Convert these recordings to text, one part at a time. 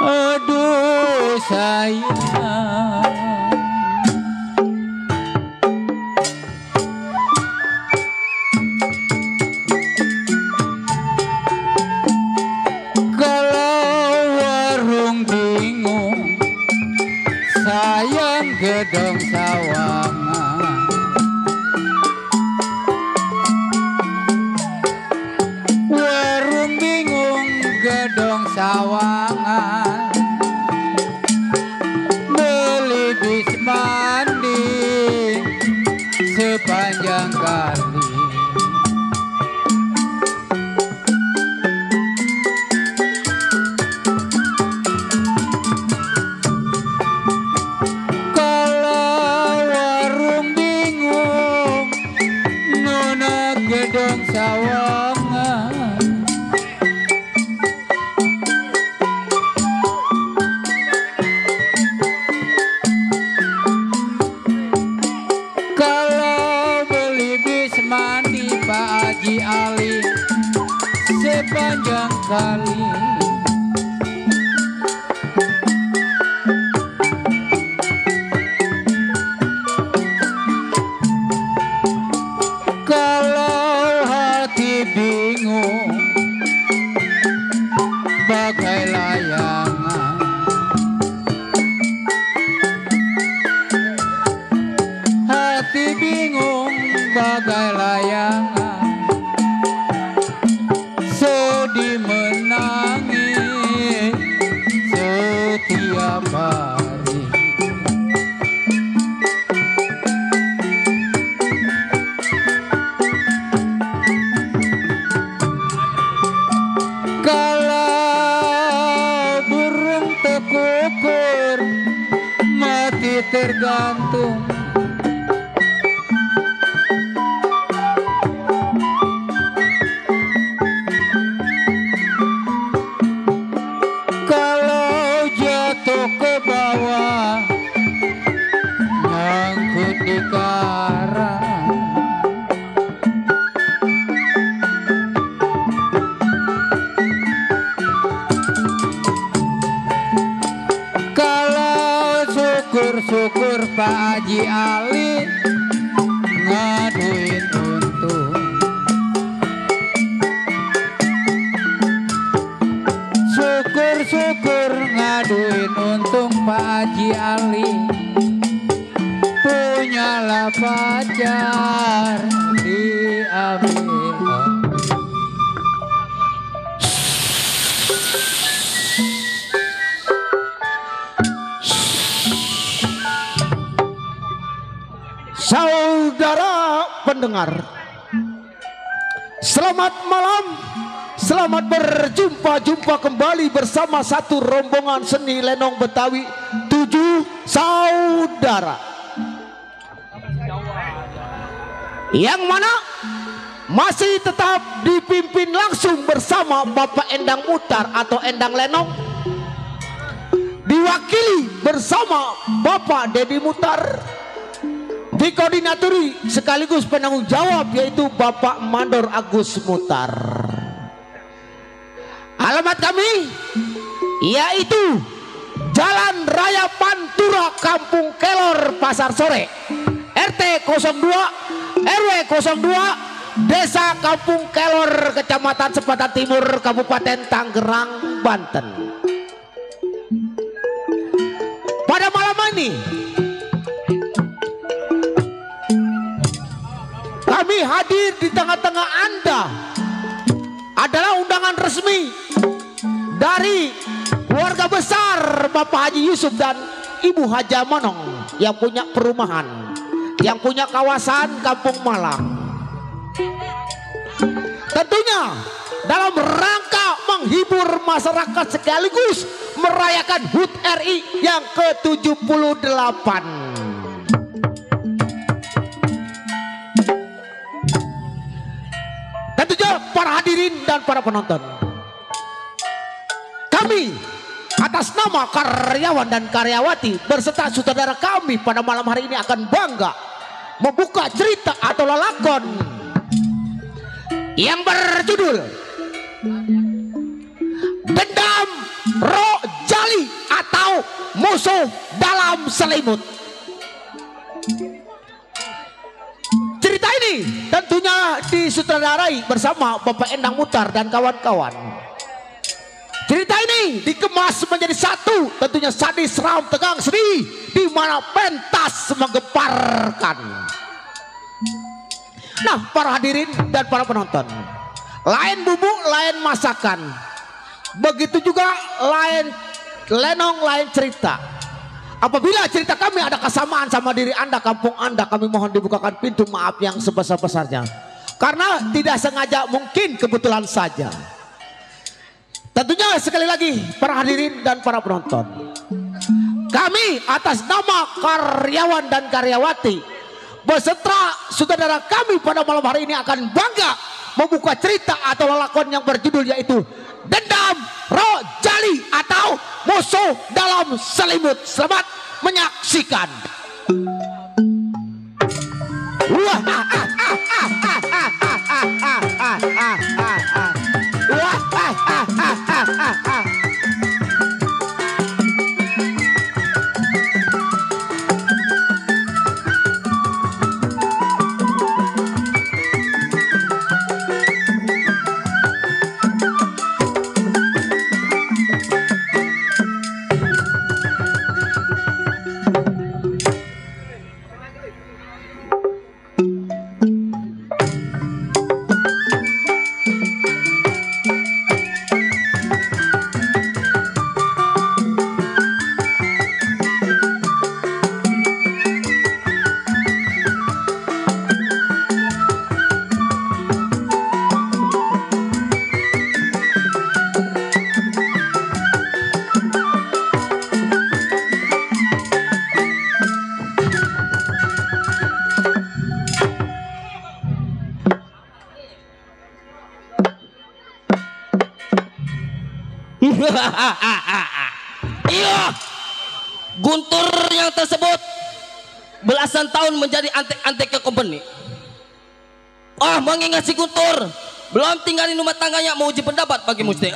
Aduh sayang, kalau warung bingung sayang gedong sawangan. Warung bingung gedong sawangan, beli bis mandi sepanjang kali. Kalau warung bingung nona gedong sawangan, kalau beli bis mandi Pak Haji Ali sepanjang kali. Kalau hati bingung bagai layangan, hati bingung bagai layangan, sedih menangis setiap hari. Kalau burung tekukur mati tergantung, kalau jatuh ke bawah nyangkut di karang. Kalau syukur-syukur Pak Haji Ali ngaduin untung, syukur-syukur ngaduin untung Pak Haji Ali punyalah pacar di Amerika. Saudara pendengar, selamat malam, selamat berjumpa kembali bersama satu rombongan seni lenong Betawi 7 saudara, yang mana masih tetap dipimpin langsung bersama Bapak Endang Mutar atau Endang Lenong, diwakili bersama Bapak Dedi Mutar, dikoordinatori sekaligus penanggung jawab yaitu Bapak Mandor Agus Mutar. Alamat kami yaitu Jalan Raya Pantura, Kampung Kelor, Pasar Sore, RT 02 RW 02, Desa Kampung Kelor, Kecamatan Sepatan Timur, Kabupaten Tangerang, Banten. Pada malam ini kami hadir di tengah-tengah Anda adalah undangan resmi dari keluarga besar Bapak Haji Yusuf dan Ibu Haja Monong yang punya perumahan, yang punya kawasan Kampung Malang. Tentunya dalam rangka menghibur masyarakat sekaligus merayakan HUT RI yang ke-78. Tentunya para hadirin dan para penonton, kami atas nama karyawan dan karyawati berserta sutradara kami pada malam hari ini akan bangga membuka cerita atau lelakon yang berjudul dalam selimut. Cerita ini tentunya disutradarai bersama Bapak Endang Mutar dan kawan-kawan. Cerita ini dikemas menjadi satu, tentunya sadis, seram, tegang, sedih, di mana pentas menggemparkan. Nah, para hadirin dan para penonton, lain bumbu, lain masakan. Begitu juga lain lenong, lain cerita. Apabila cerita kami ada kesamaan sama diri Anda, kampung Anda, kami mohon dibukakan pintu maaf yang sebesar-besarnya. Karena tidak sengaja, mungkin kebetulan saja. Tentunya sekali lagi para hadirin dan para penonton, kami atas nama karyawan dan karyawati beserta saudara kami pada malam hari ini akan bangga membuka cerita atau lelakon yang berjudul yaitu Dendam Rojali atau Musuh dalam Selimut. Selamat menyaksikan. Iya, Guntur yang tersebut belasan tahun menjadi antek-antek ke company. Mengingat si Guntur belum tinggalin rumah tangganya, mau uji pendapat bagi Musti.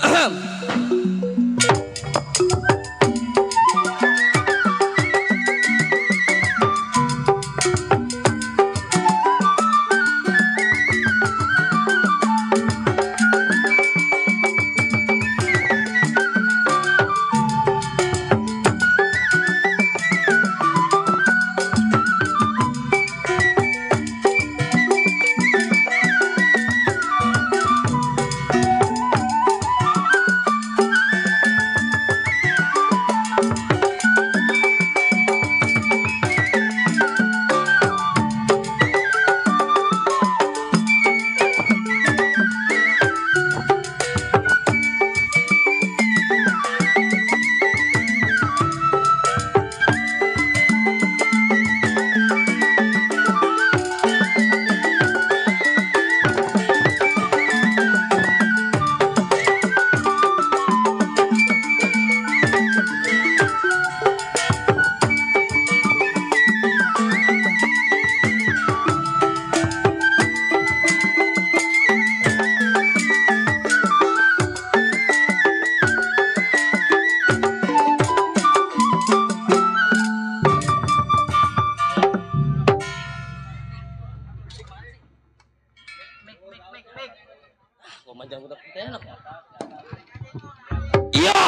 Iya,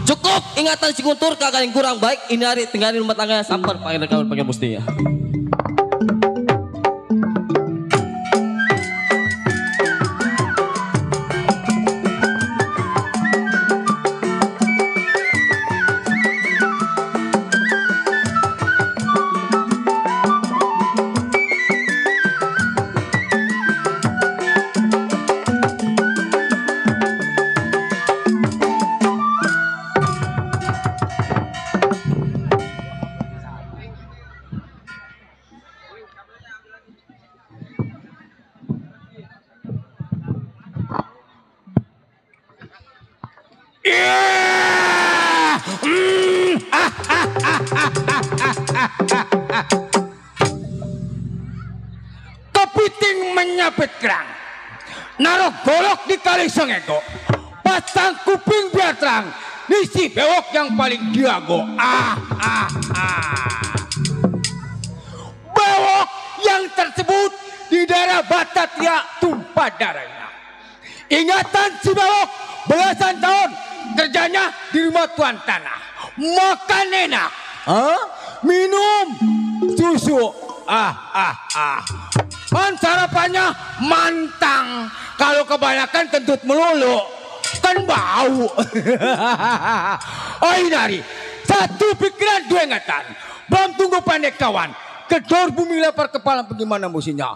cukup ingatan si Guntur kagak yang kurang baik. Ini hari tinggalin rumah tangganya samper panggil kawan panggil Musti ya. Kepiting menyapit kerang, naruh golok di kali sengego, pasang kuping biar terang, Ini si bewok yang paling jago. Bewok yang tersebut di daerah Batatria tumpah darahnya. Ingatan si bewok belasan tahun kerjanya di rumah tuan tanah. Makan enak, minum susu, kan sarapannya mantang. Kalau kebanyakan kentut melulu kan bau. Oh Inari, satu pikiran dua ingatan. Belum tunggu pandai kawan. Kedor bumi lapar kepala bagaimana musinya.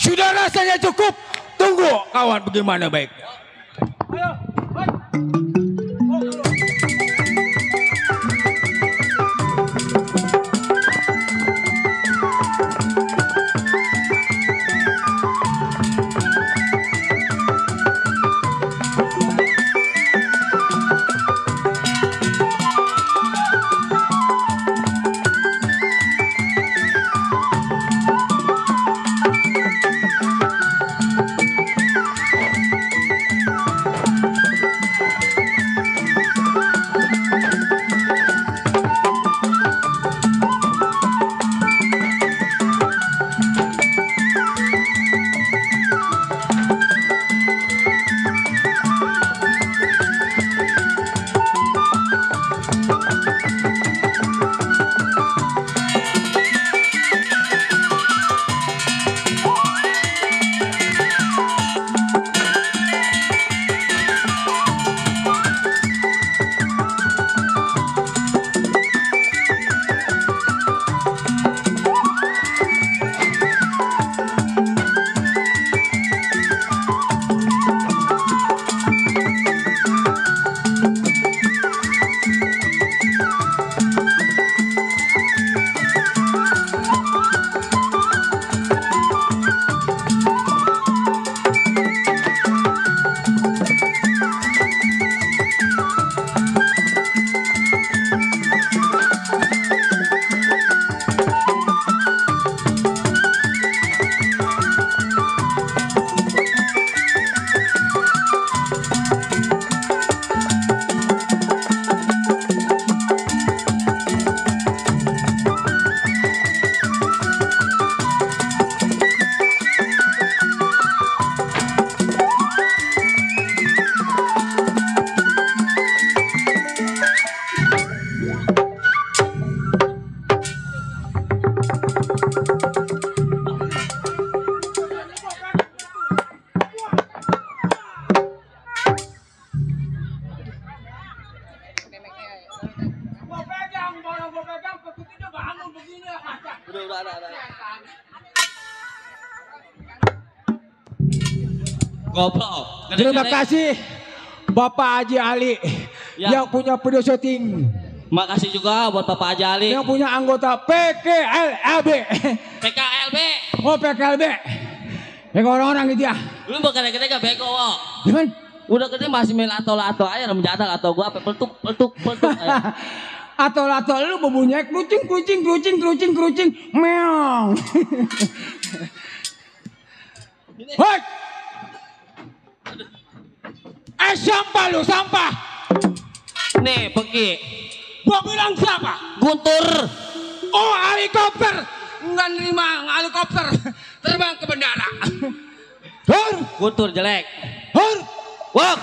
Sudah rasanya cukup. Tunggu kawan bagaimana baiknya. Goblok. Terima kasih Bapak Haji Ali yang punya video syuting. Makasih juga buat Bapak Haji Ali Yang punya anggota PKLB. PKLB. Oh PKLB. Yang orang-orang gitu ya. Lu bukan gede gak bego wo. Gimana? Udah gede masih main atol-atol aja menjadal atau gua apa peltuk. Atol-atol lu berbunyi kucing meong. Hoi, sampah lu, sampah. Nih, pergi. Gua bilang siapa? Guntur. Oh, helikopter. Enggak nerima helikopter. Terbang ke bandara. Hur. Guntur jelek. Hur. Wok.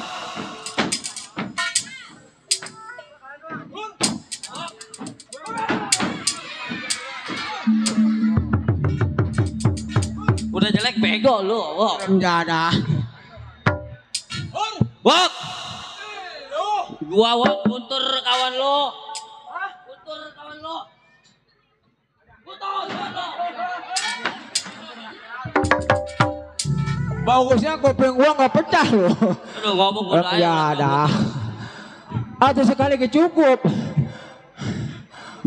Udah jelek bego lu. Wok. Renjada. Wok. Gua Wok, Guntur kawan lu. Guntur kawan lu. Guntur kawan lu. Bagusnya kuping gua nggak pecah loh. Aduh ngomong udah Renjada. Atau sekali kecukup.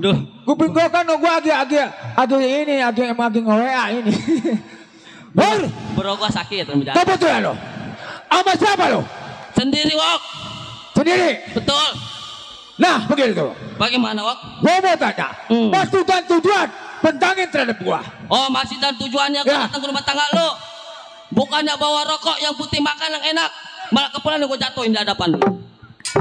Duh. Kuping gua kan gua agak nge-WA ini. Hur. Bro gua sakit menjadi. Kebetulan lo. Sama siapa lo? Sendiri Wok. Sendiri. Betul. Nah, begitu. Bagaimana Wok? Gua mau tanya. Maksud dan tujuan bentangin terhadap gua. Oh, maksud dan tujuannya gua Ya. datang ke rumah tangga lu. Bukannya bawa rokok yang putih, makan yang enak, malah kepulan gua jatuhin di hadapan lu.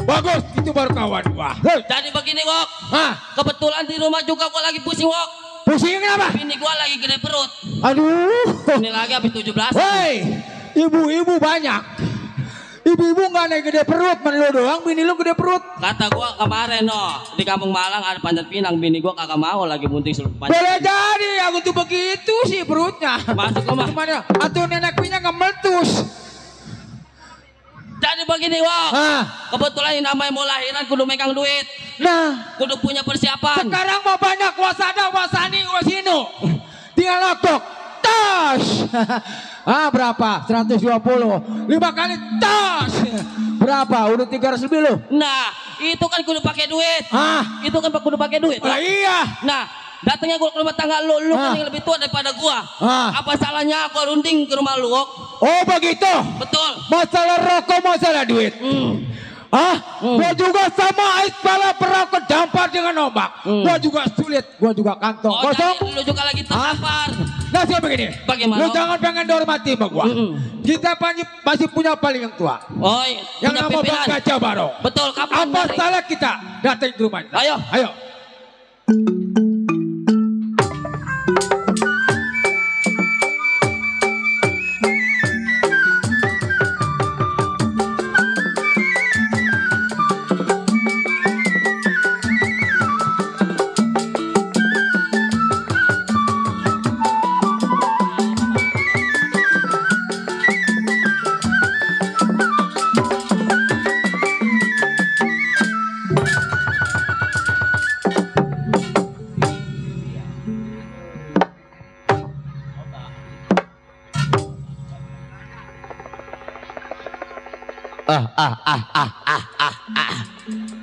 Bagus, itu baru kawan gua. Hei. Jadi begini Wok. Hah? Kebetulan di rumah juga gua lagi pusing Wok. Pusing kenapa? Bini gua lagi gede perut. Aduh. Ini lagi habis 17. Hei, ibu-ibu banyak. Ibu-ibu nggak naik gede perut, men lu doang, bini lu gede perut. Kata gua kemarin di Kampung Malang ada panjat pinang, bini gua kagak mau lagi bunting seluruh panjat. Boleh jadi, aku tuh begitu sih perutnya. Masuk rumah. Gimana? Atau nenek punya nggak meletus. Jadi begini Wok. Hah? Kebetulan yang namanya mau lahiran kudu megang duit, Nah, kudu punya persiapan. sekarang mau banyak wasada, wasani, wasino. Tinggal lotok. Tas. Berapa? 120. 5 kali tas. Berapa? Udah 300 lebih lo. Nah, itu kan kudu pakai duit. Itu kan kudu pakai duit. Lah iya. Nah, datangnya gua ke rumah tangga lu kan yang lebih tua daripada gua. Apa salahnya gua runding ke rumah lu, Wok? Oh begitu. Betul. Masalah rokok, masalah duit. Gua juga sama ais pala perokok dampar dengan ombak. Gua juga sulit, gua juga kantong Oh, kosong. jadi lu juga lagi terdampar. Nah, saya begini. Bagaimana? Lu jangan pengen dihormati sama gua. Kita masih punya paling yang tua. Oh, Yang punya nama Bang pimpinan. Gajah Barong. Betul, kapan? Apa dari? salah kita datang ke rumahnya? Ayo. Ayo.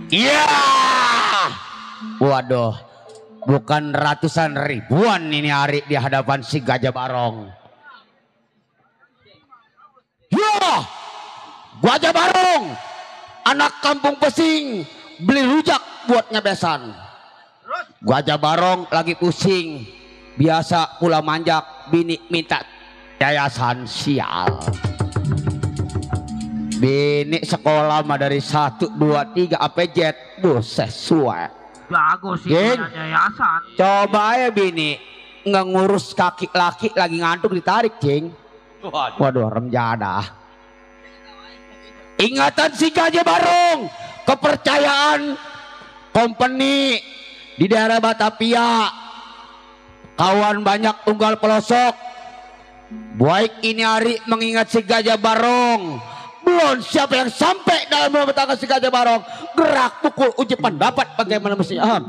Iya. Waduh, bukan ratusan ribuan ini hari di hadapan si Gajah Barong. Ya, Gajah Barong, anak kampung Pesing, beli rujak buat nyebesan. Gajah Barong lagi pusing, biasa pula manjak, bini minta yayasan sial. Bini sekolah mah dari 1, 2, 3 sampai Z, sesuai. Bagus sih Geng. punya yayasan. Coba ya bini nggak ngurus kaki laki lagi ngantuk ditarik cing. Waduh remjada. Ingatan si Gajah Barong, kepercayaan company di daerah Batavia, kawan banyak tunggal pelosok. Baik ini hari mengingat si Gajah Barong. Belum siapa yang sampai dalam rumah tangga si Gajah Barong. Gerak pukul uji pendapat bagaimana mestinya.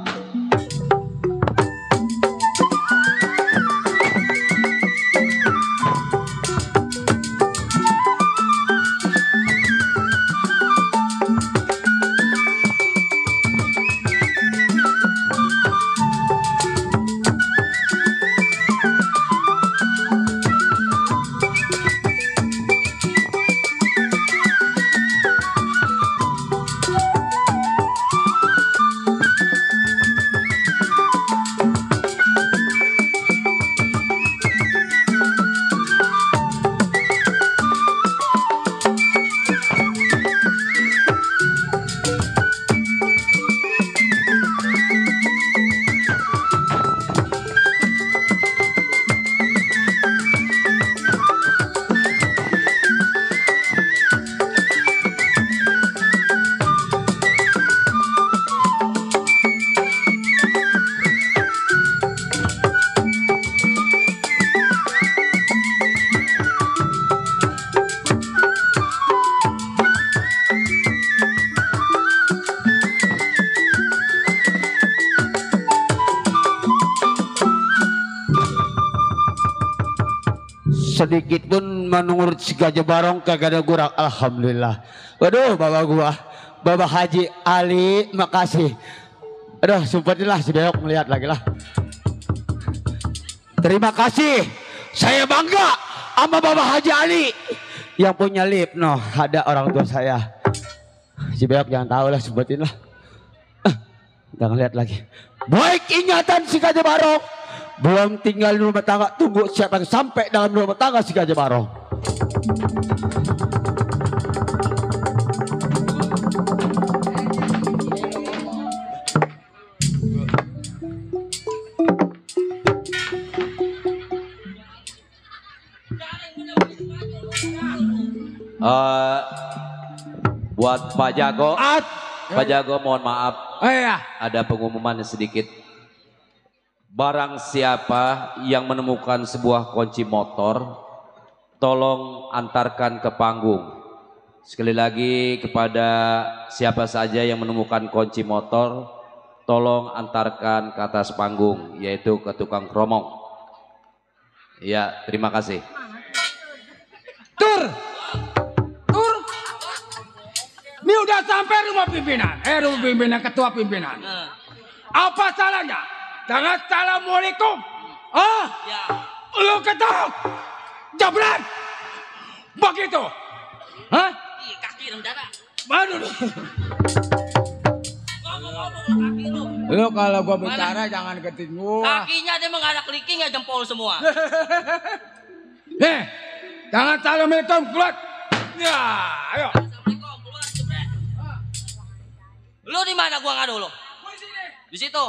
sedikit pun menurut si Gajah Barong kagak ada kurang. Alhamdulillah. Waduh bapak gua, Bapak Haji Ali, makasih. Aduh sumpah si Beok melihat lagi lah. Terima kasih. Saya bangga sama Bapak Haji Ali yang punya lip. No, ada orang tua saya. Si Beok jangan tahu lah, sebutin lah. Jangan lihat lagi. Baik ingatan si Gajah Barong. Belum tinggal di rumah tangga, tunggu siapa yang sampai dalam rumah tangga si Gajah Barong. Buat Pak Jago, Pak Jago mohon maaf, Iya. ada pengumuman sedikit. Barang siapa yang menemukan sebuah kunci motor, tolong antarkan ke panggung. Sekali lagi kepada siapa saja yang menemukan kunci motor, tolong antarkan ke atas panggung, yaitu ke tukang kromong. Ya, terima kasih. Tur. Ini udah sampai rumah pimpinan. Rumah pimpinan, ketua pimpinan. Apa salahnya? Dengan assalamualaikum. Ya. Lu ketok. Jabret. Begitu. Hah? Ih, kaki dong darah. Aduh. Ngomong kaki lu. Lu kalau gua bicara jangan deketin gua. Kakinya dia mah nggak ada clicking ya jempol semua. Jangan assalamualaikum keluar. Ya, ayo. Assalamualaikum, keluar jebret. Lu di mana gua ngadu lu? Di situ.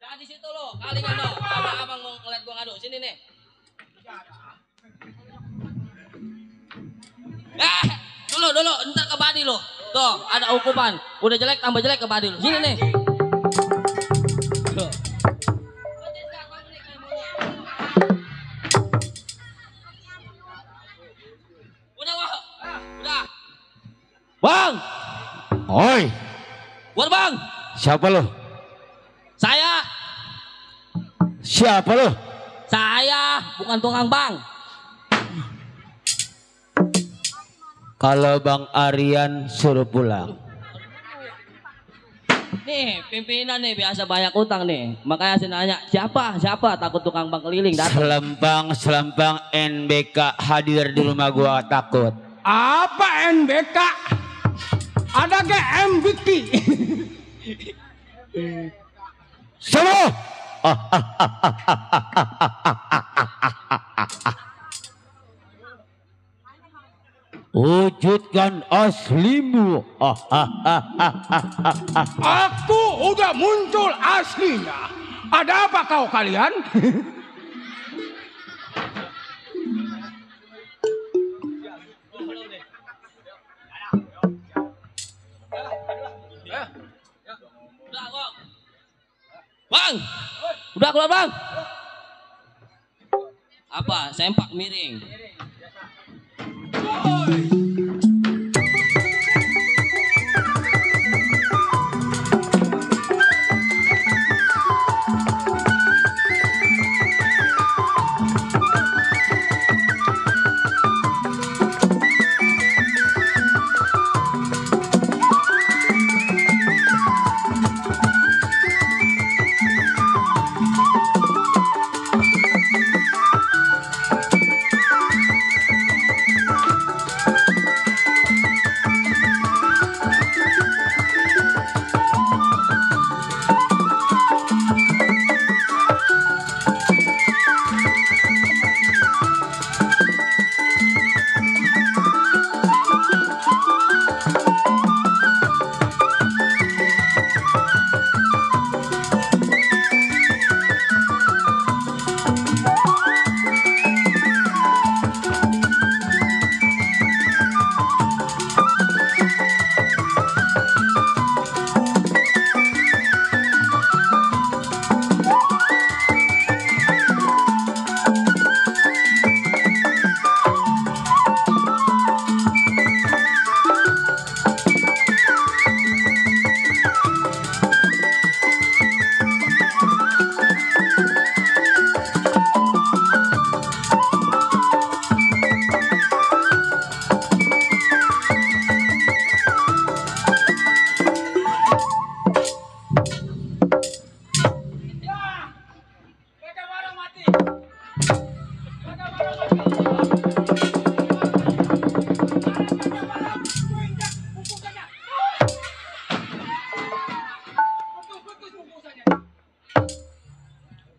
Jangan di situ lu, kalinya lu. Abang mau ngeliat gua ngadu, sini nih. Dulu, ntar ke badi lu. Tuh, ada hukuman. Udah jelek tambah jelek ke badi lu. Sini nih. Tuh. Udah. Bang, Oi, buat bang. siapa lo? Saya, Siapa lo? bukan tukang bang. Kalau Bang Aryan suruh pulang. Nih, pimpinan nih biasa banyak utang nih. Makanya saya nanya, siapa? Takut tukang bang keliling datang. Selempang NBK hadir di rumah gua takut. Apa NBK? Ada ke MBK? Semua. Wujudkan aslimu. Aku udah muncul aslinya. Ada apa kau kalian? Bang, udah keluar bang. Apa? Sempak miring.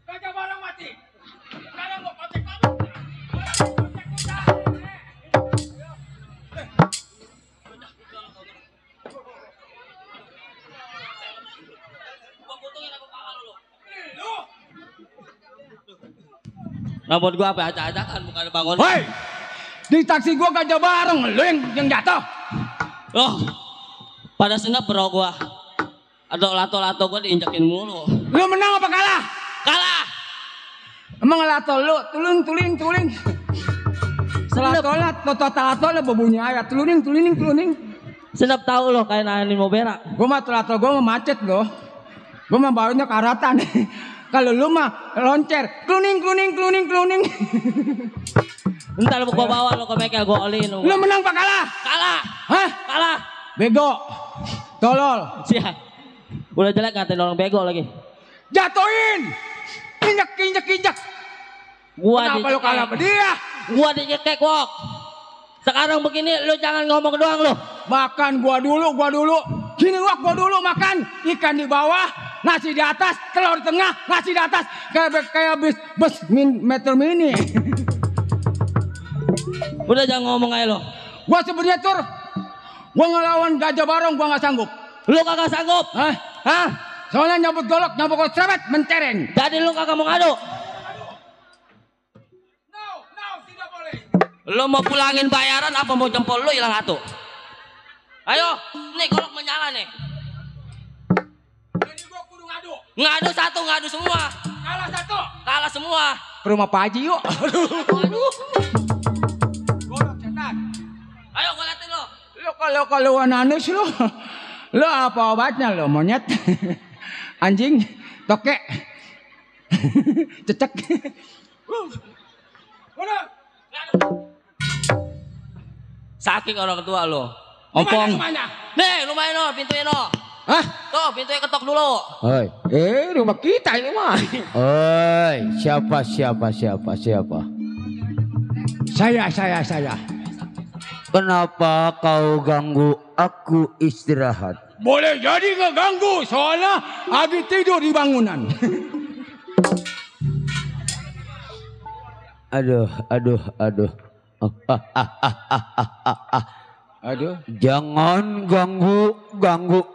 Gajah Barong mati. Sekarang gua kontek kamu. Rambut gua apa acak-acakan bukan bangun. Hei, di taksi gua Gajah Barong, lu yang jatuh. Oh, pada senap bro gua. Ada lato-lato gua diinjakin mulu. Lu menang apa kalah? Kalah. Emang lato lu tuling. Selatolat, toto lah berbunyi ayat tuling. Senap tahu loh kayak nanin mau berak. Gua mah lato gua mah macet loh. Gua mah barunya karatan. Kalau lu mah loncer, kluning. Ntar gua bawa lo ke bengkel gua olin. Lu menang apa kalah? Kalah. Hah? Kalah. Bego. Tolol. Siap. Udah jelek ngatain orang bego lagi. Jatuhin. Injak. Gua Kenapa lu kalah sama dia? Gua dicekek wok. Sekarang begini lu jangan ngomong doang lu. Makan gua dulu. Gini wak gua dulu makan. Ikan di bawah, nasi di atas, telur di tengah, nasi di atas. Kayak bus meter mini. Udah jangan ngomong aja lo. Gua sebenarnya tur. Gua ngelawan Gajah Barong gua nggak sanggup. Lu kagak sanggup. Hah? Soalnya nyambut golok cerewet mentereng. Jadi lu kagak mau ngadu. No, tidak boleh. Lu mau pulangin bayaran apa mau jempol lu hilang satu? Ayo, nih golok menyala nih. Jadi gua kudu ngadu. Ngadu satu, ngadu semua. Kalah satu. Kalah semua. Ke rumah Pak Haji yuk. Aduh. Golok cetak. Ayo gua liatin lo. Lu kalau ananus lu. Lu apa obatnya lu monyet? Anjing, tokek. Cecek. Saking orang tua lo. Ompong. Nih, lumayan lo, pintunya lo. Hah? Tuh, pintunya ketok dulu. Oi. Rumah kita ini mah. Oi, siapa? Saya. Kenapa kau ganggu aku istirahat? Boleh jadi ngeganggu soalnya habis tidur di bangunan. Aduh. Aduh. Jangan ganggu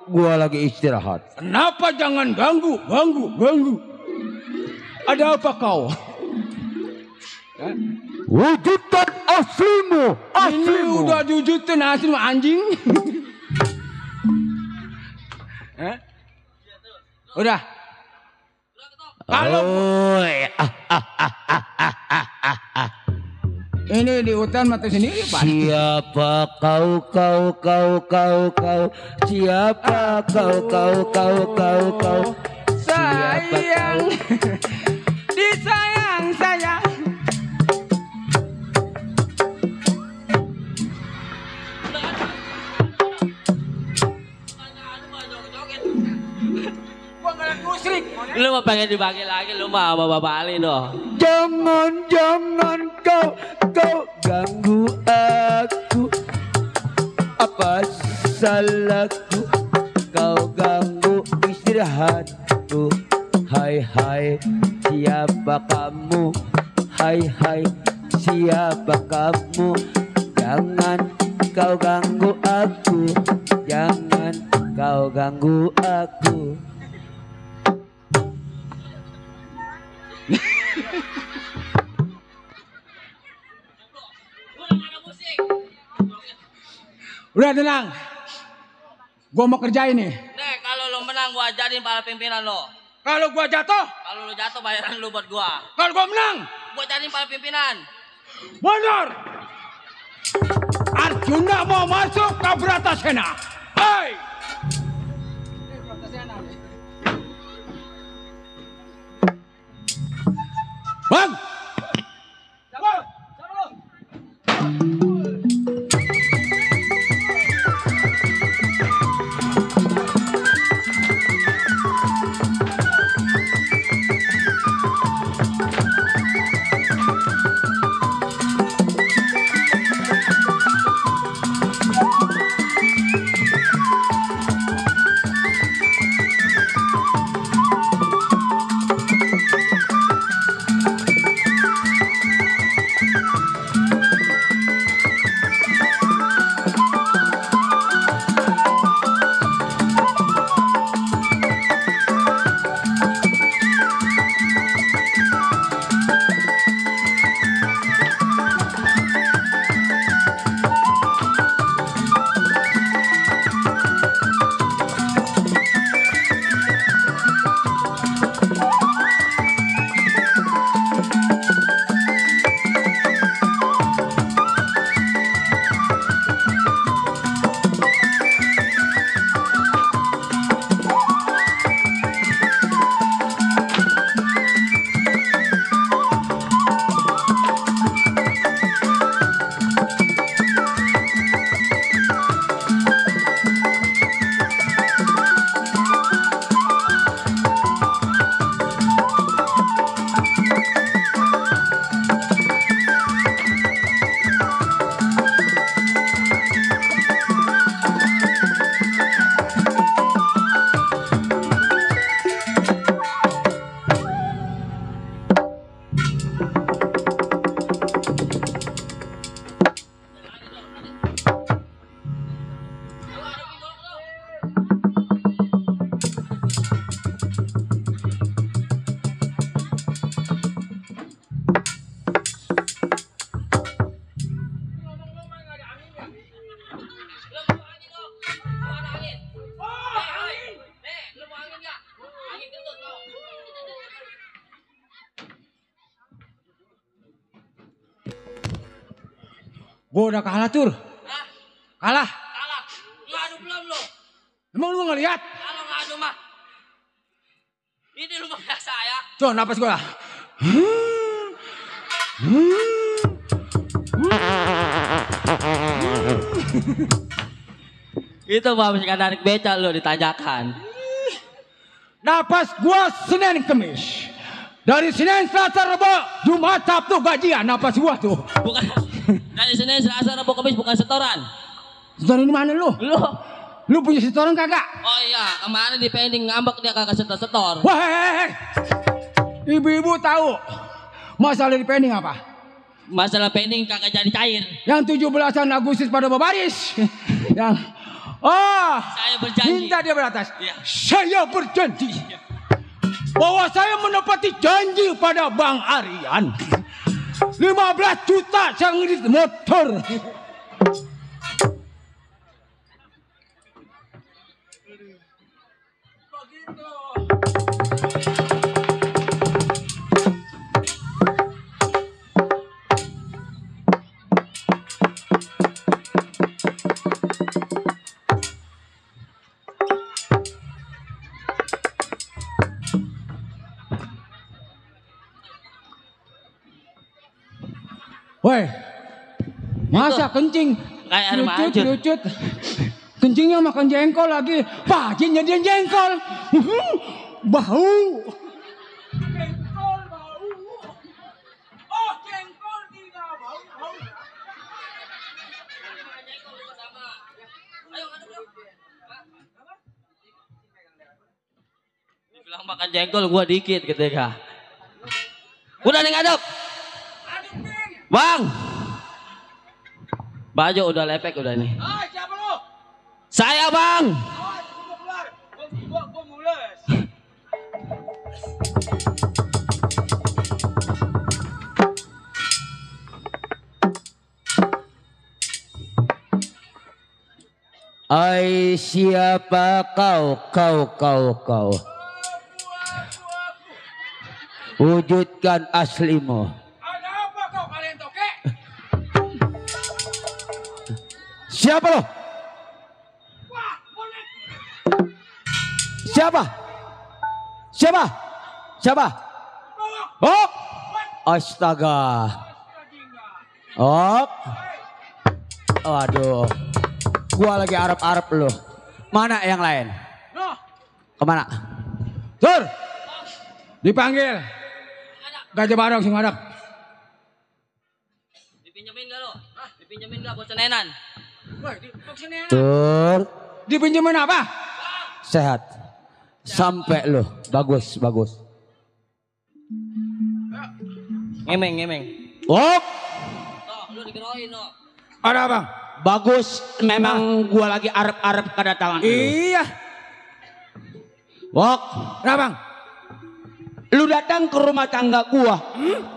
gua lagi istirahat. Kenapa jangan ganggu? Ada apa kau? Wujudkan aslimu. Ini udah wujudkan asli anjing. Udah. Kalau ini di hutan mati sendiri Pak. Siapa kau? Siapa kau? Sayang. Disayang sayang. Gua ngeliat musrik. Lu mau pengen dibagi lagi, lu mau sama Bapak Ali dong. Jangan kau ganggu aku. Apa salahku? Kau ganggu istirahatku. Hai, siapa kamu? Hai, siapa kamu? Jangan kau ganggu aku. Jangan kau ganggu aku. Udah tenang. Gua mau kerjain nih. Nih, kalau lu menang gua jadiin para pimpinan lo. Kalau gua jatuh, Kalau lu jatuh bayaran lu buat gua. kalau gua menang, Gua jadiin para pimpinan. benar. Arjuna mau masuk ke Bratasena. Hai. Bang. Gue udah kalah tur. Hah? Kalah. Kalah. Ngadu belum lo? Emang lu ngeliat? Kalau ngadu mah. Ini rumah saya. Coba napas gue lah. Itu mah mesti narik beca lo ditanjakan. Napas gue Senin Kemis. Dari Senin, Selasa, Rabu, Jumat, Sabtu gajian napas gue tuh. Bukan. Dari Senin, Selasa, Rabu, Kamis bukan setoran. Setoran di mana lu? Lo. Lu punya setoran kagak? Oh iya, kemarin di pending ngambek dia kagak setor. Wah, hei. Ibu-ibu tahu masalah di pending apa? Masalah pending kagak jadi cair. Yang 17-an Agustus pada berbaris. Yang Saya berjanji. minta dia beratas. Iya. Saya berjanji bahwa saya menepati janji pada Bang Aryan. 15 juta saya ngirit motor. Woi, masa kencing? Kayak air mancur. Lucut. Kencingnya makan jengkol lagi. Pak Haji nyediain jengkol. Bau. Jengkol bau. Oh, jengkol tidak bau. Bilang makan jengkol gua dikit ketika. Udah nih ngadep. Bang. Baju udah lepek udah nih. Ah, siapa lu? Saya bang. Oh, gua keluar. Gua mules. Ai siapa kau? Wujudkan aslimu. Ada apa kau kalian toke? Siapa lo? Wah, bonek. Siapa? Oh, astaga. Oh, aduh. Gua lagi arep-arep lo. Mana yang lain? Noh, Kemana? Sur. Dipanggil. Gajah Barong sing ngadap. Dipinjemin gak lo? Dipinjemin gak buat senenan? Woi, maksudnya Tur, dipinjemin apa? sehat. Sampai lo. Bagus. Ngemeng. Oh, Toh, lu dikeroin lo. Ada apa? bagus. Memang gua lagi arep-arep kedatangan lu. Iya. Wok, Nah, Bang. lu datang ke rumah tangga gua.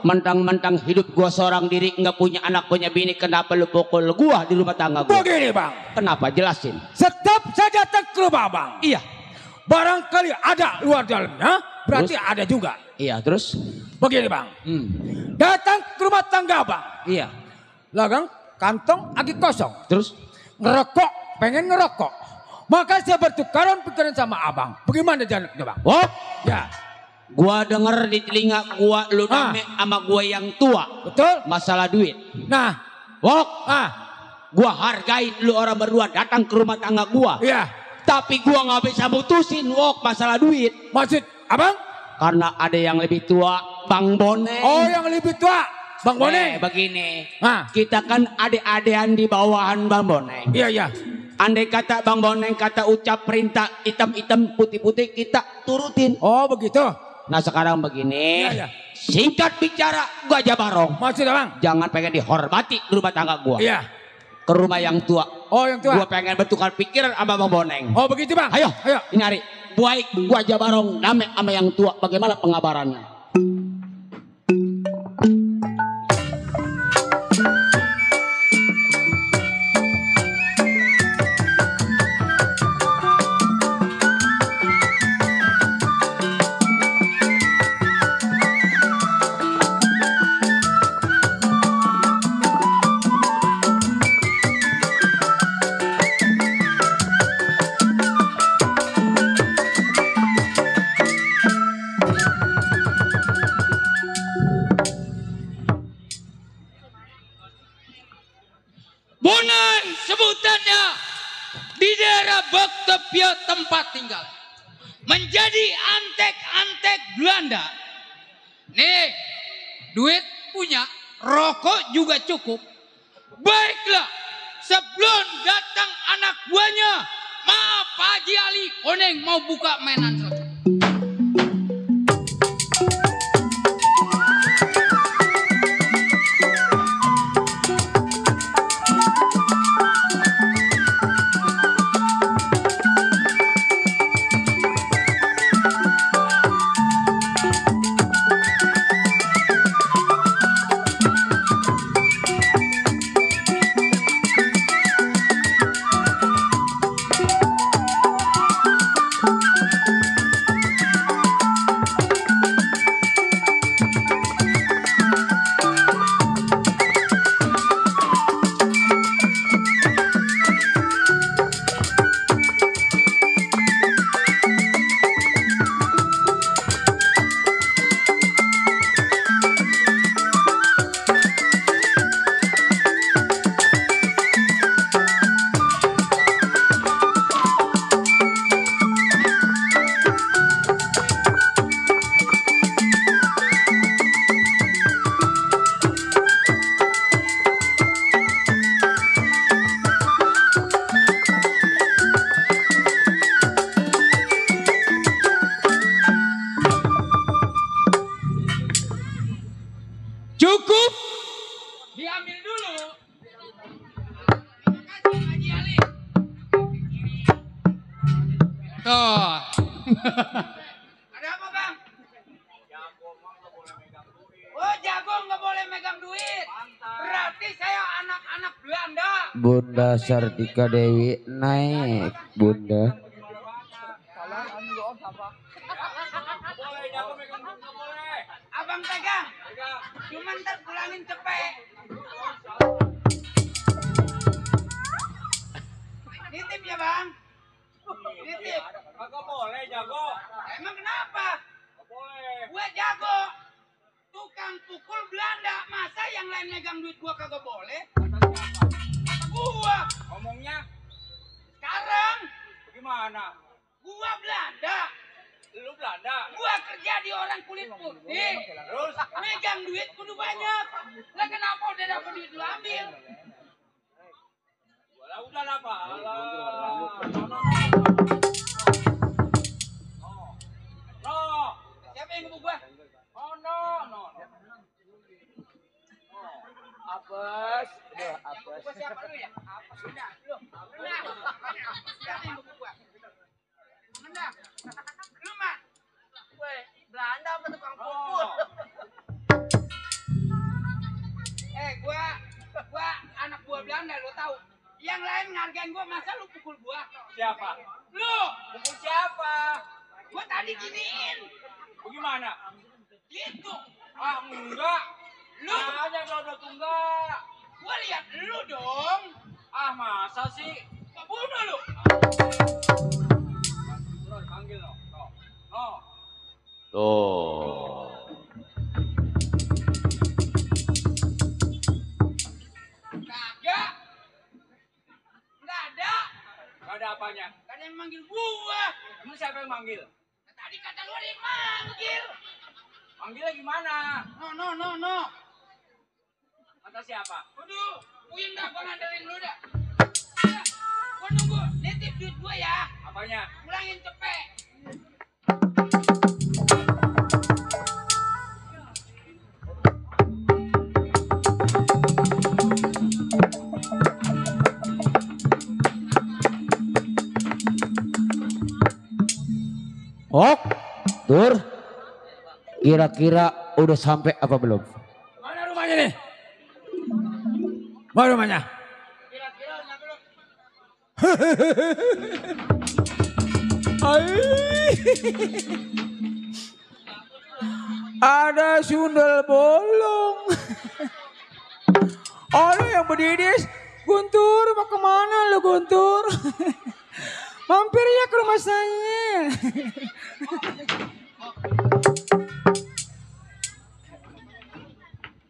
Mentang-mentang hidup gua seorang diri, nggak punya anak, punya bini, kenapa lu pukul gua di rumah tangga gua? Begini, Bang. Kenapa? Jelasin. Setiap saya datang ke rumah Bang, Iya. barangkali ada luar dalamnya, berarti Terus? ada juga. Iya, terus? Begini, Bang. Datang ke rumah tangga Bang, Iya. lagang kantong lagi kosong, Terus? pengen ngerokok. Maka saya bertukaran pikiran sama abang. Bagaimana jalannya, Bang? Wok, Ya, gua denger di telinga gua lu name sama gua yang tua. betul. Masalah duit. Nah, Wok, ah, gua hargain lu orang berdua datang ke rumah tangga gua. iya. Tapi gua nggak bisa mutusin, Wok, masalah duit. Maksud abang? Karena ada yang lebih tua, Bang Boneng. Oh, yang lebih tua, Bang Boneng. Begini. Ah, Kita kan adik-adian di bawahan Bang Boneng. iya. Andai kata Bang Boneng kata ucap perintah hitam-hitam putih-putih, kita turutin. Oh, begitu. Nah sekarang begini. Iya. Singkat bicara, gua aja barong. Maksud abang? Jangan pengen dihormati di rumah tangga gua. Iya. Ke rumah yang tua. Oh, yang tua. Gua pengen bertukar pikiran sama Bang Boneng. Oh, begitu, Bang. Ayo, Ayo. ini hari. Baik, gua aja barong damai sama yang tua. Bagaimana pengabarannya? Bonang sebutannya di daerah Batavia tempat tinggal. Menjadi antek-antek Belanda. Nih, duit punya, rokok juga cukup. Baiklah, sebelum datang anak buahnya, maaf Pak Haji Ali, Oneng mau buka mainan satu. Cukup. Diambil dulu. Terima kasih Haji Ali. Tuh. Ada apa Bang? Oh jagung nggak boleh megang duit. Berarti saya anak-anak Belanda. Bunda Sartika Dewi naik, Bunda. Abang pegang. Cuman ntar pulangin cepet. Nitip ya Bang. Nitip. Kagak boleh jago. Emang kenapa? Kagak boleh. Gua jago. Tukang pukul Belanda. Masa yang lain megang duit gua kagak boleh? Kata gua. Ngomongnya Sekarang gimana? gua Belanda. Lu Belanda. Gua kerja di orang kulit putih. Terus Megang duit kudu banyak. Lah kenapa udah dapet duit lu ambil? lah udah lah Pak. No. Siapa yang ngebuk gua? Oh no. Apes, Yang ngebuk gua siapa lu ya? Apa sudah? Lu. Nah, siapa yang ngebuk gua? Menang. Lu mah. Weh, Belanda apa tukang pukul? Gua anak buah Belanda, lu tahu. Yang lain ngargain gua, masa lu pukul gua? Siapa? Lu. Pukul siapa? Gua tadi giniin. Bagaimana? Gitu. Ah enggak. Lu. Aja kalau enggak. Gua lihat lu dong. Ah masa sih? Gua bunuh lu. Terus panggil no. No. Tuh. Kagak. Nggak ada. Gak ada apanya. Gak ada yang manggil gua. Emang siapa yang manggil? Tadi kata lu ada yang manggil. Manggilnya gimana? No. Kata siapa? Waduh, puyeng dah gua ngandelin lu dah. Ya, gua nunggu. Nitip duit gua ya. Apanya? Pulangin cepet. Ok, Tur. Kira-kira udah sampai apa belum? Mana rumahnya nih? Mana rumahnya? Kira-kira nyampe lu. Ada sundel bolong. Ada yang berdidis. Guntur, mau kemana lu Guntur? Mampir ya ke rumah saya.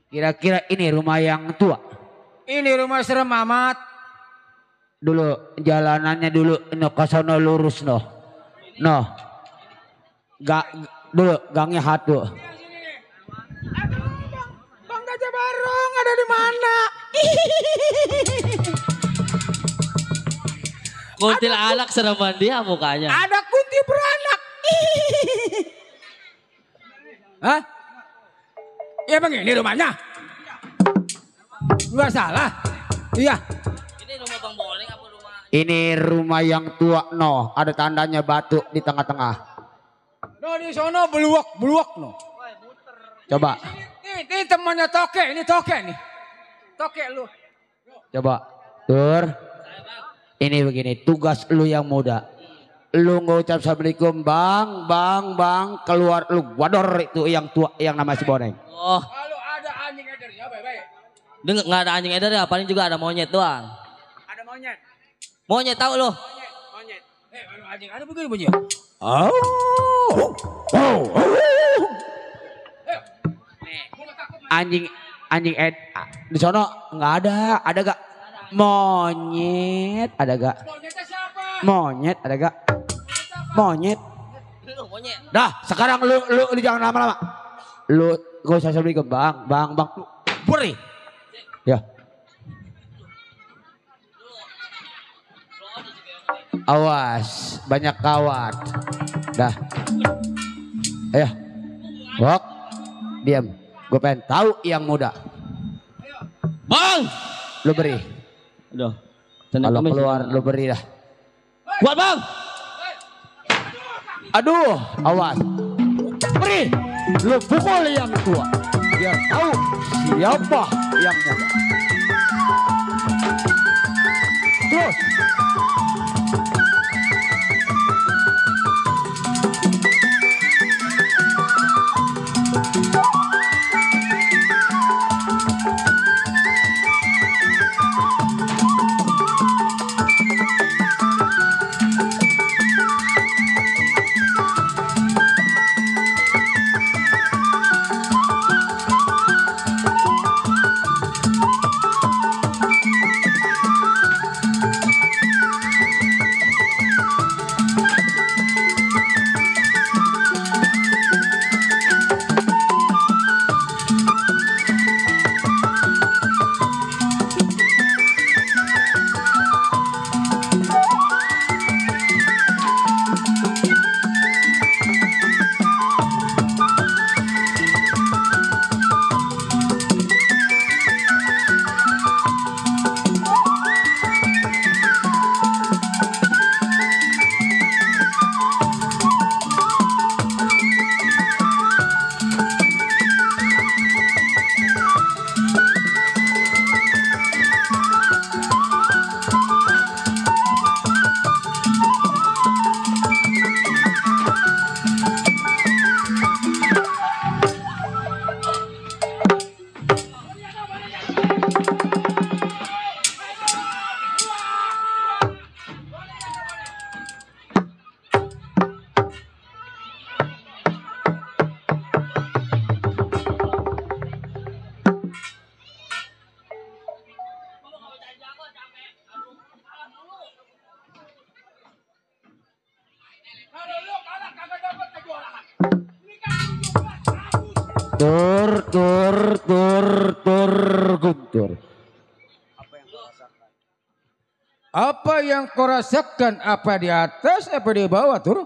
Kira-kira ini rumah yang tua. Ini rumah serem amat. Dulu jalanannya dulu no kosono lurus no. No. Dulu gangnya hatu. Bang Gajah Barong ada di mana? Kuntilanak sereman dia mukanya. Ada kunti beranak. Hah? Ya bang ini rumahnya. Nggak salah. Iya. Ini rumah Bang Boleng apa rumah? Ini rumah yang tua no. Ada tandanya batu di tengah-tengah. No di sono beluak no. Coba. Ini temannya Toke, ini Toke nih. Toke lu. Coba. Tur. Ini begini, tugas lu yang muda. Lu ngucap assalamualaikum bang, keluar lu wador itu yang tua yang nama si Boneng. Oh, Kalau ada anjing eder ya baik. dia nggak ada anjing eder ya, paling juga ada monyet doang. Ada monyet. Monyet tahu lo? Monyet. Kalau anjing ada begini bunyi. Anjing di sono nggak ada gak? Monyet ada gak? Monyetnya siapa? Monyet ada gak? Monyet. Lu monyet. Dah sekarang lu jangan lama-lama. Lu gak usah assalamualaikum bang. Lu beri. Ya. Awas banyak kawat. Dah. Ayo. Wok. Diam. Gue pengen tahu yang muda. Bang! Lu beri. Aduh. Kalau keluar lu beri dah. Buat bang! Aduh, awas. Beri. Lu pukul yang tua. Biar tahu siapa yang muda. Terus. Guntur. Apa yang kau rasakan? Apa di atas, apa di bawah, Tur?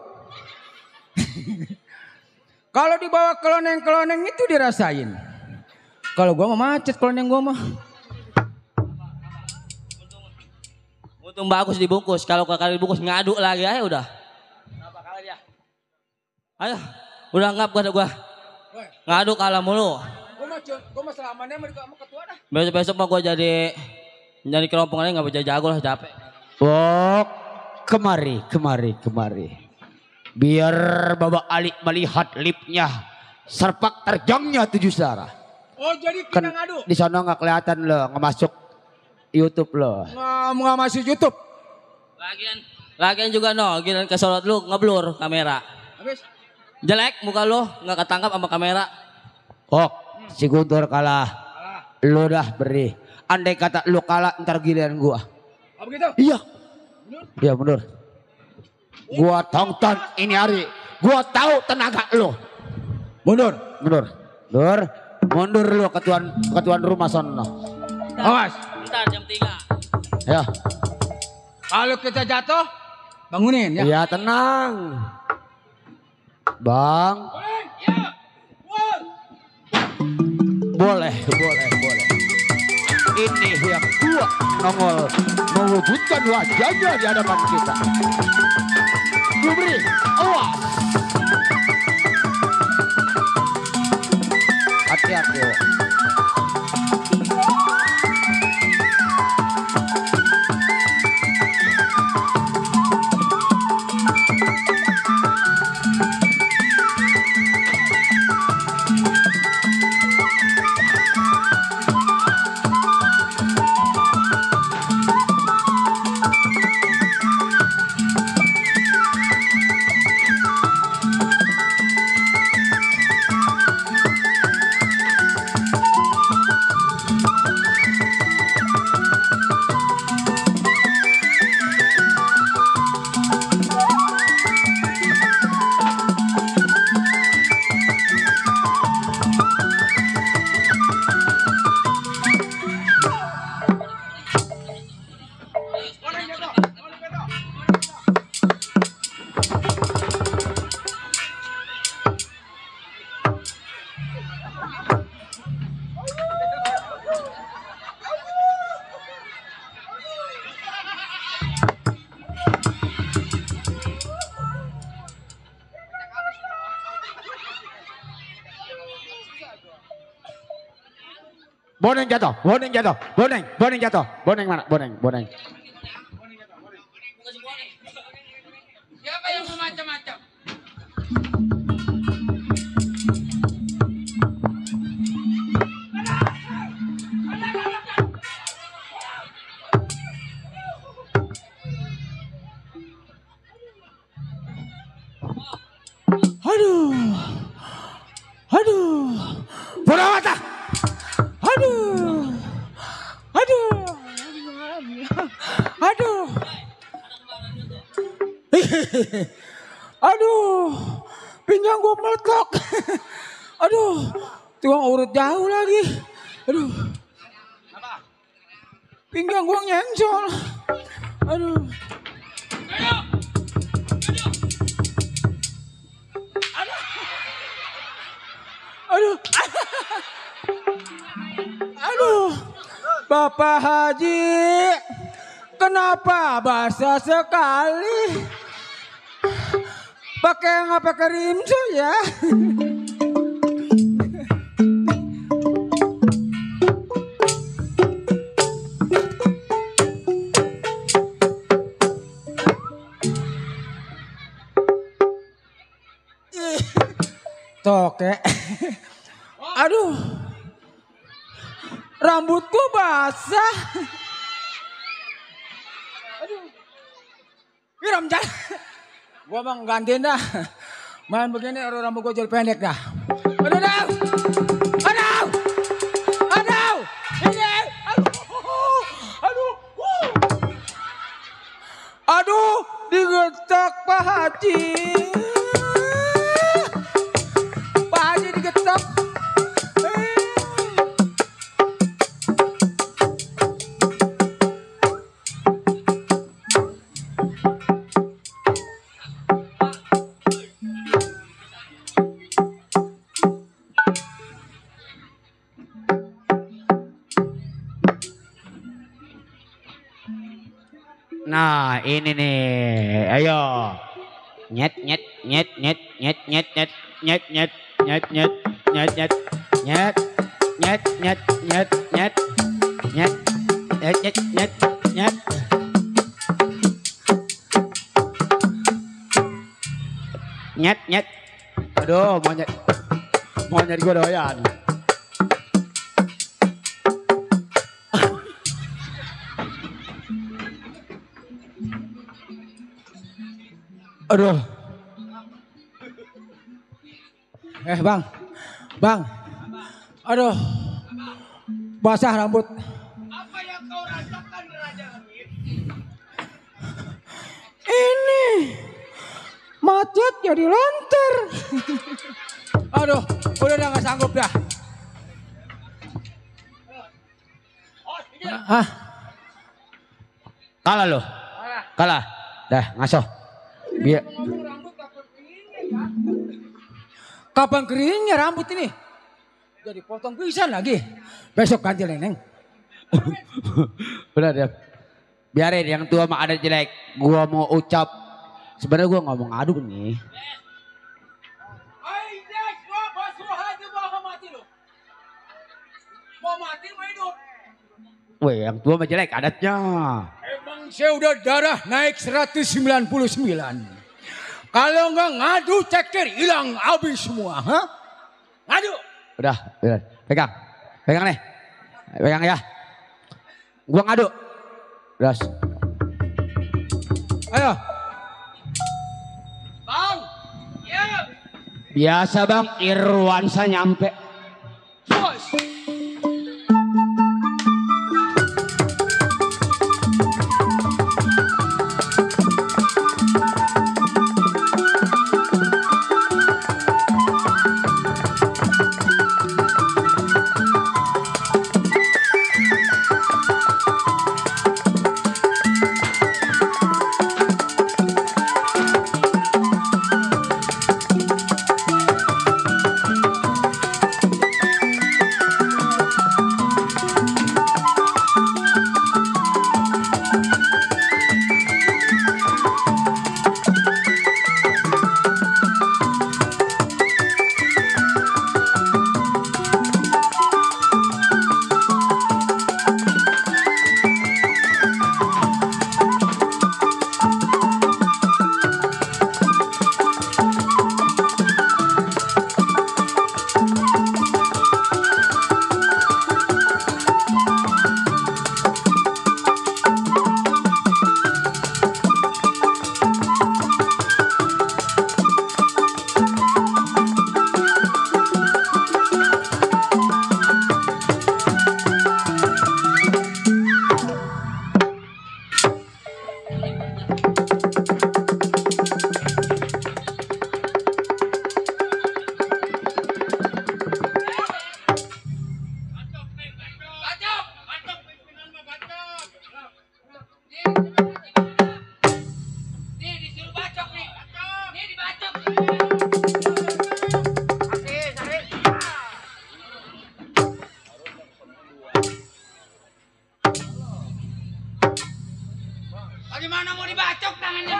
Kalau di bawah keloneng-keloneng itu dirasain. Kalau gua mah macet keloneng gua mah. Untung bagus dibungkus. Kalau kali dibungkus ngaduk lagi aja udah. Ayo, udah ngap gua. Ngaduk kalah mulu. Gua mah selamanya sama ketua dah. Besok mah gua jadi kelompongannya nggak bisa jago lah, capek. Oh, kemari. Biar Bapak Ali melihat lipnya, serpak terjangnya 7 darah. Oh jadi kita Kan ngadu? di sana nggak kelihatan lo, nggak masuk YouTube lo. Nggak masuk YouTube. Lagian juga no, giliran ke Sorot lu ngeblur kamera. Habis? Jelek muka lu, nggak ketangkap sama kamera. Oh, si Guntur kalah. Lu dah beri. Andai kata lu kalah ntar giliran gua. Oh begitu? Iya. Iya bener. Gua tonton ini hari. Gua tahu tenaga lu. Mundur. Mundur. Mundur lu ketuan rumah sono. Awas. Bentar jam 3. Ya. Kalau kita jatuh, bangunin ya. Iya tenang. Bang. Boleh. Ini yang dua nongol mewujudkan wajahnya di hadapan kita. Lu beri, awas. Hati-hati. Boneng jatuh. Boneng mana? Boneng. Siapa yang bermacam-macam? Aduh. Purnawata. Aduh, pinggang gua meletok. Aduh, tukang urut jauh lagi. Aduh, pinggang gua nyencol. Aduh. Aduh, Bapak Haji, kenapa basah sekali? Pakai nggak pakai rimso ya? Toke. Aduh. Rambutku basah. Aduh. Wiram jangan. Gua bang gantiin dah. Main begini rambut gua jadi pendek dah. Aduh. Ini. Aduh, digetak Pak Haji. Pak Haji digetak. Nah, ini nih. Ayo. Nyet. Aduh, monyet gua doyan. Aduh. Bang. Aduh. Basah rambut. Apa yang kau rasakan Raja Langit? Ini macet jadi lontar. Aduh, udah nggak sanggup dah. Ah, Kalah lo. Kalah. Dah ngaso. Biar kapan keringnya rambut ini? Jadi potong pisan lagi. Besok ganti Neng. udah deh. Biarin yang tua mah ada jelek. Gua mau ucap. Sebenarnya gua nggak mau ngadu nih. Hai Dex, gua basuh aja mau mati lu. Mau mati mau hidup. Weh yang tua mah jelek adatnya. Emang saya udah darah naik 199. Kalau nggak ngadu ceker hilang habis semua. Hah? Ngadu. Udah. Pegang. Pegang nih. Pegang ya. Gua ngadu. Udah. Ayo. Bang. Ya. Biasa bang, Irwansa nyampe. Bos. Bagaimana mau dibacok tangannya?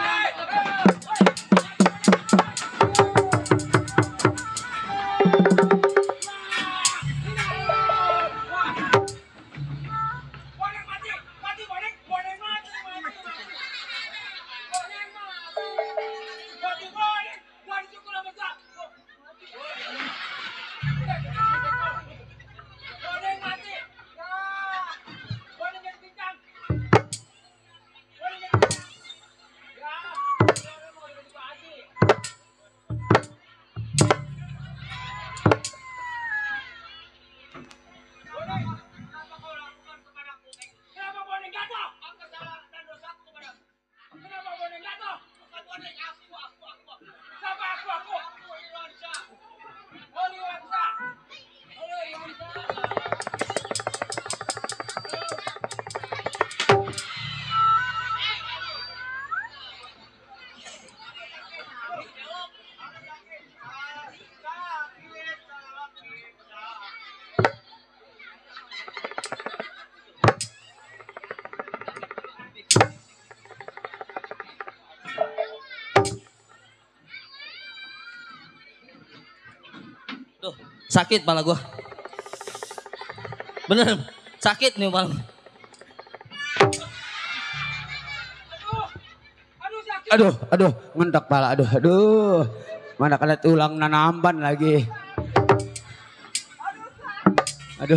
Tuh, sakit pala gua. Bener, sakit nih pala. Aduh, ngendak pala, aduh. Mana kena tulang nanamban lagi. Aduh,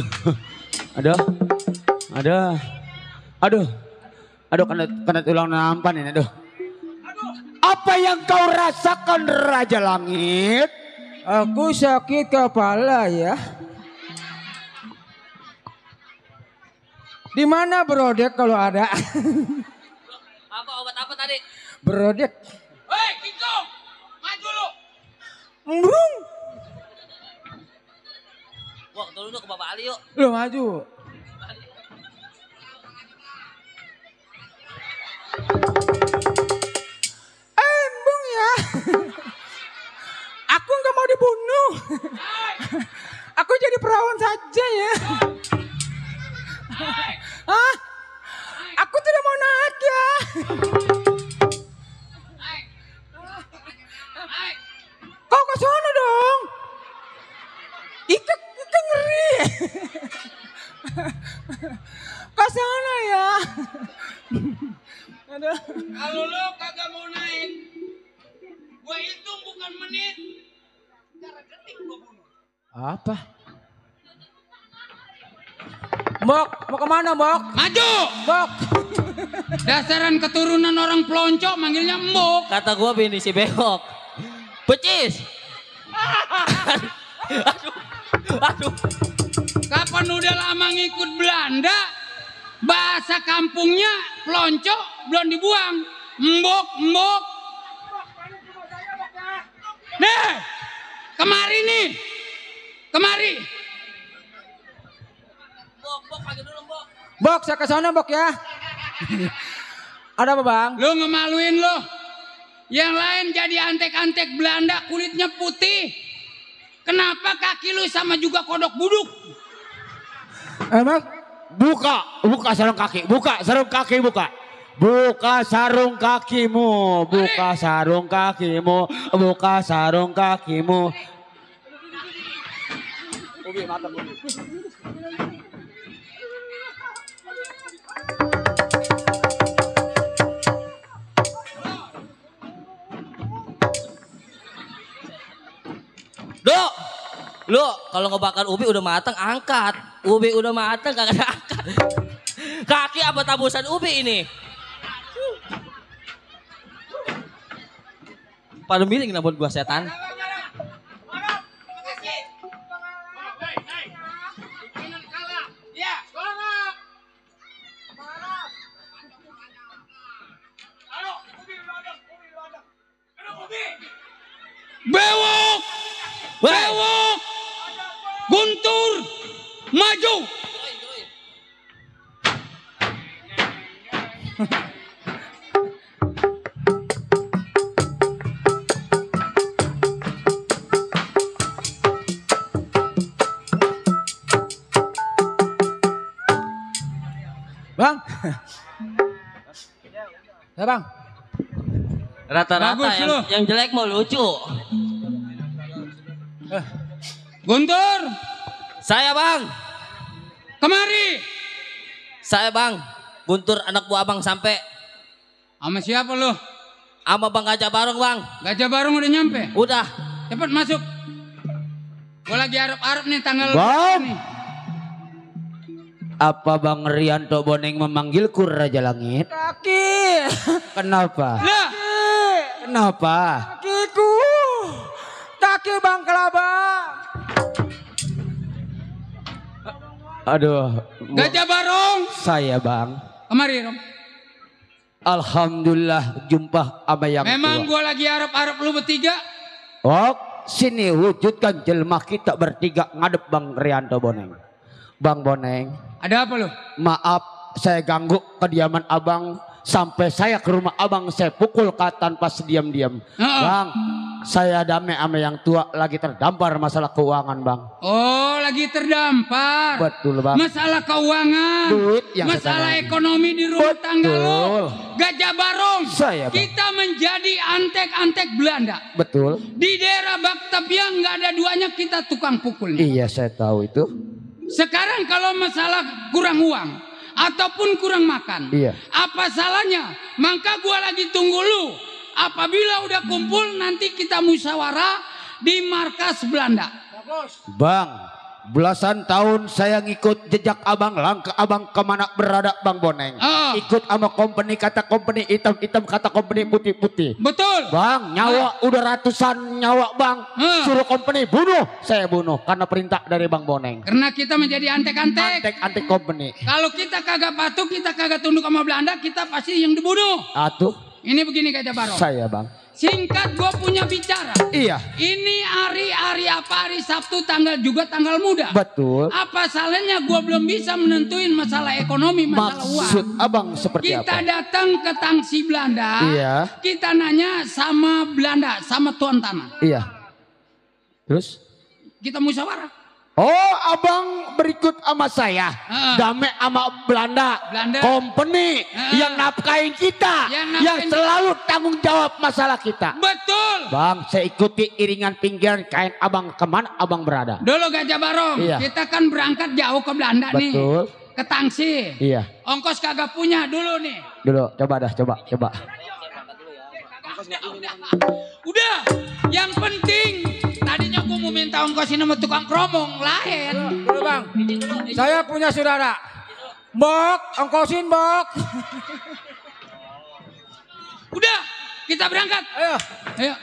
kena tulang nanamban ini, aduh. Apa yang kau rasakan Raja Langit? Aku sakit kepala ya. Di mana Brodek kalau ada? Apa obat apa tadi? Brodek. Hei, Kingkong, maju lu. Brung. Wah, turun dulu ke Bapak Ali yuk. Lu maju. Embung ya. Aku nggak mau dibunuh. Aku jadi perawan saja ya. Hah? Aku tidak mau naik ya. Kau ke sana dong. Ikat ngeri. Ke sana ya. Aduh. Kalau lo kagak mau naik, gua hitung bukan menit. Cara detik gua bunuh. Apa? Mbok, mau kemana Mbok? Maju. Mbok. Dasaran keturunan orang pelonco manggilnya embok. Kata gua bini si Behok. Becis. Aduh. Kapan udah lama ngikut Belanda, bahasa kampungnya pelonco belum dibuang. Embok. Nih, kemari nih. Kemari. Mbok, pagi dulu Mbok. Mbok, saya ke sana Mbok ya. Ada apa Bang? Lu ngemaluin lo. Yang lain jadi antek-antek Belanda kulitnya putih. Kenapa kaki lu sama juga kodok buduk? Emang? Buka sarung kaki, buka sarung kaki, buka. Buka sarung kakimu, buka sarung kakimu, buka sarung kakimu. Dok, lu kalau ngebakar ubi udah matang angkat. Ubi udah matang kagak angkat. Kaki apa tabusan ubi ini? Pada miring buat gua setan. Bewok! Bewok! Guntur! Maju! Bang. Ya Bang. Rata-rata Bagus lu. yang jelek mau lucu. Guntur! Saya Bang. Kemari! Saya Bang. Guntur anak buah Abang sampai. Sama siapa lu? Sama Bang Gajah Barong Bang. Gajah Barong udah nyampe? Udah. Cepet masuk. Gua lagi arep-arep nih tanggal Bang. nih. Apa Bang Rianto Boneng memanggilku Raja Langit? Kaki. Kenapa? Lah, Kenapa? Kakiku. Kaki Bang Kelaba. Aduh. Gajah Barong. Saya Bang. Kemari, Rom. Alhamdulillah jumpa sama yang Memang tua. gua lagi arep-arep lu bertiga. Oh, sini wujudkan jelma kita bertiga ngadep Bang Rianto Boneng. Bang Boneng, Ada apa lu? maaf saya ganggu kediaman abang. Sampai saya ke rumah abang saya pukul tanpa sediam-diam. Bang, saya damai sama yang tua lagi terdampar masalah keuangan Bang. Oh, lagi terdampar. Betul Bang. Masalah keuangan. Duit yang masalah saya tanam. ekonomi di rumah tangga lo. Betul. Gajah Barong. Saya, Bang. Kita menjadi antek-antek Belanda. Betul. Di daerah Baktapiang nggak ada duanya kita tukang pukulnya. Iya saya tahu itu. Sekarang kalau masalah kurang uang ataupun kurang makan, Iya. apa salahnya? Maka gua lagi tunggu lu. Apabila udah kumpul nanti kita musyawarah di markas Belanda. Bang, Belasan tahun saya ngikut jejak abang, langkah abang kemana berada Bang Boneng. Ikut sama company, kata company hitam-hitam, kata company putih-putih. Betul. Bang, nyawa udah ratusan nyawa bang. Suruh company bunuh, saya bunuh karena perintah dari Bang Boneng. Karena kita menjadi antek-antek. Antek company. Kalau kita kagak patuh, kita kagak tunduk sama Belanda, kita pasti yang dibunuh. Atuh. Ini begini Gajah Barong. Saya bang. Singkat gue punya bicara. Iya. Ini hari apa, hari Sabtu tanggal juga tanggal muda. Betul. Apa salahnya gue belum bisa menentuin masalah ekonomi, masalah Maksud uang. abang seperti Kita apa? datang ke tangsi Belanda. Iya. Kita nanya sama Belanda, sama tuan tanah. Iya. Terus? Kita musyawarah. Oh, abang berikut sama saya. Damai sama Belanda. Company yang nafkahin kita. Yang selalu tanggung jawab masalah kita. Betul. Bang, saya ikuti iringan pinggiran kain abang, kemana abang berada. Dulu Gajah Barong, Iya. kita kan berangkat jauh ke Belanda nih. Betul. Ke Tangsi. Iya. Ongkos kagak punya dulu nih. Dulu, coba dah, coba. Udah, yang penting tadinya gue mau minta ongkosin sama tukang kromong lain. Dulu bang, saya punya saudara. Bok, ongkosin bok. Udah, kita berangkat. Ayo.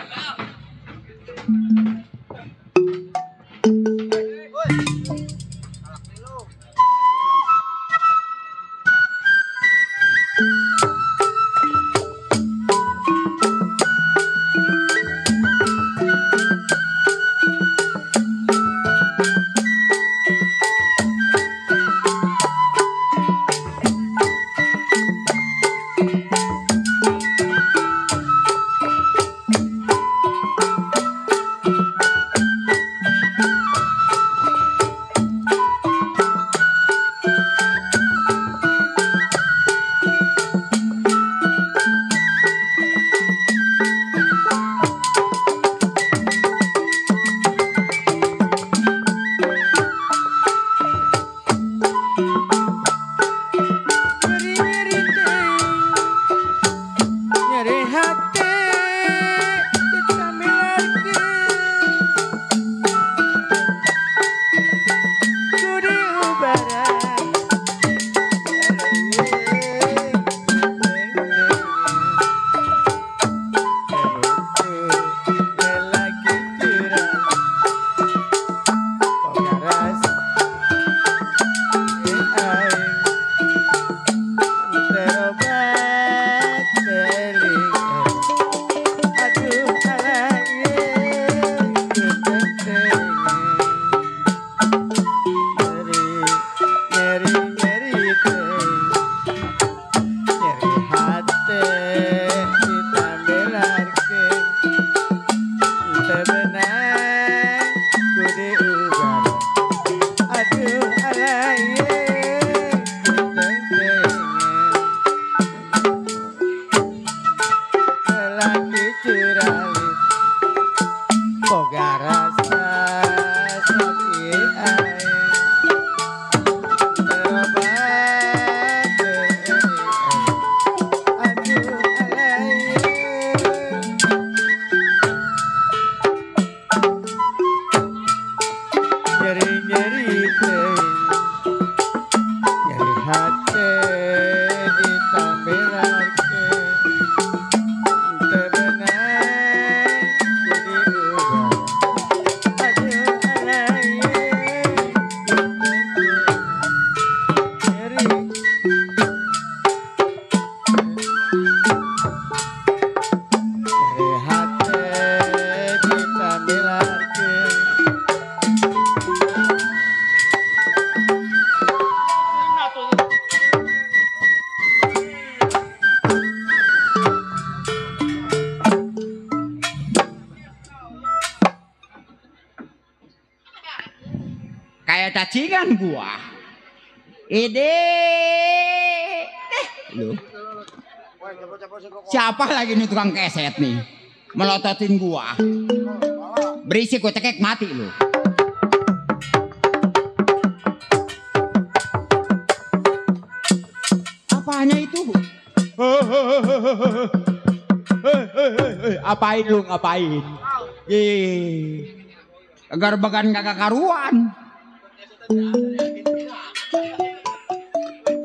Kayak cacingan gua. Lu. Siapa lagi nih tukang keset nih? Melototin gua. Berisik gua cekek mati lu. Apanya itu? Apain lu, ngapain? Agar bagan kagak karuan.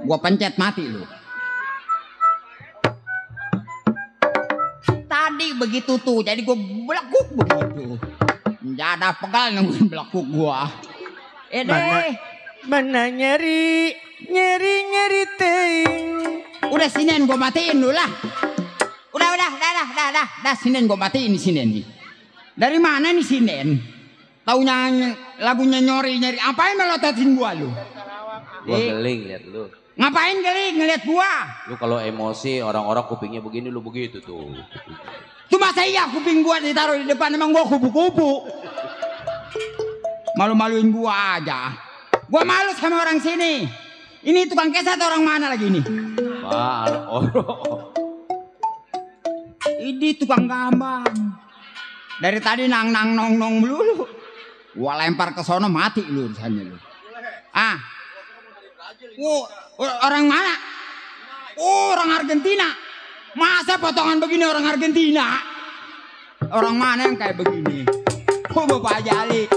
Gua pencet mati lu. Tadi begitu tuh, jadi gua belakuk begitu. Nggak ada pegal nungguin belakuk gua. Deh. Mana nyeri ting. Udah sinen gua matiin dulu lah. Udah sinen gua matiin nih sinen nih. Dari mana nih sinen? Taunya lagunya nyori. Apain melototin gua lu? Gua geling lihat lu. Ngapain geling ngeliat gua? Lu kalau emosi orang-orang kupingnya begini lu begitu tuh. Tuh masa iya kuping gua ditaruh di depan emang gua kupu-kupu. Malu-maluin gua aja. Gua malu sama orang sini. Ini tukang keset orang mana lagi ini? Ini tukang gambar. Dari tadi nang nong melulu. Gua lempar ke sono mati lu sana lu. Orang mana? Orang Argentina. Masa potongan begini orang Argentina? Orang mana yang kayak begini? Bapak Jali.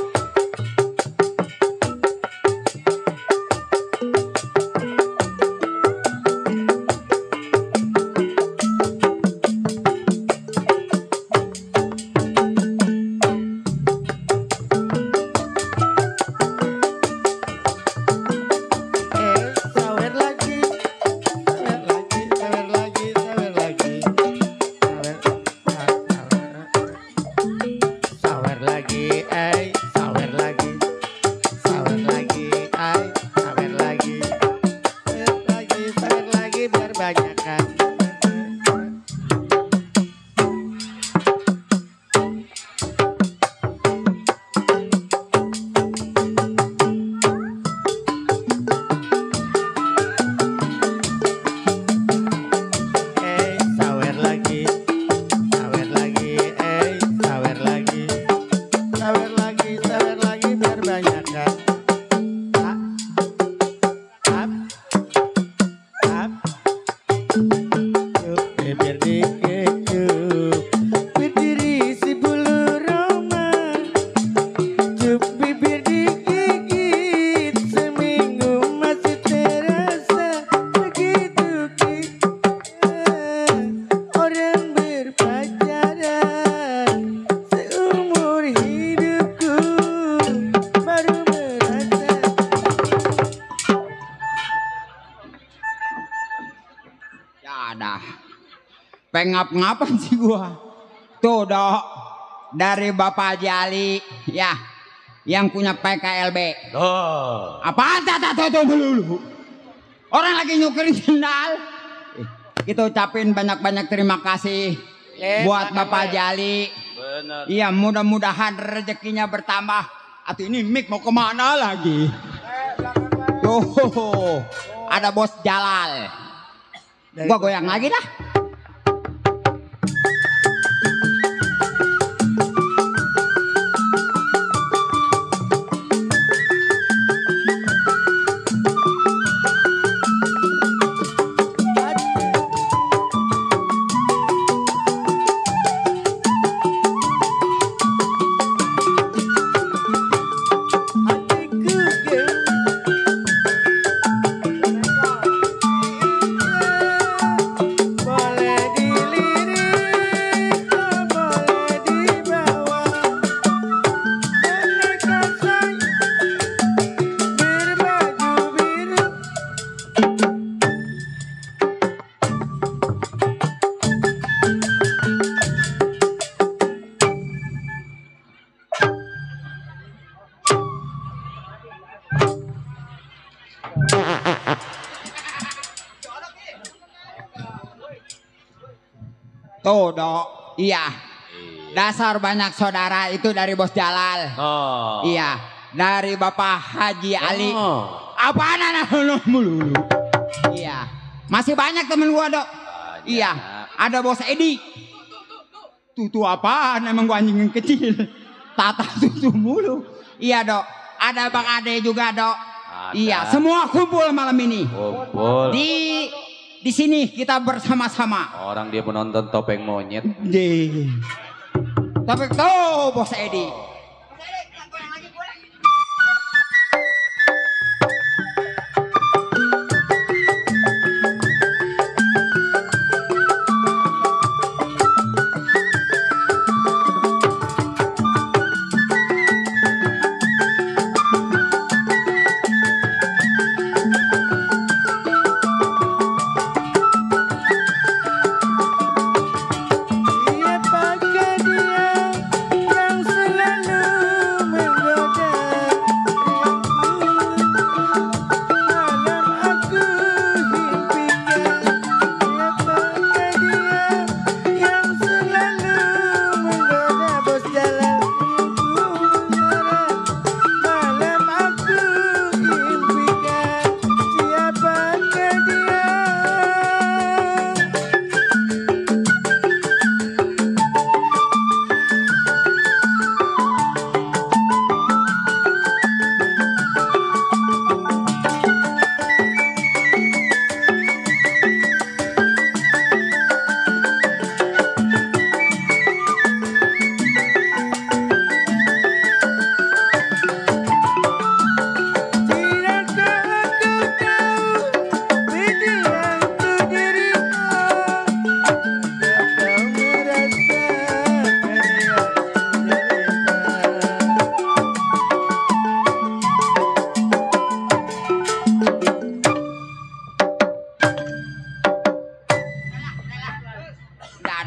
Ngap-ngapan sih gua. Tuh dok, dari Bapak Jali ya, yang punya PKLB. Apaan tuh melulu? Orang lagi nyukirin sendal. Kita ucapin banyak-banyak terima kasih buat Bapak Jali. Benar. Iya, mudah-mudahan rezekinya bertambah. Atau ini mic mau kemana lagi? Tuh, ada Bos Jalal. Gua goyang lagi dah. Tuh dok, iya. Dasar banyak saudara itu dari Bos Jalal. Iya, dari Bapak Haji Ali. Apaan anak mulu? Iya, masih banyak temen gua dok. Iya, ada Bos Edi. Tutu apaan? Emang gua anjing yang kecil. Tata tutu mulu. Iya dok, ada Bang Ade juga dok. Iya, semua kumpul malam ini. Kumpul. Di sini kita bersama-sama. Orang dia penonton topeng monyet. Tapi tuh Bos Edi.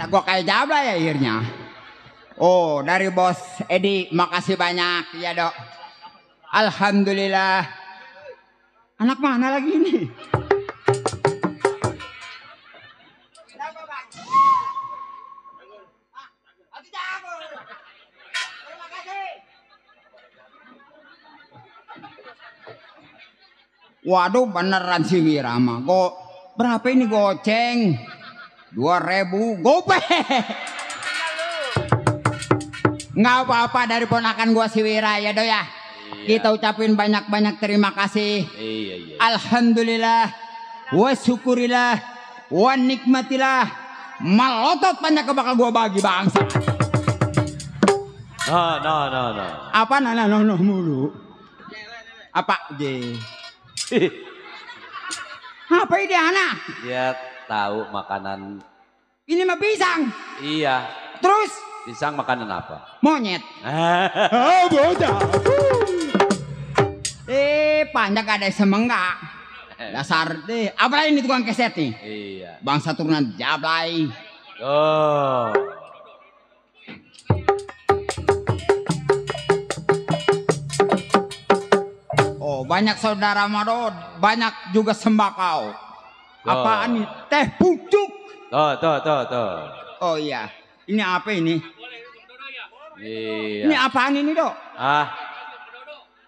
gua kayak Jablay akhirnya. Oh, dari Bos Edi, makasih banyak ya, Dok. Alhamdulillah. Anak mana lagi ini? Waduh, beneran si Wirama. Berapa ini goceng? 2.000 gope. Nggak apa-apa dari ponakan gua si Wira ya, Dok ya. Kita ucapin banyak-banyak terima kasih. Iya. Alhamdulillah. Wa syukurillah. Wa nikmatillah. Malotot banyak bakal gua bagi bangsa. No. Apa no mulu? Apa J? Apa ini anak? Dia tahu makanan. Ini mah pisang. Iya. Terus? Pisang makanan apa? Monyet. Oh bocah. Panjang ada semenggak. Dasar deh. Apa ini tukang keset nih? Iya. Bangsa turunan Jablay. Oh. Oh, banyak saudara Madod, banyak juga sembakau. Apaan nih? Teh pucuk. Tuh. Oh iya. Ini apa ini? Iya. Ini apaan ini, Dok?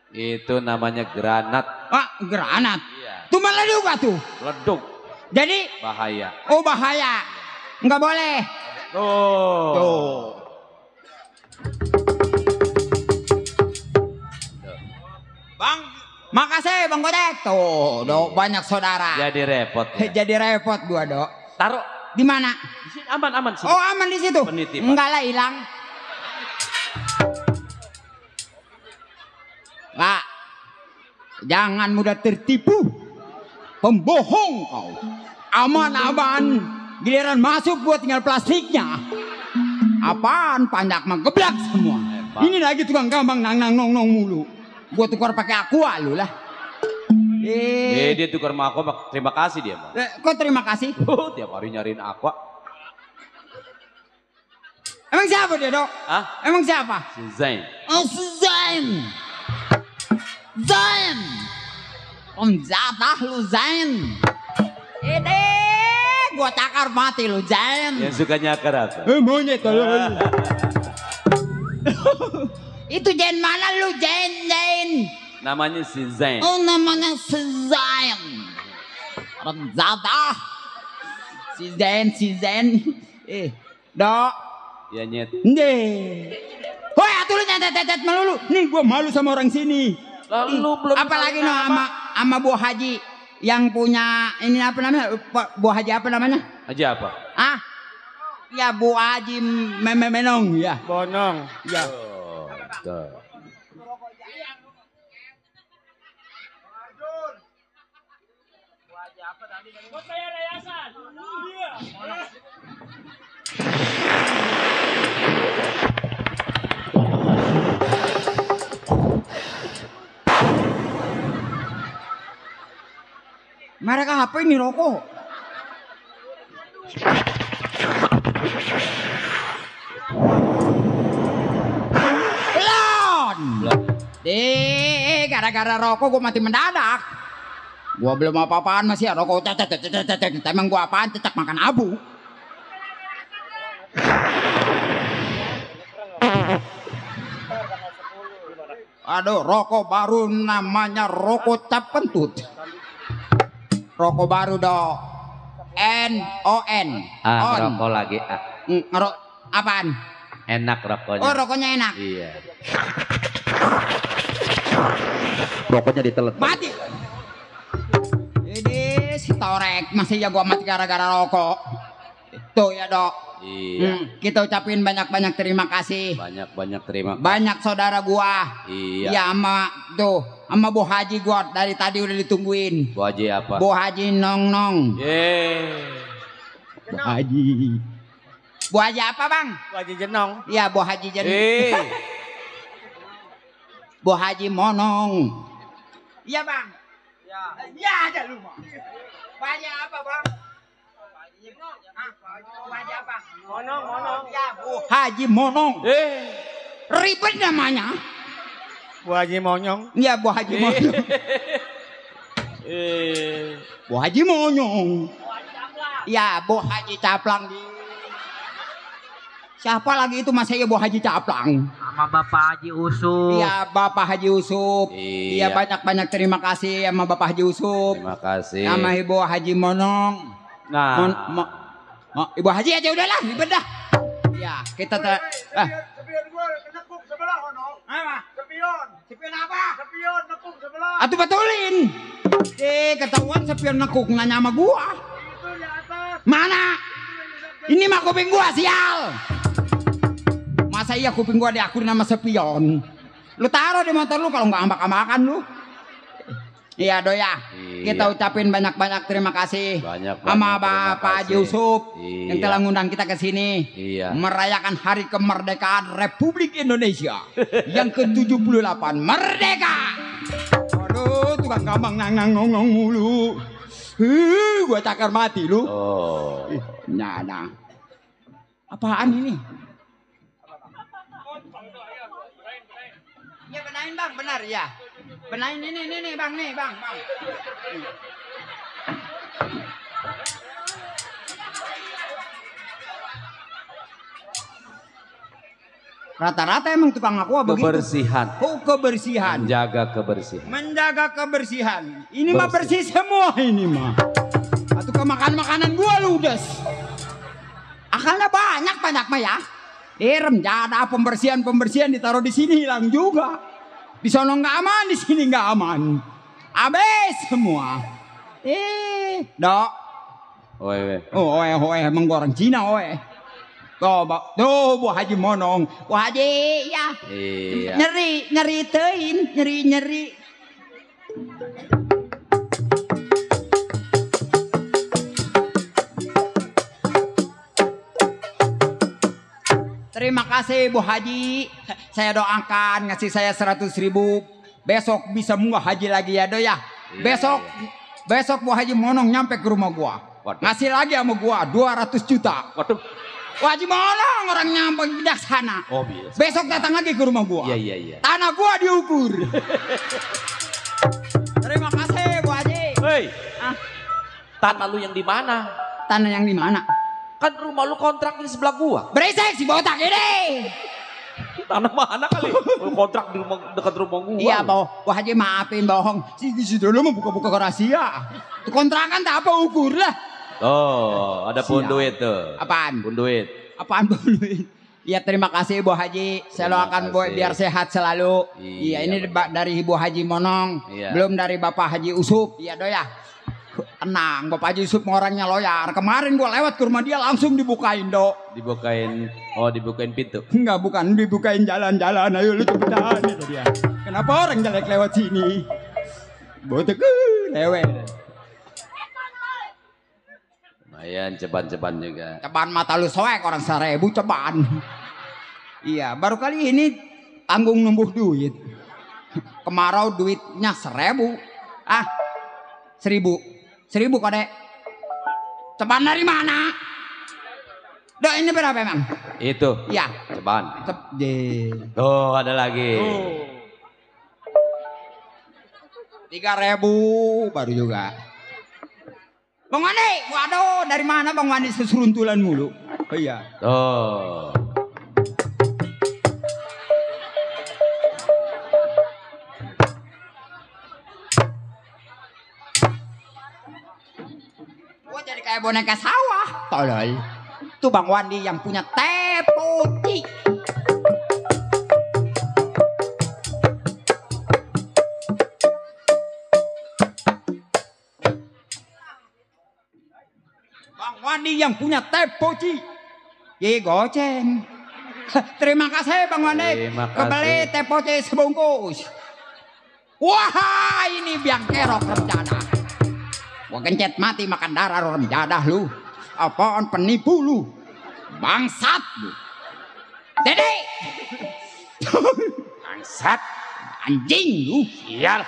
Itu namanya granat. Granat. Iya. Tuh meleduk tuh. Leduk. Jadi Bahaya. oh bahaya. Enggak boleh. Tuh. Bang, makasih Bang Godek. Tuh, Dok, banyak saudara. Jadi repot. Ya. Jadi repot gua, Dok. Taruh Di mana? di sini aman sini. Oh, aman di situ. Penitipan. Enggak lah hilang. Lah. Jangan mudah tertipu. Pembohong kau. Aman-aman. Giliran masuk gua tinggal plastiknya. Apaan panjak mah geblak semua. Ini lagi tukang gambang nang nong mulu. Gua tukar pakai aqua lu lah. Dia tukar sama aku, terima kasih dia mah. Kok terima kasih? Tiap hari nyariin aqua. Emang siapa dia, Dok? Emang siapa? Si Zain. Oh, si Zain. Zain. Om jatah lu Zain. Gua cakar mati lu Zain. Yang suka nyakar apa? Monyet kalau. Itu Zain mana lu Zain? Namanya si Zain. Oh, namanya si Zain. Om jatah. Si Zain. Dok. Ya nyet. Nih. Woi, atuh lu nyantet-nyantet melulu. Nih gua malu sama orang sini. Lalu belum. Apalagi no sama Bu Haji yang punya ini apa namanya? Bu Haji apa namanya? Haji apa? Ya Bu Haji Menong ya. Bonong. Ya. Tuh. Mereka apa ini rokok? Belum. Gara-gara rokok gua mati mendadak. Gua belum apa-apaan masih rokok. Emang gua apaan? Cecak makan abu. Aduh, rokok baru namanya rokok cap kentut. Rokok baru Dok. NON. Rokok lagi. Apaan? Enak rokoknya. Oh, rokoknya enak. Iya. Rokoknya ditelet. Mati. Ini si Torek masih ya gua mati gara-gara rokok. Itu ya, Dok. Iya. Kita ucapin banyak-banyak terima kasih. Banyak terima kasih. Banyak saudara gua. Iya. Ya sama Bu Haji gua dari tadi udah ditungguin. Bu Haji apa? Bu Haji Nong. Bu Haji. Bu Haji apa, Bang? Bu Haji Jenong. Iya, Bu Haji Jenong. Bu Haji Monong. Iya, Bang. Iya aja lu, Bang. Bu Haji apa, Bang? Haji Monong. Ribet namanya. Bu Haji Monyong. Iya, Bu Haji Monyong. Bu Haji Monyong. Ya, Bu Haji Caplang di. Siapa lagi itu mas saya Bu Haji Caplang? Sama Bapak Haji Usuf. Iya, Bapak Haji Usuf. Iya, Iya. banyak-banyak terima kasih sama Bapak Haji Usuf. Terima kasih. Sama Ibu Haji Monong. Nah, Ibu Haji aja udahlah, ribet dah. Ya, kita Sepion apa? Sepion nekuk sebelah. Atuh betulin. Ketahuan sepion nekuk nanya sama gua. Mana? Ini mah kuping gua sial. Masa iya kuping gua diakuin nama sepion? Lu taruh di motor lu kalau nggak ambak-ambakan lu. Iya doya. Iya. Kita ucapin banyak-banyak terima kasih Banyak-banyak sama terima Bapak Haji kasih. Yusuf yang Iya. telah ngundang kita ke sini Iya. merayakan hari kemerdekaan Republik Indonesia yang ke-78. Merdeka. Waduh, tukang gampang nang mulu. Gua cakar mati lu. oh. Nah. Apaan ini? Ya benain bang, benar ya. Benain ini bang, nih bang. Rata-rata emang tukang aqua begitu. Kebersihan. Oh, kebersihan. Menjaga kebersihan. Menjaga kebersihan. Ini mah Bersih. bersih semua ini mah. Atau ke makanan gua ludes. Akalnya banyak mah ya. Remjadah pembersihan ditaruh di sini hilang juga. Di sono nggak aman, di sini nggak aman. Abis semua. Dok. Oe. Oe, emang gua orang Cina oe. Tuh, Bu Haji Monong. Bu Haji, ya. Iya. Nyeri tein, nyeri. Terima kasih Bu Haji. Saya doakan ngasih saya 100.000. Besok bisa munggah haji lagi ya do ya. Besok Bu Haji Monong nyampe ke rumah gua. Waduh. Ngasih lagi sama gua 200 juta. Waduh. Wajib Monong orangnya bijaksana. Oh, biasa. Besok datang lagi ke rumah gua. Iya. Tanah gua diukur. Terima kasih Bu Haji. Hei. Ah, Tanah lu yang di mana? tanah yang di mana? Kan rumah lu kontrak di sebelah gua. Berisik si botak ini. Tanah mana kali? Lu kontrak di rumah, dekat rumah gua. Iya, Bu Haji maafin bohong. Si dulu mau buka-buka rahasia. Itu kontrakan tak apa ukur lah. Oh, ada pun Siap. duit tuh. Apaan? Pun duit. Apaan duit? Iya terima kasih Bu Haji. Saya Terima doakan Bu kasih. biar sehat selalu. Iya, Iya ini dari Ibu Haji Monong. Iya. Belum dari Bapak Haji Usuf. Iya do ya. Tenang, Bapak Haji Usuf orangnya loyal. Kemarin gua lewat ke rumah dia langsung dibukain do. Dibukain pintu. Enggak, bukan dibukain jalan-jalan. Ayo lu cepetan itu dia. Kenapa orang jelek lewat sini? Botek lewat. Lumayan ceban-ceban juga. Ceban mata lu soek orang 1.000 ceban. Iya, baru kali ini tanggung numbuh duit. Kemarau duitnya 1.000. 1.000 kode. Ceban dari mana? Dok ini berapa emang? Itu. Iya. Ceban. Tuh ada lagi. 3.000 baru juga. Bang Wandi, waduh dari mana Bang Wandi seseruntulan mulu? Oh iya. Tuh. Gua jadi kayak boneka sawah. Tolol. Tuh Bang Wandi yang punya teh putih. Bang Wandi yang punya teh putih. Ye goceng. Terima kasih Bang Wandi. Terima kasih. Kebeli teh putih sebungkus. Wah ini biang kerok remjadah. Gua gencet mati makan darah remjadah lu. Apaan penipu lu? Bangsat lu. Dede. Bangsat. Anjing lu. Sial.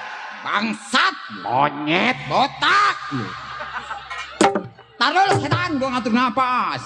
Bangsat lu. Monyet. Botak lu. Tar dulu setan, gua ngatur napas.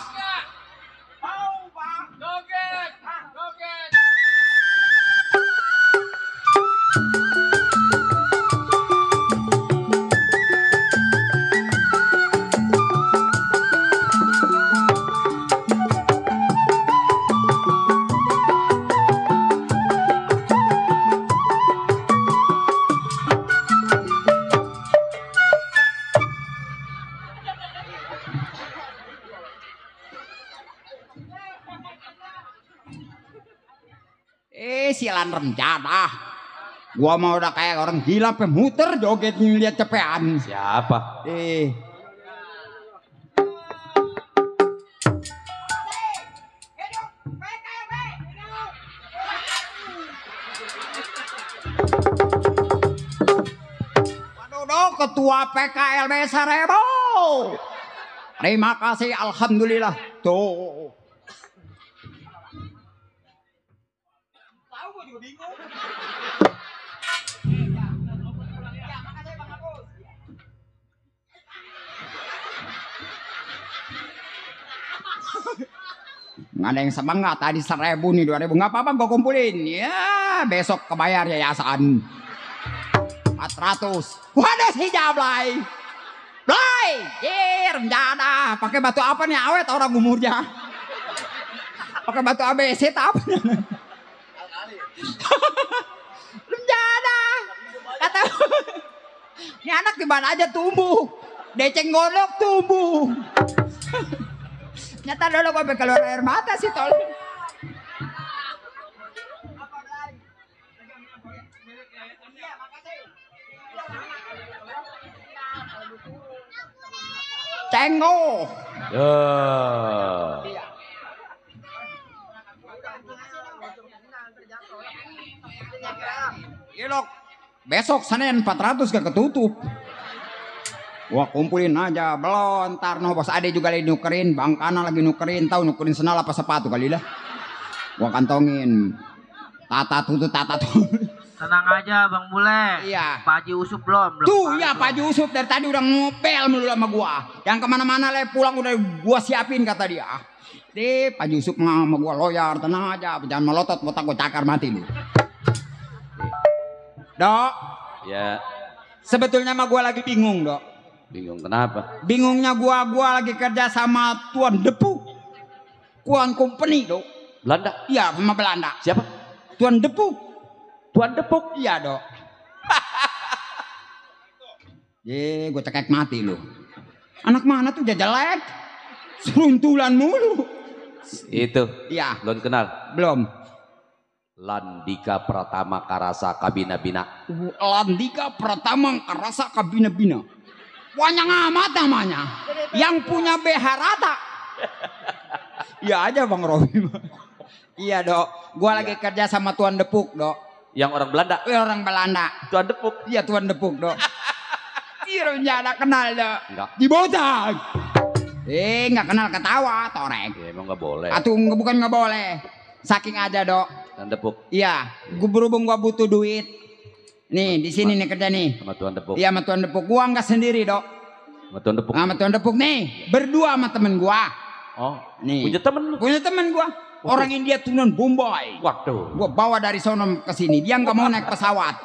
Sialan rencana. Gua mau udah kayak orang gila pemuter joget ngeliat cepean. Siapa? Waduh, ketua PKLB Sarebo. Terima kasih, alhamdulillah. Tuh. Nggak ada yang semangat tadi 1.000 nih 2.000 nggak apa-apa gue kumpulin ya besok kebayar yayasan 400. Waduh si Jablay rencana pakai batu apa nih awet orang umurnya pakai batu ABC apa rencana kata ini anak di mana aja tumbuh deceng golok tumbuh. Nyata dulu gue keluar air mata sih tol. Cenggo. Ilok. Besok Senin 400 gak ketutup. Wah kumpulin aja belum ntar no bos ade juga lagi nukerin bang Kana lagi nukerin tahu nukerin senal apa sepatu kali lah gua kantongin tata tuh tenang aja Bang Bule. Iya Pak Haji Usup belum tuh ya Pak Haji Usup dari tadi udah ngopel mulu sama gua yang kemana-mana le pulang udah gua siapin kata dia Pak Haji Usup sama gua loyar tenang aja jangan melotot botak gua cakar mati lu Dok Ya. Sebetulnya mah gua lagi bingung Dok. Bingung kenapa? Bingungnya gua lagi kerja sama Tuan Depuk. Tuan Company, Dok. Belanda? Iya, sama Belanda. Siapa? Tuan Depuk. Tuan Depuk? Iya, Dok. Gue cekek mati lu. Anak mana tuh jajalek? Seruntulan mulu. Itu. Iya. Belum kenal? Belum. Landika Pratama Karasa Kabina Bina. Landika Pratama Karasa Kabina Bina. Banyak amat namanya. Yang punya BH rata. Iya aja Bang Robi. Iya Dok. Gua lagi kerja sama Tuan Depuk Dok. Yang orang Belanda? Orang Belanda. Tuan Depuk? Iya Tuan Depuk Dok. Iya ada kenal Dok. Enggak. Di botak. Nggak kenal ketawa torek. Ya, emang nggak boleh. Atuh bukan nggak boleh. Saking aja Dok. Tuan Depuk? Iya. Gue berhubung gua butuh duit. Nih di sini nih kerja nih. Sama Tuan Depuk? Iya sama Tuan Depuk. Gua nggak sendiri Dok. Sama Tuan Depuk? Sama Tuan Depuk nih. Berdua sama temen gua. Oh, Nih. punya temen lu? Punya temen gua. Orang India turunan Bombay. Waduh. Gua bawa dari sono ke sini. Dia nggak mau naik pesawat.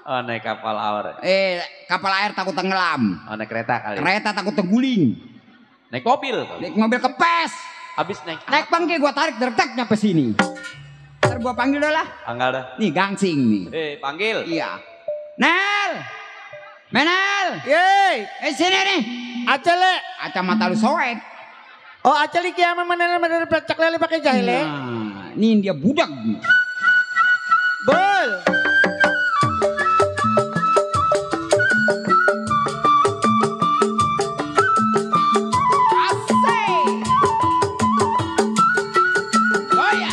Oh, naik kapal air. Kapal air takut tenggelam. Oh, naik kereta kali. Kereta takut terguling. Naik mobil kali. Naik mobil kepes. Habis naik. Naik panggil gua tarik dertek nyampe sini. Ntar gua panggil dah lah. Anggal dah. Nih gangsing nih. Panggil. Iya. Nel. Menel. Yeay, Sini nih. acele. Kacamata lu soek. Oh acele kia mana pecak lele pakai jahile. Nah, ini dia budak. Bol. Asik. Oh ya.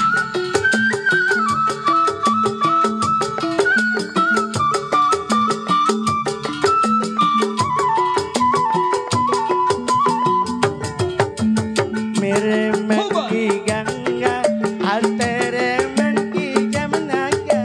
Mere men ki ganga, al tere men ki jamnaga.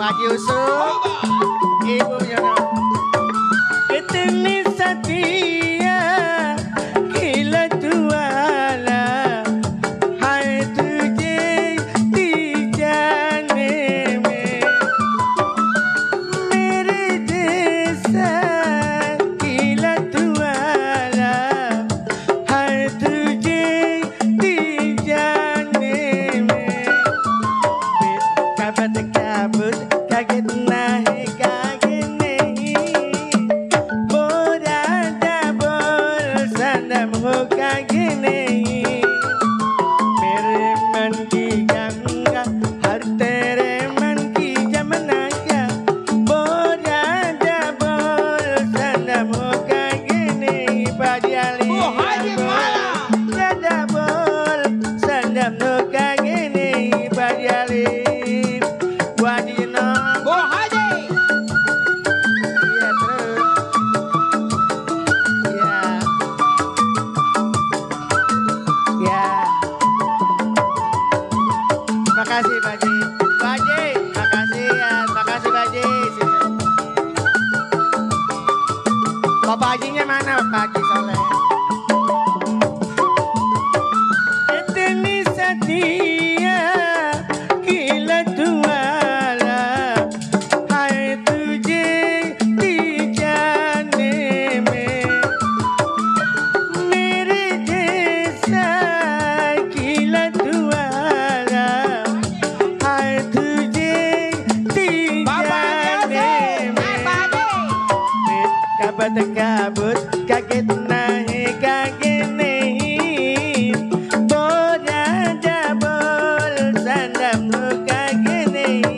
Bapak Haji Yusuf, Ibu Yono. Itni setia kila tuala, hai tujhe di जाने में, मेरे जैसा किला तुआला, hai tujhe di जाने में, kabut kabut kaget nahi kaget nahi, boda double sanam ho kaget nahi, मेरे मन की गंगा हर तेरे मन की जमुना का, बोला double sanam ho kaget nahi, Badiali Bu Haji mana? double sanam ho kaget nahi, Badiali Wajino. Bu Haji. Iya terus. Ya. Ya. Makasih Pak Haji. Pak Haji, makasih ya. Makasih Pak Haji. Bapak Hajinya mana Pak Haji Soleh? Itni setia kila tuala, hai tujhe di जाने में, मेरे जैसा किला तुआला, hai tujhe di जाने में, kabut kabut kaget nahi kaget nahi, boda double sanam ho kaget nahi,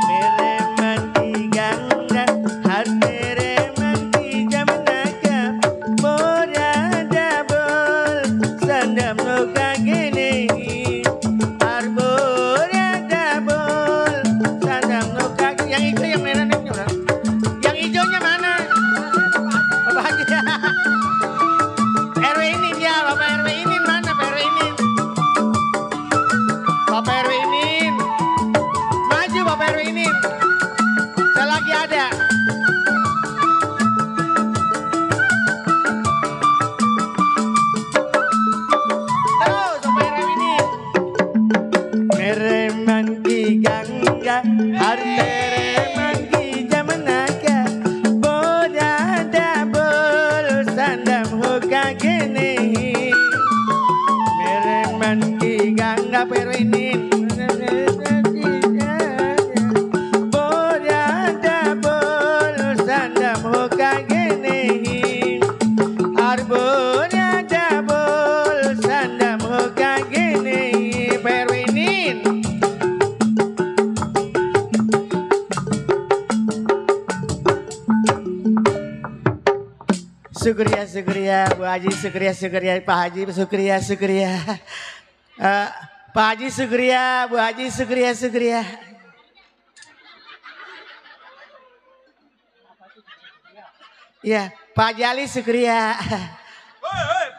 मेरे मन की गंगा हर तेरे मन की जमुना का, बोला double sanam ho kaget nahi, हर बोला double sanam ho kaget. Yang itu yang merah nih orang. Yang hijaunya mana? Bapak Haji. RW ini dia, Bapak RW ini mana? Pak RW ini. Bapak RW ini. Maju Bapak RW ini. Saya lagi ada. Terus Bapak RW ini. Mere man ki ganga har tere man ki jamna ka, boda double sandam ho kaget nahi, mere man ki ganga Pak RW ini. बोला double sanam ho kaget nahi, har bola double sanam ho kaget nahi, Perwinin. Syukriya, syukriya, Bu Haji, syukriya, syukriya, Pak Haji, syukriya, syukriya. Pak Haji, syukriya, Bu Haji, syukriya, syukriya. Ya, Pak Jali syukriya.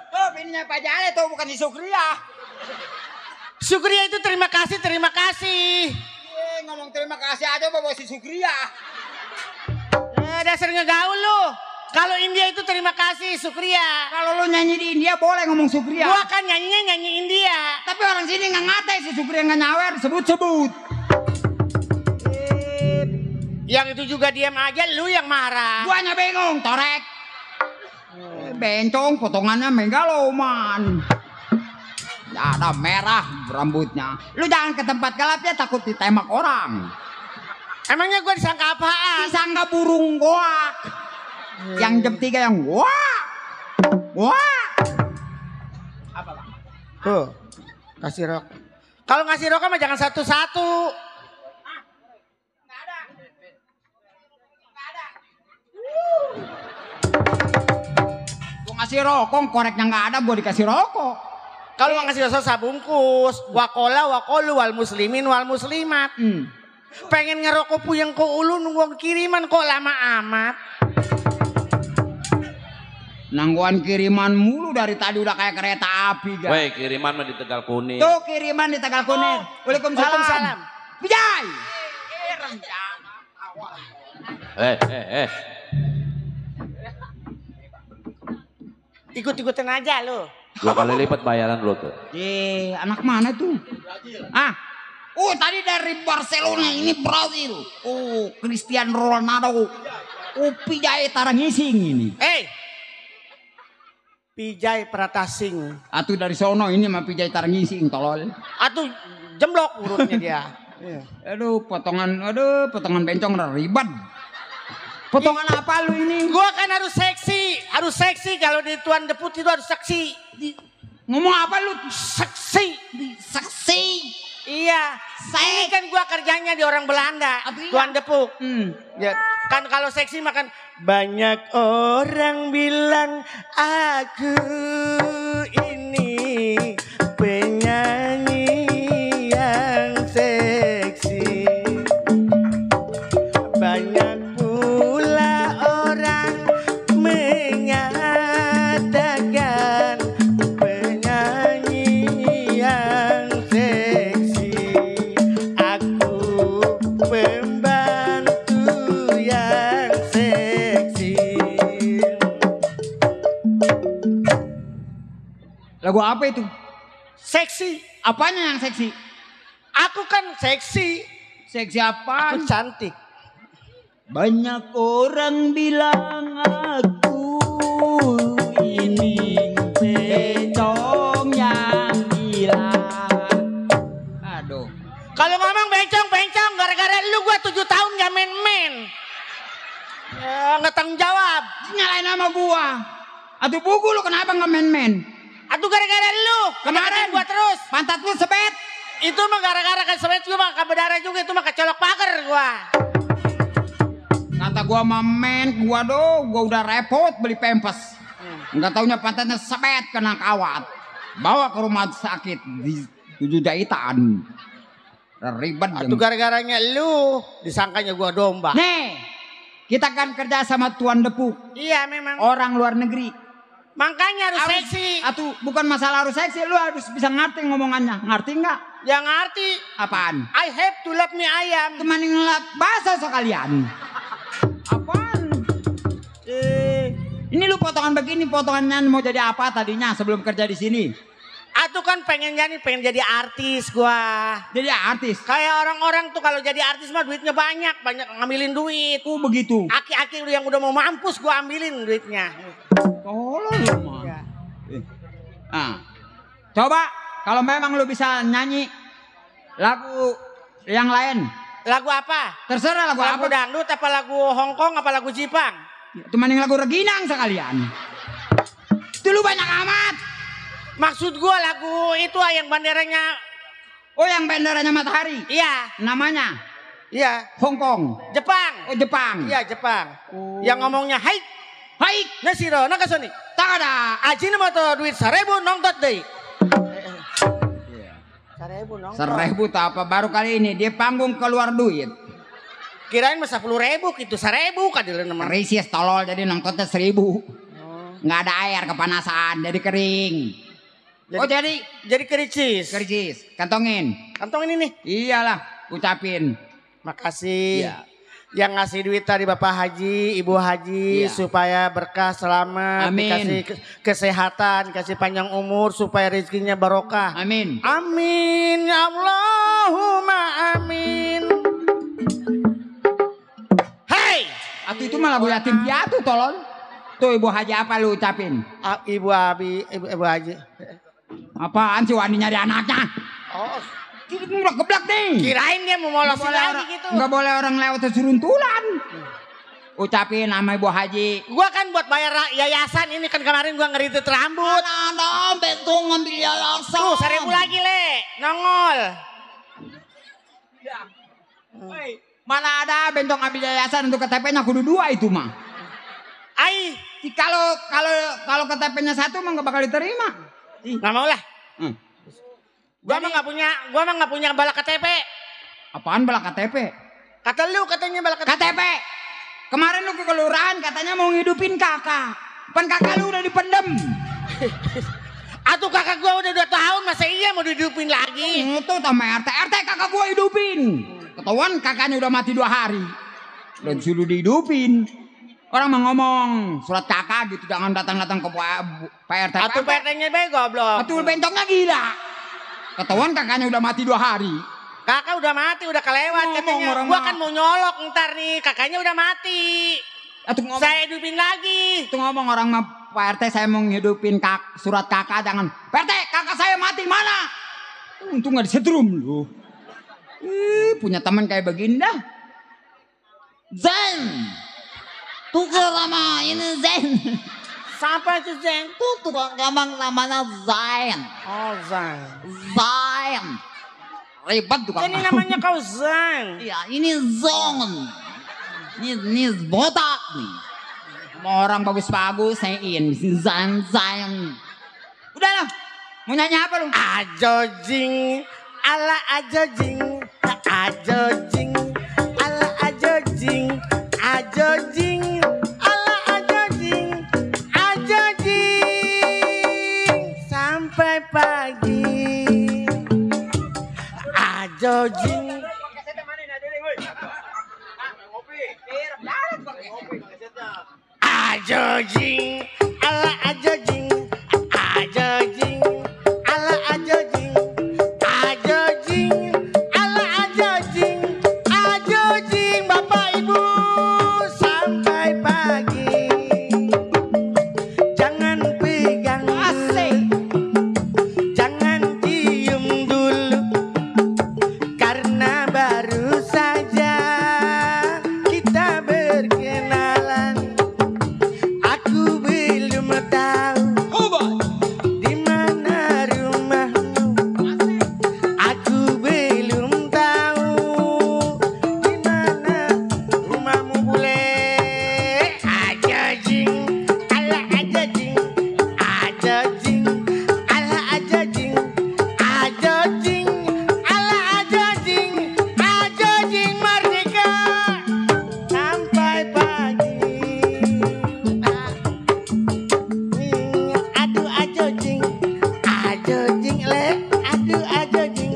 Tuh bininya Pak Jale tuh bukan si Sukriya. Syukriya itu terima kasih, terima kasih. Ngomong terima kasih aja bawa si Sukriya. Dasar ngegaul lu. Kalau India itu terima kasih, syukriya. Kalau lu nyanyi di India boleh ngomong Sukriya. Gua kan nyanyinya nyanyi India. Tapi orang sini nggak ngatai si Sukriya nggak nyawer sebut-sebut. Yang itu juga diam aja, lu yang marah. Guanya bingung, torek. Bencong potongannya megaloman. Ada merah rambutnya. Lu jangan ke tempat gelap ya, takut ditembak orang. Emangnya gue disangka apaan? Disangka burung goak. Yang jam 3 yang wah. Wah. Apa Bang? Tuh, kasih rok. Kalau ngasih rokok mah jangan satu-satu. Gua ngasih rokok, koreknya nggak ada, gua dikasih rokok. Kalau ngasih rokok sabungkus, wakola wakolu wal muslimin wal muslimat. Pengen ngerokok puyeng ke ulun nunggu kiriman kok lama amat. Nangguan kiriman mulu dari tadi udah kayak kereta api guys. Woi, kiriman mah di Tegal Kuning. Tuh kiriman di Tegal Kuning. Waalaikumsalam. Waalaikumsalam. Vijay. Ikut-ikutan aja lo. 2 kali lipat bayaran lo tuh. Anak mana tuh? Tadi dari Barcelona, ini Brazil. Cristiano Ronaldo. Pijay Tarangising ini. Pijay Pratasing. Atuh dari sono ini mah Pijay Tarangising tolol. Atuh jemblok urutnya dia. Aduh, potongan bencong ribet. Potongan apa lu ini? Gua kan harus seksi kalau di Tuan Deput itu harus seksi. Ngomong apa lu? Seksi. Saksi. Iya, ini kan gua kerjanya di orang Belanda, Tuan Deput. Ya, kan kalau seksi makan banyak orang bilang aku ini penyanyi yang seksi. Banyak pula orang menyatakan penyanyi yang seksi. Aku pembantu yang seksi. Lagu apa itu? Seksi. Apanya yang seksi? Aku kan seksi. Seksi apa? Aku cantik. Banyak orang bilang aku ini bencong yang gila. Aduh. Kalau ngomong bencong gara-gara lu gua 7 tahun gak main-main. Nggak tanggung jawab. Nyalain nama gua. Atuh buku lu kenapa nggak main-main? Aduh gara-gara lu. Kemarin gua terus. pantat lu sebet. Itu mah gara-gara kan sebet gua mah berdarah juga itu mah kecolok pagar gua. Kata gua mamen, gua udah repot beli pempes. Enggak taunya pantatnya sebet kena kawat. Bawa ke rumah sakit di 7 jahitan. Ribet. Itu gara-garanya lu disangkanya gua domba. Nih, kita kan kerja sama Tuan Depuk. Iya memang. Orang luar negeri. Makanya harus seksi. Atau bukan masalah harus seksi, lu harus bisa ngerti ngomongannya. Ngerti nggak? Yang ngerti. Apaan? I have to love me ayam. Teman ngelap bahasa sekalian. Apaan? Ini lu potongan begini, potongannya mau jadi apa tadinya sebelum kerja di sini? Aku kan pengen jadi artis gua. Jadi artis. Kayak orang-orang tuh kalau jadi artis mah duitnya banyak ngambilin duit. Begitu. Aki-aki yang udah mau mampus gua ambilin duitnya. Tolong lu mah. Coba kalau memang lu bisa nyanyi lagu yang lain. Lagu apa? Terserah lagu apa. Lagu dangdut apa lagu Hongkong apa lagu Jepang? Teman yang lagu Reginang sekalian. Itu lu banyak amat. Maksud gua lagu itu yang banderanya. Oh yang banderanya matahari. Iya. Namanya. Iya. Hongkong. Jepang. Oh Jepang. Iya Jepang. Yang ngomongnya hai. Hai. Nasiro nakasoni. Tak ada. Ajin moto duit 1000 nongtot deh. 1000 nongtot. 1000 tak apa baru kali ini dia panggung keluar duit. Kirain mah 10.000 gitu 1000 kadile nama. Risis tolol jadi nongtotnya 1000. Nggak ada air kepanasan jadi kering. Jadi kericis. Kantongin. Kantongin ini. Iyalah, ucapin. Makasih. Iya. Yang ngasih duit tadi Bapak Haji, Ibu Haji, iya. supaya berkah selamat, Amin. dikasih kesehatan, dikasih panjang umur, supaya rezekinya barokah. Amin. Amin, ya Allahumma amin. Hei, Atau itu malah lagu yatim piatu tolol. Tuh Ibu Haji apa lu ucapin? Ibu Haji. Apaan sih Wani nyari anaknya? Oh, Itu udah geblak nih. kirain dia mau molosin lagi gitu. Nggak boleh orang lewat seruntulan. Ucapin nama Ibu Haji. Gua kan buat bayar yayasan ini kan kemarin gua ngeritit rambut. Ada bentuk ngambil yayasan. Tuh 1000 lagi le, nongol. Mana ada bentong ambil yayasan untuk KTP-nya kudu 2 itu mah. Ai, Kalau KTP-nya 1 mah nggak bakal diterima. nggak mau lah. Gua mah nggak punya bala KTP. Apaan bala KTP? Kata lu katanya bala KTP. KTP. Kemarin lu ke kelurahan katanya mau ngidupin kakak. Pan kakak lu udah dipendem. Atuh kakak gua udah 2 tahun masa iya mau dihidupin lagi. Itu sama RT kakak gua hidupin. Ketahuan kakaknya udah mati 2 hari. Dan suruh dihidupin. Orang mau ngomong surat kakak gitu, jangan datang-datang ke PRT. Atuh PT-nya bego goblok. Atuh bentongnya gila. Ketahuan kakaknya udah mati 2 hari. Kakak udah mati, udah kelewat Ngomong katanya. orang Gua mah. kan mau nyolok ntar nih, kakaknya udah mati. Atuh ngomong. Saya hidupin lagi. Itu ngomong orang mah Pak RT, saya mau ngidupin surat kakak, jangan. Pak RT, kakak saya mati mana? Untung gak disetrum lu. Punya teman kayak begini dah. Zen. Tukar lama ini Zen. Siapa itu Zen? Tuh tukang gamang namanya Zain. Oh Zen. Zain. Ribet tukang. Ini namanya kau Zen. Iya, ini Zong. Ini botak nih. Mau orang bagus-bagus, saya in. Zain. Udah lah. Mau nyanyi apa lu? Ajojing, ala ajojing, ajojing, ala ajojing, ajojing, ala ajojing, ajojing sampai pagi. Ajojing. Ajojing, ala ajojing, ajojing, ala ajojing, ajojing, ala ajojing, ajojing, Bapak Ibu sampai pagi. Jangan pegang, jangan cium dulu, karena baru saja kita berkenalan. Aku belum tahu di mana rumahmu. Aku belum tahu di mana rumahmu bule. Ajajing, ala ajajing, ajajing, ala ajajing, ajajing, ala ajajing, ajajing merdeka sampai pagi. Aduh ajojing, ajojing le, aduh ajojing,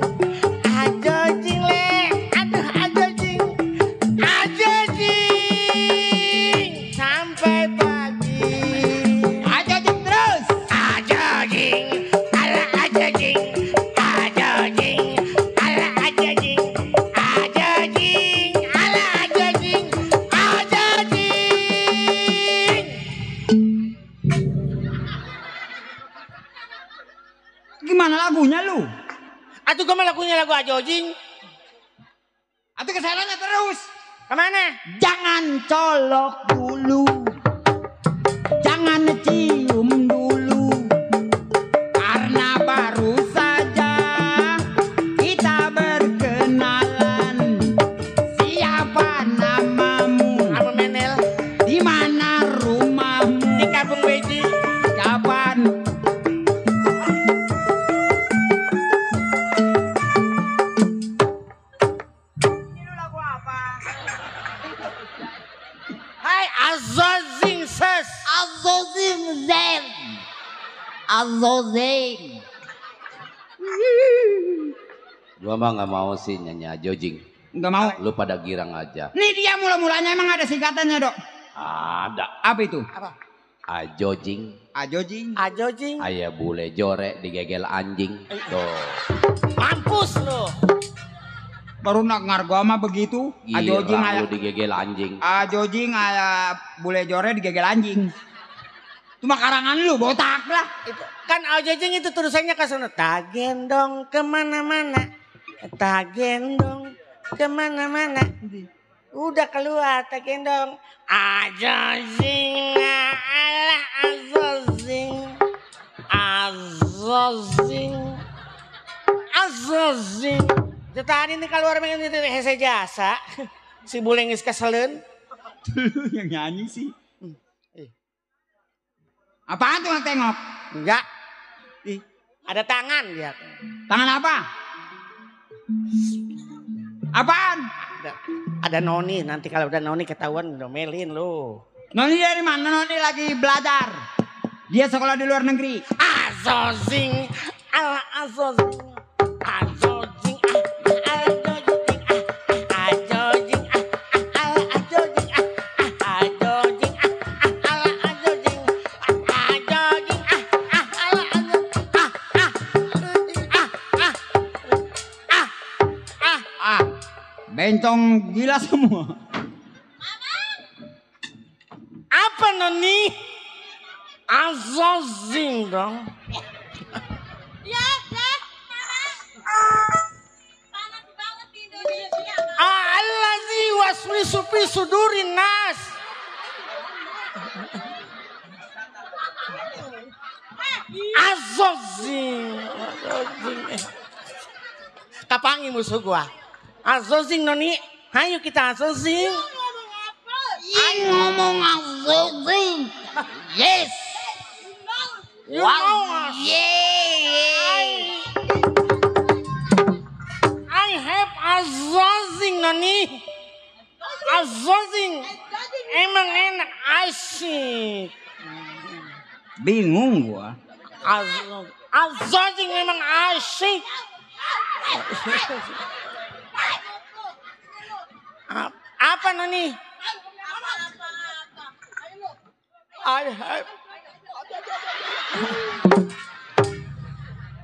ajojing le, aduh ajojing, ajojing sampai pagi. Ajojing terus. Ajojing, ala ajojing, ajojing, ala ajojing, ajojing, ala ajojing, ajojing. Gimana lagunya lu? Atuh gua mah lagunya lagu ajojing. Atuh kesananya terus. Kemana? Jangan colok dulu. Jangan cium dulu. Karena baru saja kita berkenalan. Siapa namamu? Apa Menel? Di mana rumahmu? Di Kampung Beji. Kapan? Hai Azozing ses. Azozing Zen. Azozing. Gua mah nggak mau sih nyanyi ajojing. Enggak mau. Lu pada girang aja. Nih dia mula-mulanya emang ada singkatannya, Dok. Ada Apa itu? ajojing, Ajojing. Ajojing. ayah bule jore digegel anjing. Tuh. Mampus lu. Baru nak ngargo mah begitu. Ajojing Girang aya. lu digegel anjing. Ajojing aya bule jore digegel anjing. Cuma karangan lu botak lah. Kan ajojing itu tulisannya ke sana. Tagendong kemana-mana. Tagendong kemana-mana. Udah keluar tagendong. Ajojing ala azozing. Azozing. Azozing. Tadi ini keluar pengen itu hese jasa. Si bule geus keselen. Yang nyanyi sih. Apaan tuh yang tengok? Enggak. Ih, ada tangan dia. Tangan apa? Apaan? Ada noni, nanti kalau udah noni ketahuan domelin lu. Noni dari mana? Noni lagi belajar. Dia sekolah di luar negeri. Azozing, ala azozing, azozing, ala azozing, azozing, ala azozing, Bencong gila semua. Apa noni? Azazing dong. Ya, dah. Panas banget di Indonesia. Allah sih wasmi supi sudurin nas. Azazing. Kapangi musuh gua. Azazing noni. Hayo kita azazing. Ngomong azazing. Yes. You know us. I have azazing noni. Azazing. Emang enak asik. Bingung gua. Azazing memang asik. Apa noni? I have.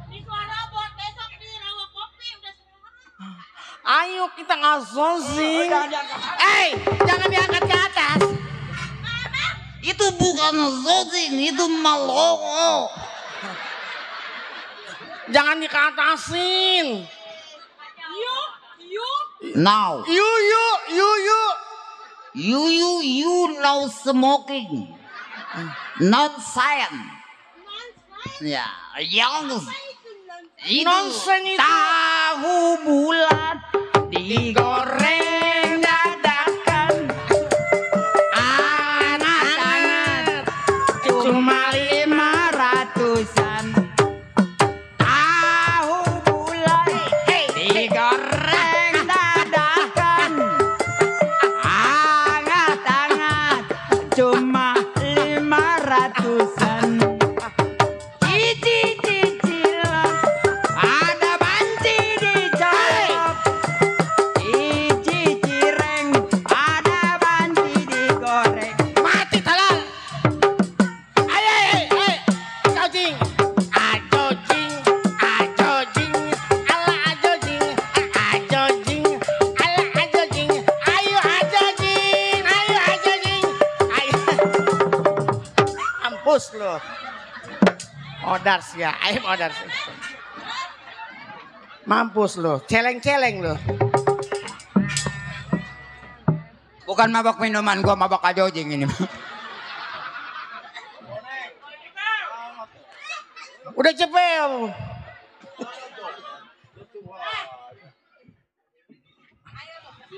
Di suara bot besok di rawa kopi udah Ayo kita ngazazing. Jangan diangkat ke atas. itu bukan zozing, itu malongo. Jangan dikatasin. Now, You. no smoking, non science. Ya, yang itu Nonsen itu. tahu bulat digoreng dadakan. Anak-anak cuma 500-an. Tahu bulat digoreng dadakan. Hangat-hangat cuma 500-an. Cicil-cicilan ada banci dicolok. Cireng ada banci digoreng. Mati talal. Ayo. Ajojing. Ajojing. Ala ajojing. Ala ajojing. Ayo ajojing. Ampus lo. Odars ya. Ayo odars. Mampus lo. Celeng-celeng lo. Bukan mabak minuman, gua mabak ajojing ini. Udah cepet.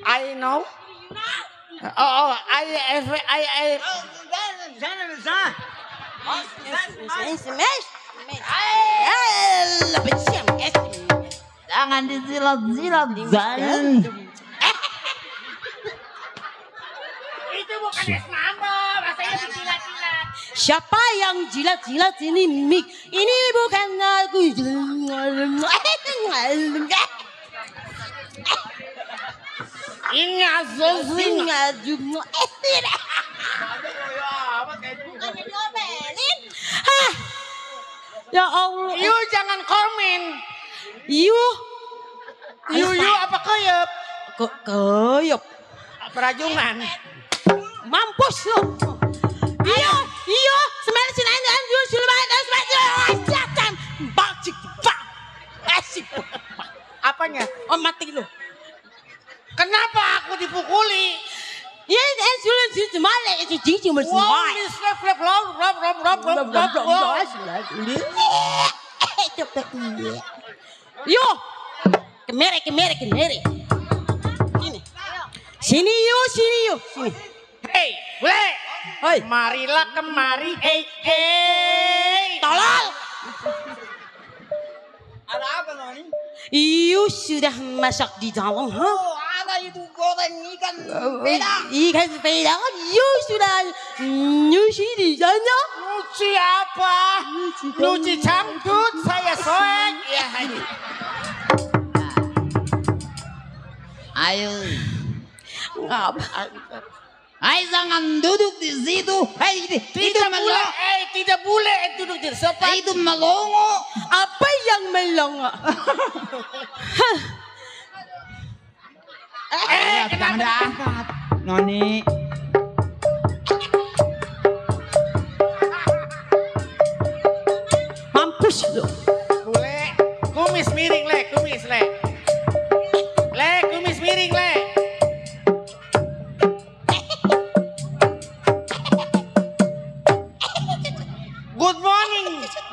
I know. Jangan disilat-silat, jangan. Itu bukan es mambo, rasanya jilat-jilat. Siapa yang jilat-jilat ini mik? Ini bukan aku. Ini azazing. Bukannya diomelin. Hah. Ya Allah. You jangan komen. You Apa keyep? Keyop. Perajungan. Mampus lu. Iyo, semangat sinain dan you semangat. Bacik, bak. Asik. Apanya? Oh mati lu. Kenapa aku dipukuli? Ya, sudah sih semale itu cincin Wow, bersemai. this flap, Yo, kemere. Sini yuk. Sini. Hey, boleh? Hei. Marilah kemari, Tolol. Ada apa Noni? You sudah masak di dalam, ha? Oh, ada itu goreng ikan beda. Ikan sepeda, you sudah nyuci di sana. Nyuci apa? Nyuci cangcut, saya soek. Ya, Ayo, Apa? ayo jangan duduk di situ. Hei, itu tidak boleh duduk di sofa. itu melongo. Apa yang melongo? Jangan diangkat. Noni. Mampus lu. Bule, kumis miring le, kumis le. Le, kumis miring le.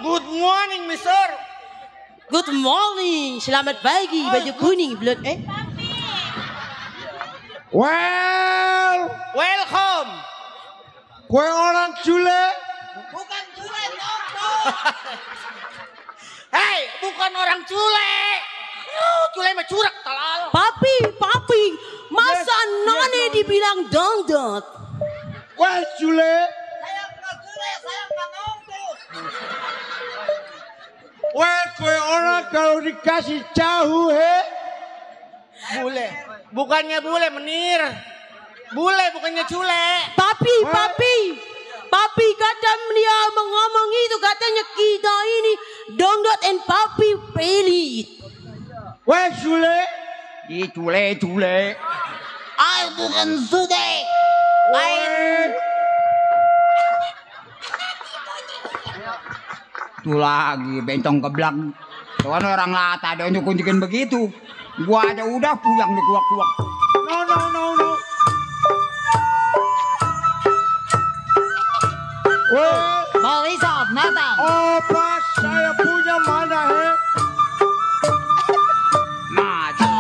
Good morning, mister. Good morning. Selamat pagi. Baju kuning, blood. Well, Welcome. kue orang Cule. Bukan Cule, Hei, bukan orang Cule. Cule mah curak talal. Papi. Masa Noni dibilang dangdut? Well, Cule. Well, kue orang kalau dikasih tahu Bule. Bukannya bule, menir. Bule bukannya Cule. Papi kata dia mengomong itu katanya kita ini dangdut and papi pelit. Well, Cule. Di Cule. I bukan sude. Itu lagi bentong keblak. Tuan orang lata ada unjuk-unjukin begitu. Gua aja udah puyang di keluar-keluar. No. Well, Balisap, Natang. apa saya punya mana Maju.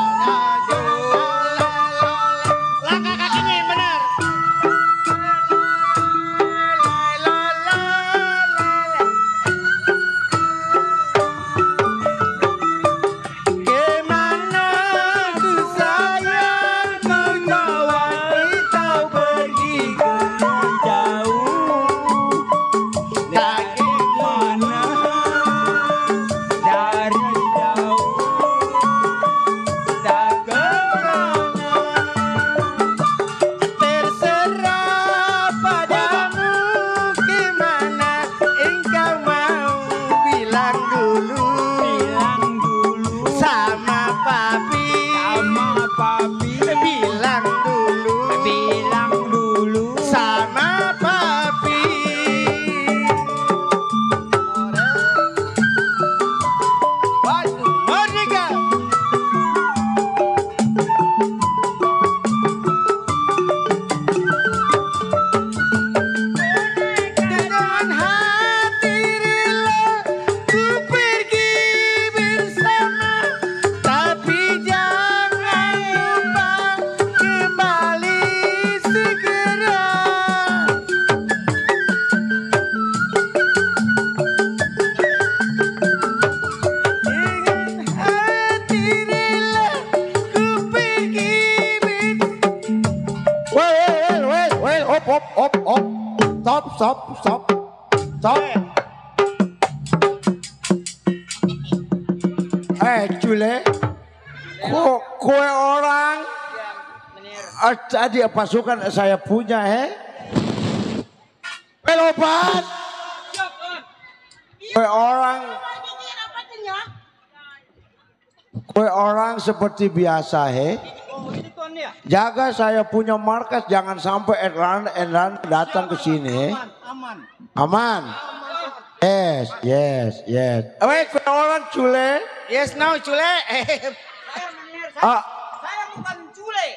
Langkah kakinya yang benar. Kemana ku sayang kau bawa kita pergi ke jauh. Bagaimana dari jauh tak kemana. Terserah padamu gimana engkau mau bilang dulu sama papi bilang dulu sama papi. Merdeka. Dengan hati rela ku pergi bersama, tapi jangan lupa kembali segera. Dengan hati rela ku pergi Well, op. Stop. Cule. Kue orang. Tadi pasukan saya punya Pelopat. Kue orang seperti biasa Jaga saya punya markas, jangan sampai Erlan datang ke sini. Aman. Yes. Kue orang Cule. Yes, no, Cule. Saya bukan Cule,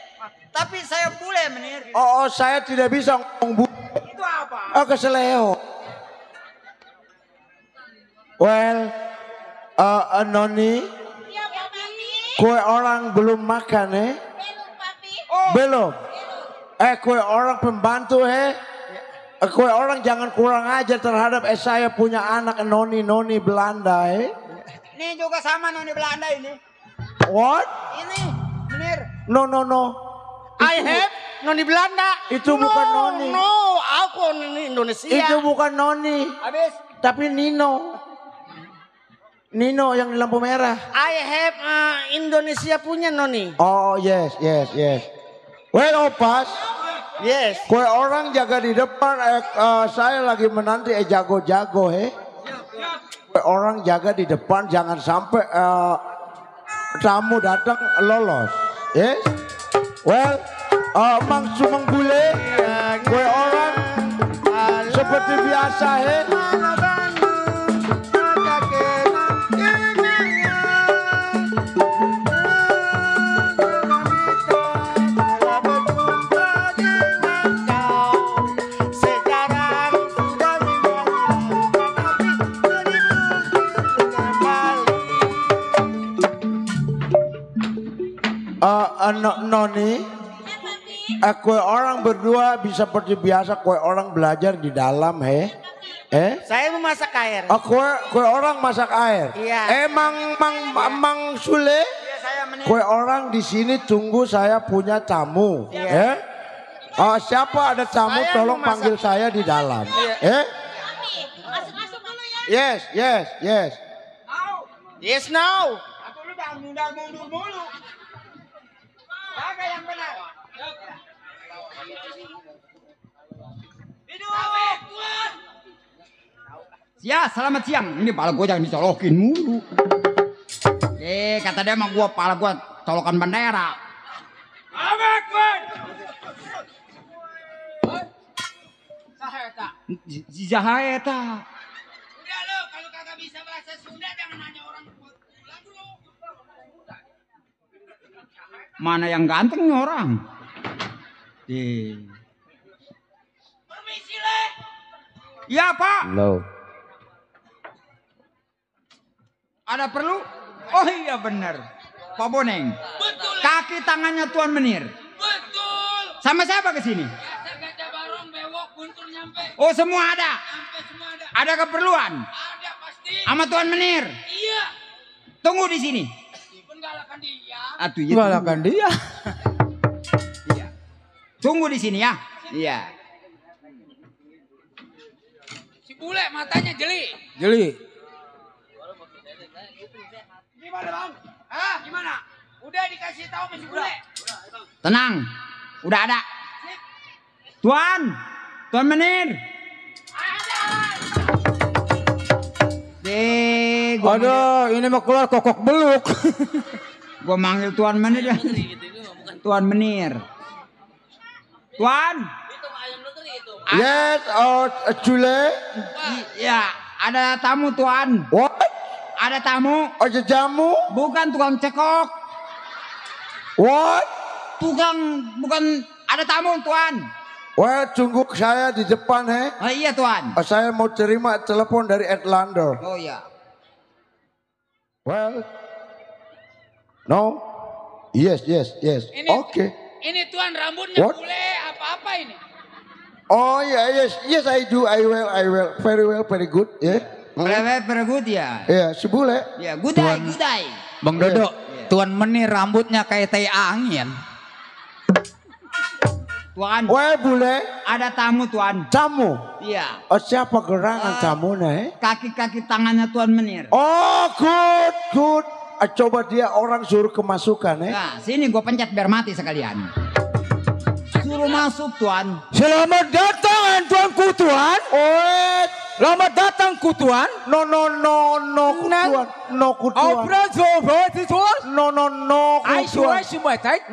tapi saya bule, menir. Oh, saya tidak bisa ngomong Itu apa? keseleo. Well, Noni, Iya, papi. kue orang belum makan Belum, papi. Belum. Kue orang pembantu Kue orang jangan kurang ajar terhadap saya punya anak Noni Belanda Ini juga sama Noni Belanda ini. What? Ini, menir. No. I have Noni Belanda. Itu bukan Noni. No, aku Noni Indonesia. Itu bukan Noni, Habis. tapi Nino yang di lampu merah. I have Indonesia punya Noni. Oh yes. Well, Opas, Yes. kue orang jaga di depan. Saya lagi menanti jago-jago Kue orang jaga di depan, jangan sampai tamu datang lolos. Yes. Well, Mang Sumang Bule, kue orang seperti biasa Noni, kue orang berdua bisa seperti biasa, kue orang belajar di dalam, Saya mau masak air. Oh, kue orang masak air. Iya. Mang Sule, kue orang di sini tunggu saya punya tamu. Siapa ada tamu Saya tolong mau masak. panggil saya di dalam. Masuk-masuk dulu ya. Yes. Yes, now. Aku lu dah mundur mulu. Pakai yang benar. Ya, selamat siang. Ini pala gua jangan dicolokin mulu. Kata dia emang pala gua colokan bendera. Zaheta. Udah lo, kalau kagak bisa bahasa Sunda jangan nanya orang lagu lo. Mana yang ganteng nih orang? Permisi le. Ya Pak, Halo. ada perlu? Oh iya benar. Pak Boneng. Betul. Kaki tangannya Tuan Menir. Betul. Sama siapa ke sini? Biasa gajah barong, bewok, guntur nyampe. Oh semua ada. Sampai semua ada. Ada keperluan? Ada pasti. Sama Tuan Menir. Iya. Tunggu di sini. Meskipun galakan dia. Atuh ya. Galakan dia. Iya. Tunggu di sini ya. Iya. Si bule matanya jeli. Jeli. Gimana bang? Hah? Gimana? Udah dikasih tahu sama si bule. Tenang. Udah ada. Tuan Menir. Aduh, ini mah keluar kokok beluk. Gua manggil Tuan Menir ya. Tuan Menir. Tuan. Yes, Jule. Ya, ada tamu Tuan. What? Ada tamu. Ada jamu? Bukan tukang cekok. What? Bukan ada tamu Tuan. Well, tunggu saya di depan Oh iya Tuan. Saya mau terima telepon dari Atlanta. Oh iya. Well, no. Yes. Okay. Ini tuan rambutnya What? bule apa-apa ini? Oh yeah, yes I do. I will. Very well, very good. Yeah. Very good ya. Ya, sebule. Ya, gudai. Bang Dodo, Tuan Menir rambutnya kayak tai angin. Tuan, Well, bule. ada tamu Tuan. Tamu. Iya. Oh, siapa gerangan tamunya? Kaki-kaki tangannya Tuan Menir. Oh, good. Coba dia orang suruh kemasukan Nah, sini gue pencet biar mati sekalian. Suruh masuk Tuan. Selamat datang Tuanku Tuan. Wait. Selamat datang ku Tuan. No, kutuan. No, kutuan. Tuan. No, kutuan.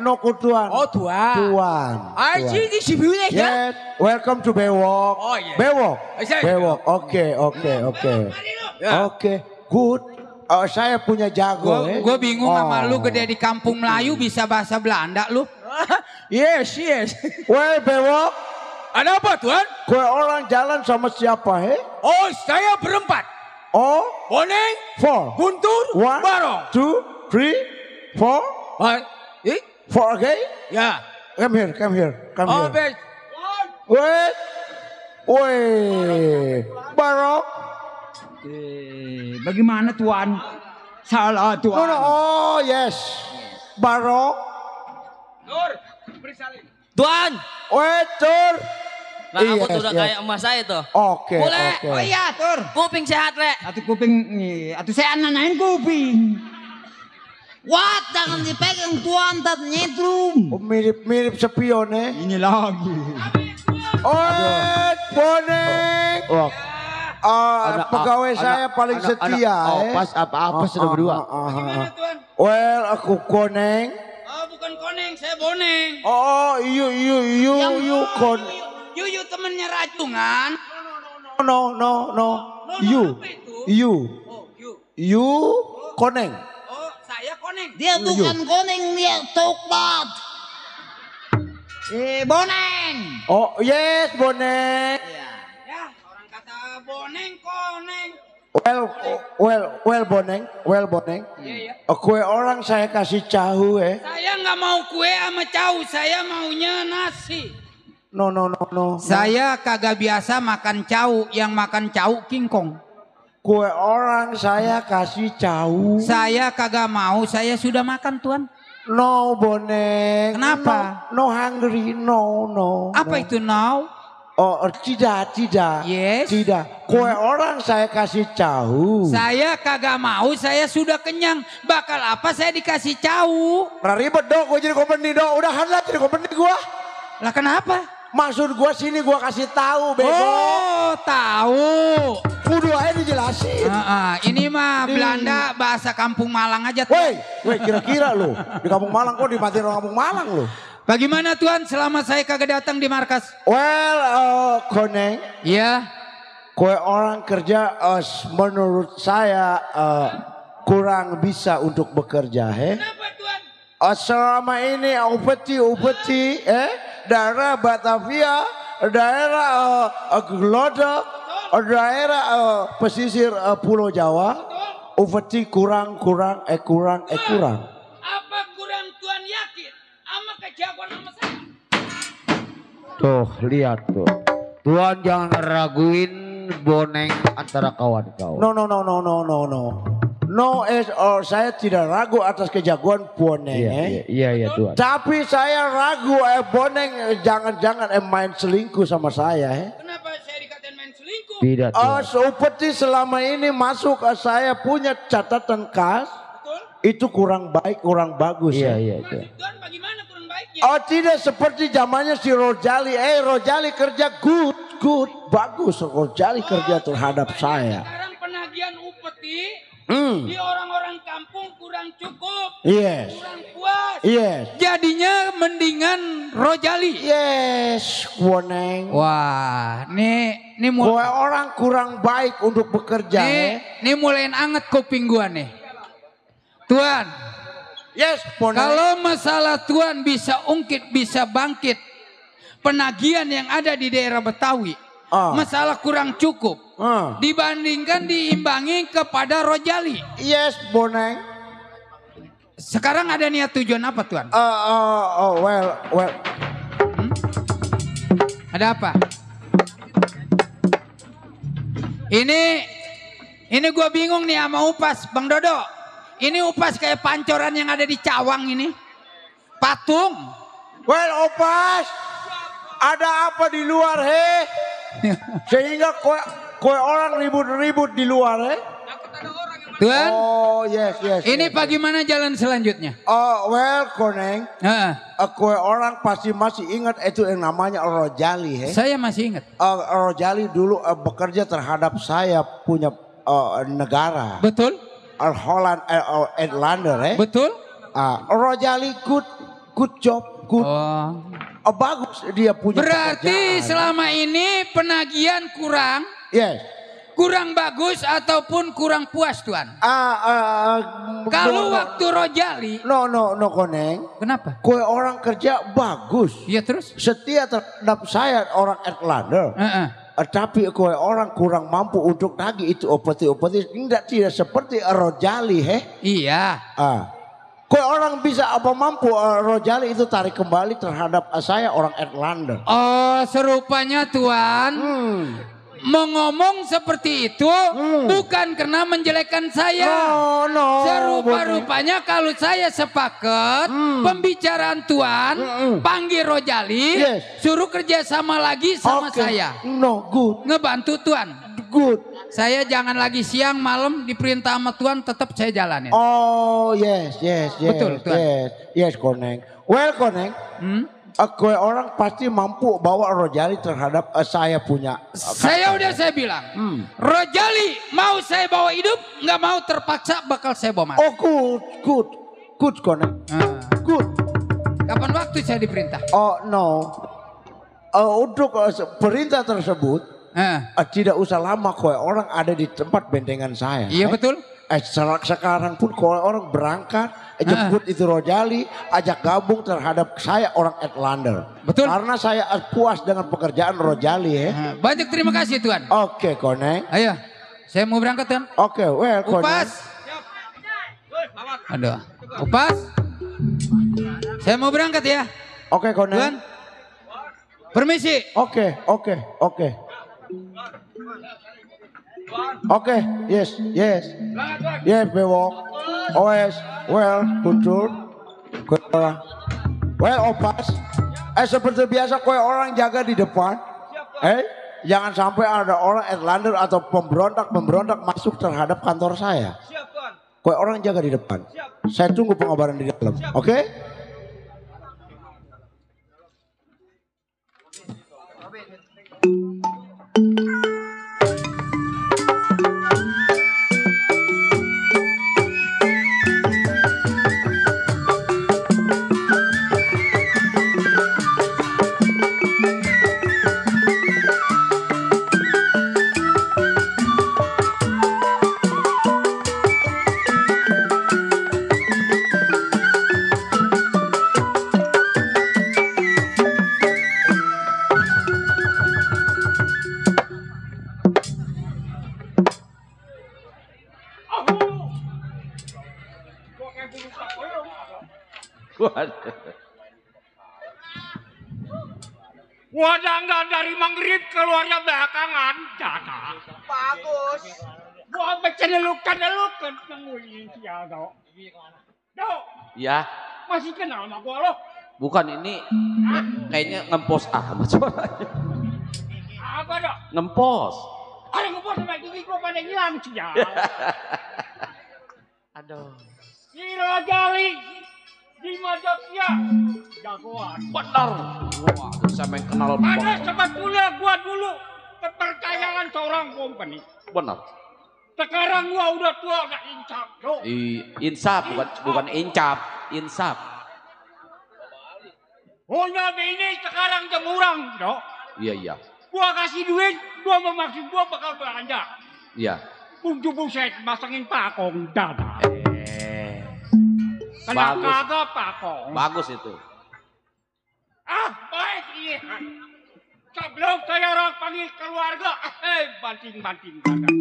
No, kutuan. Oh Tuan. Tuan. Di sini Yes, welcome to Bewok. Oh, yeah. Bewok. Oke. Ya. Oke, good. Saya punya jago. Gue bingung sama lu gede di kampung Melayu bisa bahasa Belanda lu. Yes. Well, Bewok. Ada apa Tuan? Kue orang jalan sama siapa, Oh, saya berempat. Oh, Boneng, 4. Guntur, 1, Barong. 2, 3, 4. 4 again? Ya. Come here. Oh, bes. Wait. Barong. Bagaimana Tuan? Salah Tuan. No. Oh, yes. Barong. Tuan, Wait, Tur. rambut Yes, udah yes. kayak emas saya tuh. Oke. Boleh. Oh iya Tur. Kuping sehat, Le. Atuh kuping nih. Atuh saya nanain kuping. What? Jangan dipegang Tuan, tat nyetrum. Oh, mirip spion, Ini lagi. Wait, Boneng. Pegawai saya paling setia. Pas apa-apa sudah berdua. Gimana tuan? Well, aku koneng. Oh bukan koneng, saya boneng. Oh, you kon. Yuyu temennya rajungan. No. You. Oh, yu. You koneng. Oh, saya koneng. Dia bukan koneng, dia coklat. Boneng. Oh, yes, boneng. Ya, orang kata boneng, koneng. Well, boneng. Iya. Kue orang saya kasih cahu Saya nggak mau kue sama cau, saya maunya nasi. No. Saya kagak biasa makan cau, yang makan cau kingkong. Kue orang saya kasih cahu. Saya kagak mau, saya sudah makan tuan. No, boneng. Kenapa? No hungry, no. Apa itu now? Oh, tidak. Yes. Tidak. Kue orang saya kasih cahu. Saya kagak mau, saya sudah kenyang. Bakal apa saya dikasih cau? Ribet dong, gue jadi company dong. Udahan lah jadi company gue. Lah kenapa? Maksud gue sini gue kasih tahu, bego. Oh, tahu. Kudu aja dijelasin. Ini mah Belanda bahasa kampung Malang aja. Woi, kira-kira lu di kampung Malang kok dimatiin orang kampung Malang lu? Bagaimana tuan selama saya kagak datang di markas? Well, koneng. Iya. Kue orang kerja menurut saya kurang bisa untuk bekerja, Kenapa tuan? Selama ini upeti, daerah Batavia, daerah Glodok, daerah pesisir Pulau Jawa, upeti kurang. Apa kurang tuan yakin? Sama kejagoan sama saya. Tuh, lihat tuh. Tuan jangan raguin boneng antara kawan-kawan. No, saya tidak ragu atas kejagoan boneng. Iya Tuan. Tapi saya ragu boneng jangan-jangan main selingkuh sama saya. Kenapa saya dikatain main selingkuh? Tidak Tuan. Seperti selama ini masuk saya punya catatan kas. Betul? Itu kurang baik, kurang bagus. Iya Maksud Tuan. tuan bagaimana kurang baiknya? Tidak seperti zamannya si Rojali. Rojali kerja good, bagus. Rojali kerja terhadap saya. Sekarang penagihan upeti di orang-orang kampung kurang cukup. Yes. Kurang puas. Yes. Jadinya mendingan Rojali. Yes, boneng. Wah, nih Kue orang kurang baik untuk bekerja. nih mulai anget kuping gua nih. Tuan, Yes, boneng. kalau masalah tuan bisa ungkit, bisa bangkit. Penagihan yang ada di daerah Betawi. Masalah kurang cukup. Dibandingkan diimbangi kepada Rojali. Yes, boneng. Sekarang ada niat tujuan apa tuan? Well. Ada apa? Ini gue bingung nih sama Upas, Bang Dodo. Ini Upas kayak pancoran yang ada di Cawang ini. Patung. Well, Opas, ada apa di luar sehingga kue orang ribut-ribut di luar Tuan. Oh, yes. Ini bagaimana jalan selanjutnya? Well, koneng. Kue orang pasti masih ingat itu yang namanya Rojali. Saya masih ingat. Rojali dulu bekerja terhadap saya punya negara. Betul. Holland, Airlander. Betul. Rojali good job, good. Bagus dia punya. Berarti selama ini penagihan kurang. Yes. Kurang bagus ataupun kurang puas tuan. Kalau waktu Rojali. No koneng. Kenapa? Kue orang kerja bagus. Iya terus. Setia terhadap saya orang Airlander. Tapi kue orang kurang mampu untuk nagih itu opeti-opeti. Tidak seperti Rojali Iya. Kue orang bisa apa mampu Rojali itu tarik kembali terhadap saya orang Airlander. Oh serupanya tuan. Mengomong seperti itu bukan karena menjelekkan saya. No. Serupa-rupanya kalau saya sepakat pembicaraan tuan panggil Rojali, suruh kerjasama lagi sama saya. No, good. Ngebantu tuan. Good. Saya jangan lagi siang malam diperintah sama tuan tetap saya jalanin. Oh yes. Betul tuan. Yes koneng. Well koneng. Kue orang pasti mampu bawa Rojali terhadap saya punya. Saya bilang, Rojali mau saya bawa hidup, nggak mau terpaksa bakal saya bawa mati. Oh good koneng. Good. Kapan waktu saya diperintah? Oh no. Untuk perintah tersebut tidak usah lama kok orang ada di tempat bentengan saya. Iya betul. Sekarang pun kalau orang berangkat jemput itu Rojali, ajak gabung terhadap saya orang Atlander. Betul. Karena saya puas dengan pekerjaan Rojali ya. Banyak terima kasih Tuan. Oke Koneng. Ayo, saya mau berangkat Tuan. Oke, well Koneng. Upas. Aduh, Upas. Saya mau berangkat ya. Oke Koneng. Tuan. Permisi. Oke. Oke, yes. Yes, bewok. Oes, well, betul. Well, Opas. Seperti biasa kue orang jaga di depan. Jangan sampai ada orang Atlander atau pemberontak masuk terhadap kantor saya. Kue orang jaga di depan. Saya tunggu pengabaran di dalam. Oke? Wadah dari maghrib keluarnya belakangan, Dada. Bagus. Gua bercenelukan penguling ya, Dok. Dok. Ya. Masih kenal sama gua lo? Bukan ini. Kayaknya ngempos amat suaranya. Apa, Dok? Ngempos. Ada ngempos sama gigi gua pada hilang sih ya. Aduh. Gila Jali. Di Madapia jagoan. Benar. Wah, saya main kenal. Ada sebetulnya gua dulu kepercayaan seorang company. Benar. Sekarang gua udah tua udah insaf, Dok. Insaf bukan incap, insaf. Punya bini sekarang jemurang, Dok. Iya. Gua kasih duit, gua memaksud gua bakal belanja. Iya. Untuk buset masangin pakong Dada. Bagus. Kagak pakong. Bagus itu. Baik iya. Sebelum saya orang panggil keluarga, banting-banting dadanya.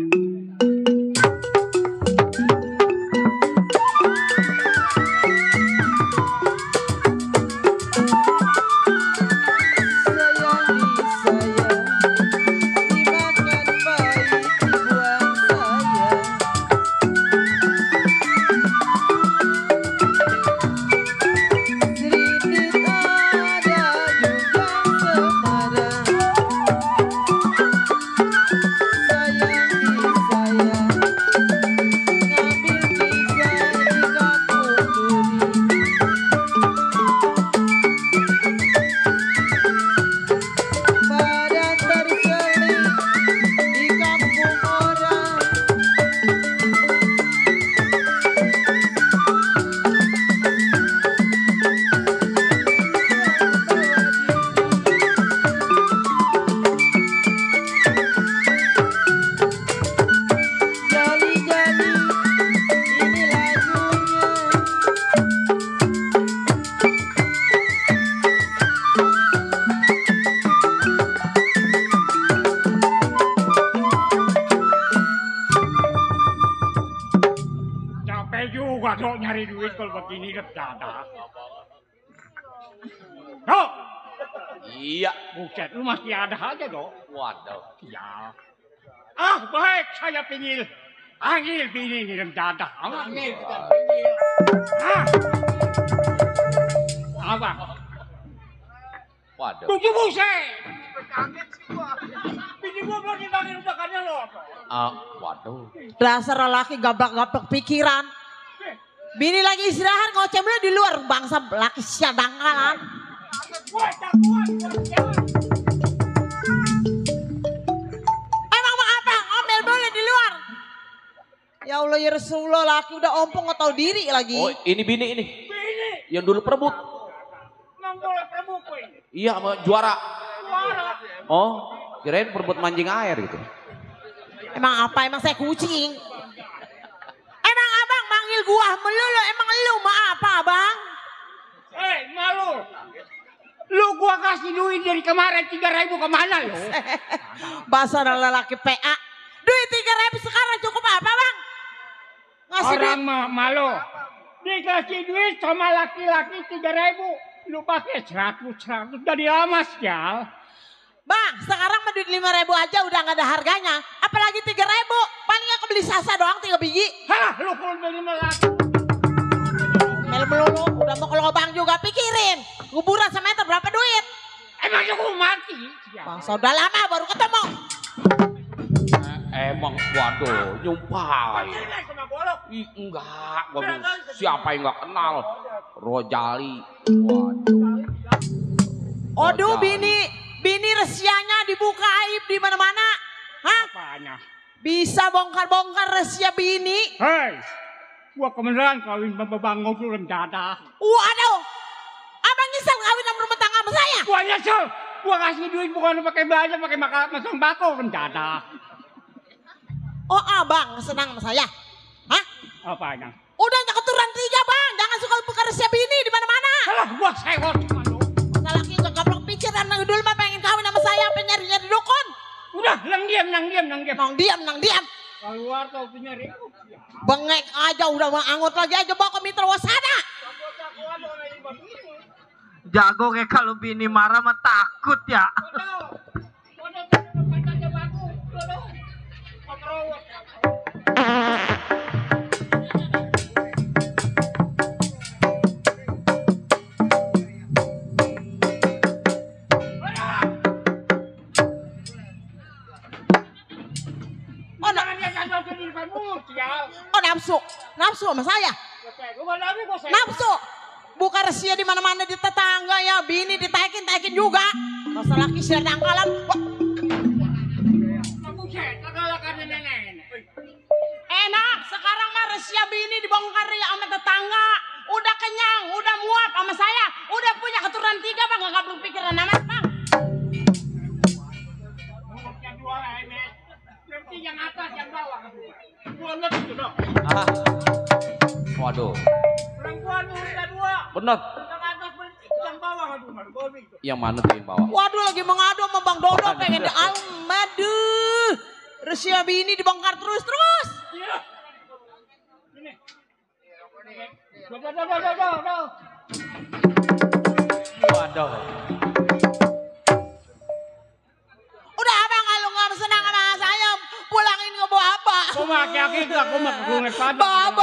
Dok nyari duit kalau begini Dada. Dok. Iya. Buset, lu masih ada aja, Dok. Waduh. Ya. Baik, saya pinggil. Panggil bini nih Dada. Panggil, kita pinggil. Apa? Waduh. Kucu buset. Kaget sih gua. Bini gua belum dipanggil udahannya lo. Waduh. Dasar laki gablak-gablak pikiran. Bini lagi istirahat ngoceh mulu di luar bangsa laki siadangalan. Emang mau apa? Ngomel boleh di luar. Ya Allah ya Rasulullah laki udah ompong nggak tahu diri lagi. Oh ini bini ini. Yang dulu perebut. Iya, juara. Oh, kirain perebut mancing air gitu. Emang apa? Emang saya kucing. Emang abang manggil gua melulu. Emang lu mah apa abang? Malu. Lu gua kasih duit dari kemarin 3.000 kemana lu? Bahasa lelaki PA. Duit 3.000 sekarang cukup apa bang? Ngasih Orang duit. mah malu. Dikasih duit sama laki-laki 3.000. Lu pakai 100 dari lama sial. Bang, sekarang mah duit 5.000 aja udah gak ada harganya. Apalagi 3.000. Paling aku beli sasa doang 3 biji. Halah, lu kalau beli melati. Mel melulu, udah mau ke lubang juga pikirin. Kuburan semeter berapa duit? Emang aku mati. Bang, udah lama baru ketemu. Emang waduh, nyumpain. Enggak, gua bilang, siapa yang enggak kenal? Rojali. Waduh. Aduh, bini resianya dibuka aib di mana-mana. Hah? Apanya? Bisa bongkar-bongkar rahasia bini. Hei, gua kebenaran kawin sama Bang Ngojul dadah. Waduh, abang nyesel kawin sama rumah tangga sama saya? Gua nyesel. Gua kasih duit bukan pakai belanja, pakai makan bako dadah. Oh abang senang sama saya? Hah? Apanya? Udah keturunan 3 bang, jangan suka buka rahasia bini di mana-mana. Alah, gua sewot sama lu. Laki gak gablok pikiran dulu mah pengen kawin sama saya, pengen nyari-nyari dukun. Udah, nang diam. Nang diam. Keluar kau punya ribut. Bengek aja udah mau angut lagi aja bawa ke Mitra Wasada. Jago kayak kalau bini marah mah takut ya. Oh nafsu sama saya. Nafsu. Buka rahasia di mana-mana di tetangga ya, bini ditaikin juga. Masa laki sedang kalam. Enak, sekarang mah rahasia bini dibongkar ya sama tetangga. Udah kenyang, udah muap sama saya. Udah punya keturunan 3 bang, gak belum pikiran amat bang. Yang atas, yang bawah. Gua lihat itu dong. Waduh. Perempuan udah 2. Bener. Yang atas berhenti, yang bawah aduh, gua itu. Yang mana tuh yang bawah? Waduh lagi mengadu sama Bang Dodo pengen di aduh. Rahasia bini dibongkar terus. Iya. Ini. Doh. Waduh. Udah abang kalau nggak senang sama saya pulangin ke bawa apa? Kau mah aki-aki gak, kau mah kekulungan pada.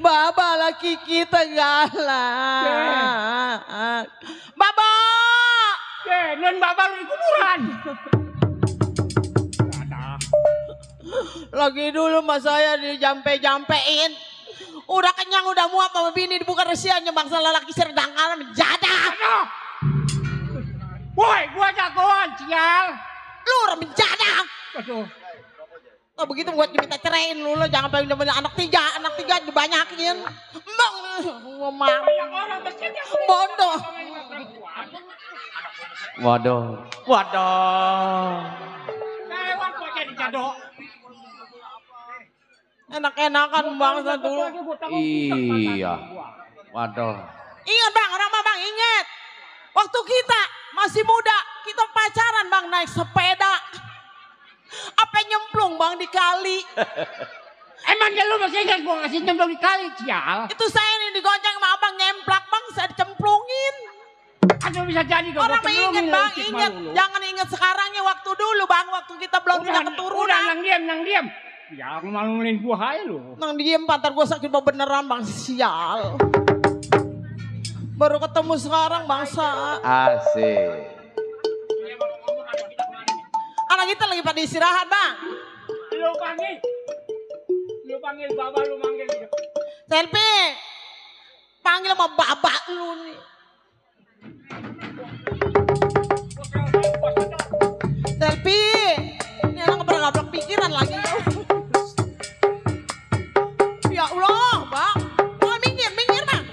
Baba laki kita galak. Baba. Non bapak lu di kuburan. Lagi dulu mas saya dijampe-jampein. Udah kenyang, udah muap sama bini dibuka rahasianya bangsa lelaki serdang alam jadah. Woi, gua jagoan, sial. Lu orang menjadah. Aduh. Oh begitu buat diminta ceraiin lu jangan pengen punya anak 3 dibanyakin. Bang, ngomong. Bodoh. Waduh. Lewat kok jadi jadok. Enak-enakan bangsa dulu. Iya. Waduh. Ingat bang, orang mah bang ingat. Waktu kita masih muda, kita pacaran bang naik sepeda. Apa nyemplung bang di kali. Emang lu masih ingat gua kasih nyemplung di kali, sial. Itu saya nih digonceng sama abang nyemplak bang, saya dicemplungin. Aduh bisa jadi kok. Orang mah ingat bang, ingat. Jangan ingat sekarangnya waktu dulu bang, waktu kita belum punya Udah, keturunan. nang diam. Ya, malu-maluin gua aja lu. Nang diem pantar gua sakit beneran bang, sial. Baru ketemu sekarang bangsa. Asik. Anak kita lagi pada istirahat bang. Lu panggil bapak lu manggil. Selfie. Panggil sama babak lu nih. Selfie. Ini anak pernah gablok pikiran lagi. Ya Allah bang. Oh minggir bang.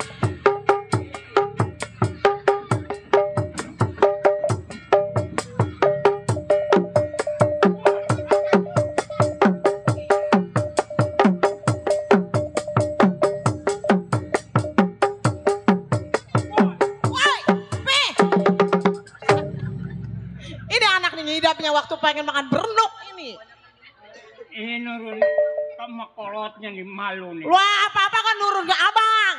pengen makan berenuk ini. Ini nurun sama kolotnya nih malu nih. Wah, apa-apa kan nurun ke abang.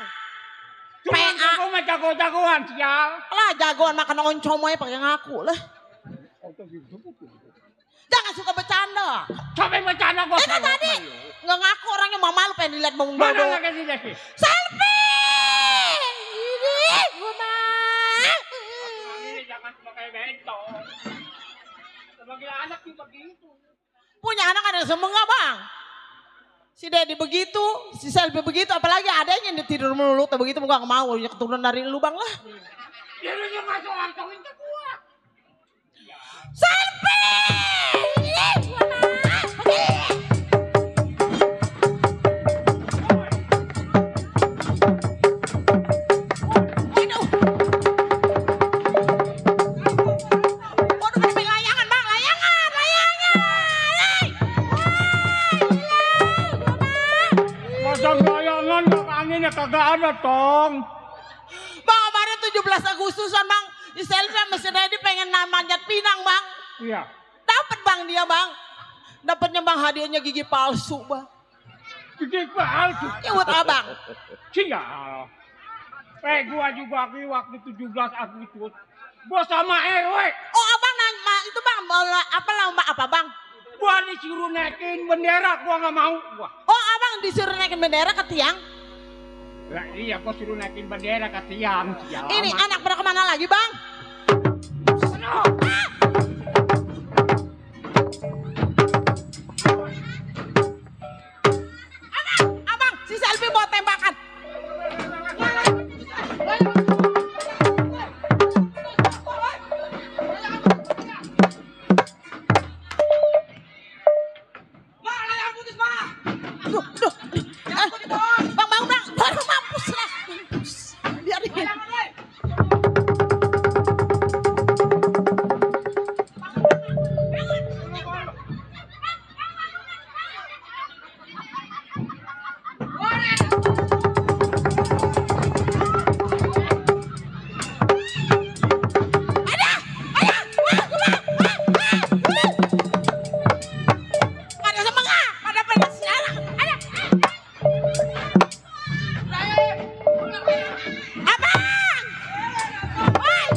Cuma PA. aku mah jago-jagoan sial. Lah jagoan makan oncomoy pakai ngaku lah. Jangan suka bercanda. Sampai bercanda gua. Kan tadi nggak ngaku orangnya mau malu pengen dilihat bang Mana bodoh. lagi sih Desi? Selfie. Ini gua mah. Ini jangan pakai bentong. Sebagai anak juga begitu. Punya anak ada semenga bang. Si Dedi begitu, si Selfie begitu, apalagi adanya yang tidur melulu, tapi begitu gua nggak mau, ya keturunan dari lu bang lah. Ya lu juga soal-soalin ke gua. Selfie. Ini gua mah. Kagak ada tong. Bang kemarin 17 Agustusan bang, di Selfie sama si Dedi pengen manjat pinang bang. Iya. Dapat bang dia bang. Dapatnya bang hadiahnya gigi palsu bang. Gigi palsu. Ya buat abang. Sial. Gua juga waktu 17 Agustus. Gua sama RW. Oh abang nanya itu bang, apa lomba apa bang? Gua disuruh naikin bendera, gua nggak mau. Gua. Oh abang disuruh naikin bendera ke tiang? Lah iya, gua suruh naikin bendera ke tiang. Sial Ini amat. anak pada kemana lagi bang? Sono. Abang, si Selfie bawa tembakan. Duh. Bang. Baru mampus lah. Biarin. Ada semangat, pada siaran. Ada. Abang! Woi!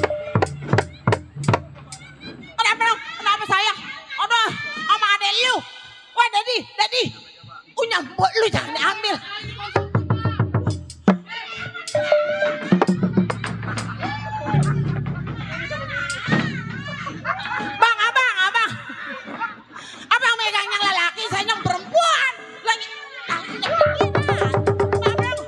Kenapa saya? Aduh, sama adek lu. Woi, Dedi. Nyambut lu jangan diambil. Bang, abang. Abang megang yang lelaki, saya yang perempuan. Lagi takinya begini. Abang.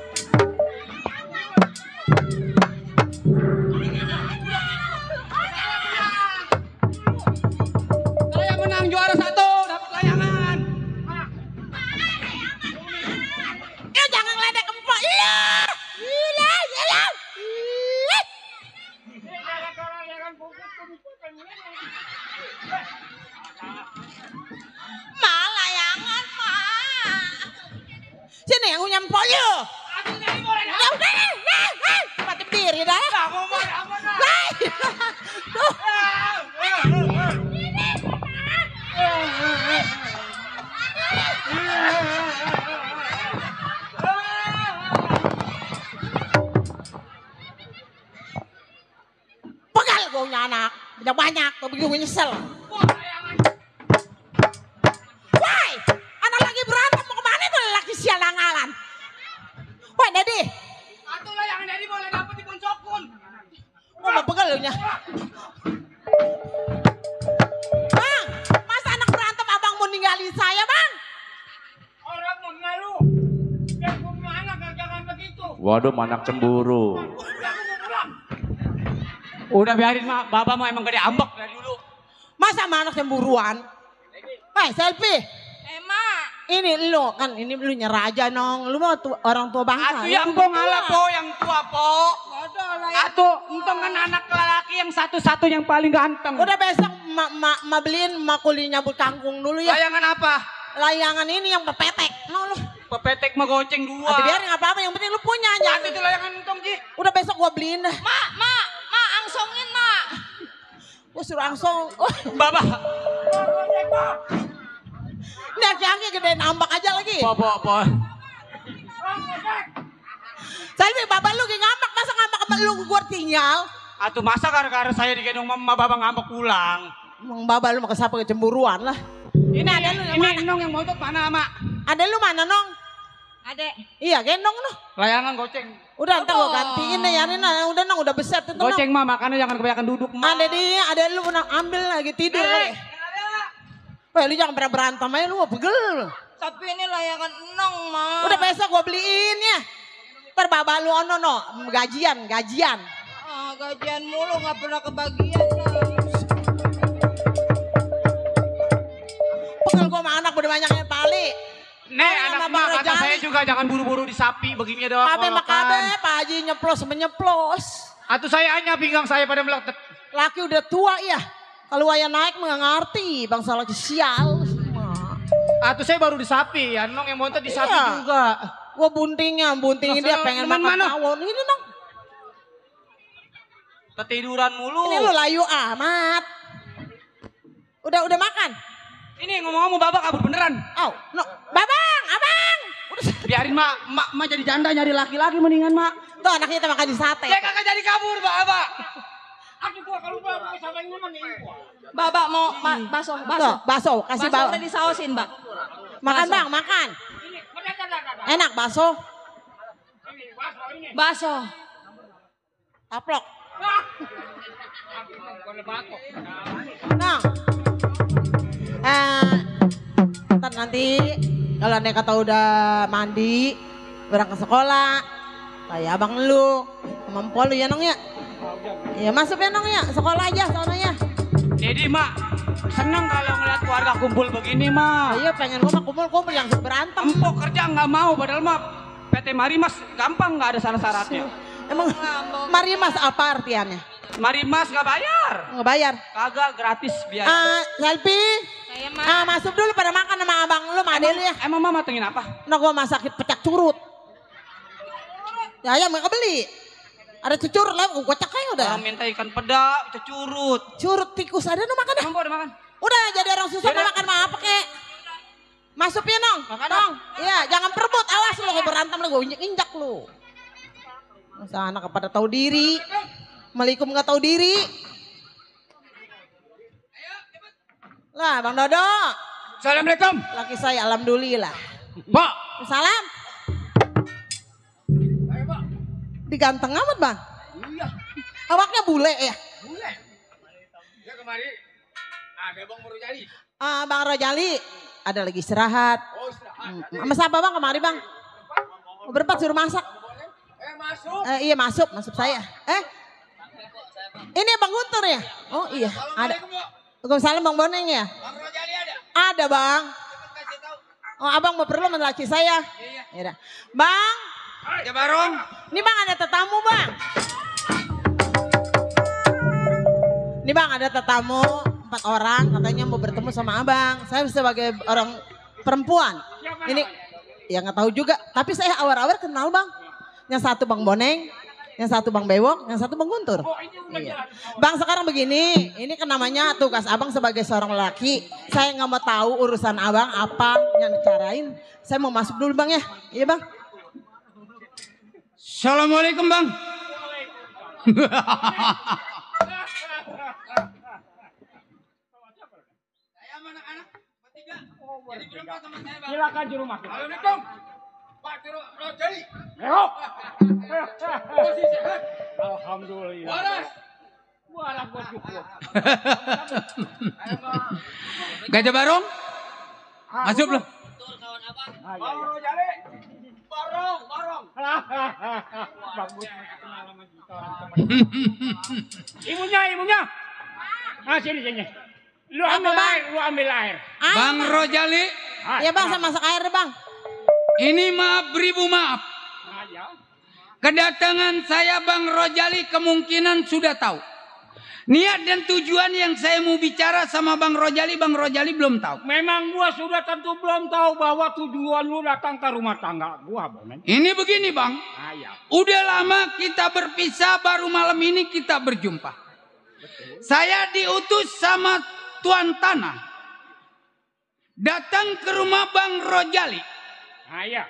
Saya menang juara 1, dapat layangan. Ya jangan ngeledek empok. Gila. Malayangan, Mak. Sini yang punya empok lu. Ya udah, mati berdiri dah. Tuh. Pegal gue punya anak. Banyak, tapi gue nyesel. Woi, anak lagi berantem mau kemana tuh laki sial nangalan. Woi, Dedi. Satu layangan dari boleh dapat di Ponsokun. Oh, mau pegal lu nya. Bang, masa anak berantem abang mau ninggalin saya, Bang? Orang mau malu. Dia punya anak jangan begitu. Waduh, anak cemburu. Udah biarin mak, Baba mah emang gede ambek dari dulu. Masa sama anak cemburuan? Woi, Selfie. Mak. Ini lu kan, ini lu nyerah aja nong. Lu mau orang tua bangsa. Atuh Lu yang tuh po ngalah tua. po, yang tua po. Atuh, untung kan anak lelaki yang satu-satu yang paling ganteng. Udah besok ma beliin ma kuli nyambut kangkung dulu ya. Layangan apa? Layangan ini yang pepetek. No, lu. Pepetek mah goceng dua. Nanti biarin nggak apa-apa, yang penting lu punya aja. Nanti tuh layangan untung Ji. Udah besok gua beliin dah. Mak, angsongin mak. Gua suruh langsung. Baba. Ini aki-aki gedein ambak aja lagi. Po. Salvi, bapak lu lagi ngambak, masa ngambak sama lu gua tinggal? Atuh masa gara-gara saya digendong mama babang ngambek pulang. Emang bapak lu mah kesapa kecemburuan lah. Ini ada lu yang mana? Ini Nong yang montot mana, Mak? Ada lu mana, Nong? Adek. Iya, gendong noh. Layangan goceng. Udah ntar gua gantiin deh, ya udah Nong, udah besar tuh Nong. Goceng, Mak, makanya jangan kebanyakan duduk, Mak. Ada dia, ada lu pernah ambil lagi tidur kali. Wah, lu jangan pernah berantem aja, lu mau pegel. Tapi ini layangan enong, Ma. Udah besok gua beliin ya. Ntar bapak lu ono no, gajian. Ah, gajian mulu gak pernah kebagian lah. Pegel gua sama anak udah banyak yang pali. Nih, anak Mak, kata saya juga jangan buru-buru di sapi, begini doang. Kabe kolokan. makabe, Pak Haji nyeplos. Atuh saya hanya pinggang saya pada meletet. Laki udah tua ya. Kalau wayah naik mah nggak ngerti, bangsa laki sial. Atuh saya baru di sapi, ya Nong yang montot di sapi Iya. juga. Gua buntingin dia pengen teman makan mana? tawon. Ini Nong, Ketiduran mulu. ini lu layu amat. Udah makan? Ini ngomong-ngomong babak kabur beneran. Oh, no. Babang, abang. Udah. Biarin Mak jadi janda nyari laki-laki mendingan Mak. Tuh anaknya kita makan di sate. Dia kagak jadi kabur, Babak. Aku gua kalau babak sama ini mah Babak mau bakso. Tuh, bakso, kasih Bakso bakso. udah disausin, Mbak. Makan Bang, makan. Enak bakso. Bakso. Taplok. Nah, ntar nanti kalau Nek kata udah mandi, berangkat ke sekolah, kayak abang lu, sama empo lu ya Nong ya. Ya masuk ya Nong ya, sekolah aja sana ya. Jadi Mak, seneng kalau ngeliat keluarga kumpul begini Mak. Iya pengen gua mah kumpul-kumpul yang berantem. Empok kerja nggak mau, padahal Mak PT Marimas gampang nggak ada syarat-syaratnya. Emang Marimas apa artiannya? Marimas nggak bayar. Nggak bayar. Kagak gratis biaya. Selfie. Saya mah. Masuk dulu pada makan sama abang lu, sama adek lu ya. Emang Mama matengin apa? Nah gua masakin pecak curut. Ya ayam nggak beli. Ada cucurut lah, gua cek aja udah. Orang minta ikan peda, curut. Curut tikus ada no makan dah. Emang udah makan? Udah jadi orang susah Yaudah. makan mah apa kek. Masuk ya Nong. Makan, Nong. Iya, jangan perebut. Awas lu kayak berantem lu, gua injak lu. Masa anak pada tahu diri. Malikum nggak tahu diri. Lah, Bang Dodo. Assalamualaikum. Laki saya alhamdulillah. Pak. Salam. Diganteng amat Bang. Iya. Awaknya bule ya? Bule. Ya kemari. Ada Bang Rojali. Bang Rojali. Ada lagi istirahat. Oh istirahat. Sama siapa Bang kemari Bang? Berempat suruh masak. Masuk. Iya masuk saya. Ini Bang Guntur ya? Oh iya ada. Waalaikumsalam Bang Boneng ya? Bang Rojali ada? Ada Bang. Kasih tahu. Oh abang mau perlu sama laki saya? Iya. Bang. Ya Barong. Ini Bang ada tetamu Bang. Ini Bang ada tetamu 4 orang katanya mau bertemu sama abang. Saya sebagai orang perempuan. Ini ya nggak tahu juga. Tapi saya awal-awal kenal Bang. Yang satu Bang Boneng, yang satu Bang Bewok, yang satu Bang Guntur. Iya. Bang sekarang begini, ini kan namanya tugas abang sebagai seorang laki. Saya nggak mau tahu urusan abang apa yang dicarain. Saya mau masuk dulu Bang ya. Iya Bang. Assalamualaikum Bang. Silakan juru makan. Assalamualaikum. Pak Rojali. Merok. Alhamdulillah. Waras. Waras gua cukup. Gajah Barong. Masuk belum? Bang Rojali. Barong. Bagus kenal sama kita orang teman. Ibunya. Sini. Lu ambil air. Bang Rojali. Ya Bang saya masak air deh Bang. Ini maaf beribu maaf. Kedatangan saya Bang Rojali kemungkinan sudah tahu. Niat dan tujuan yang saya mau bicara sama Bang Rojali belum tahu. Memang gua sudah tentu belum tahu bahwa tujuan lu datang ke rumah tangga gua, Bonen. Ini begini Bang. Ayah. Udah lama kita berpisah, baru malam ini kita berjumpa. Saya diutus sama Tuan Tanah datang ke rumah Bang Rojali. Ayah.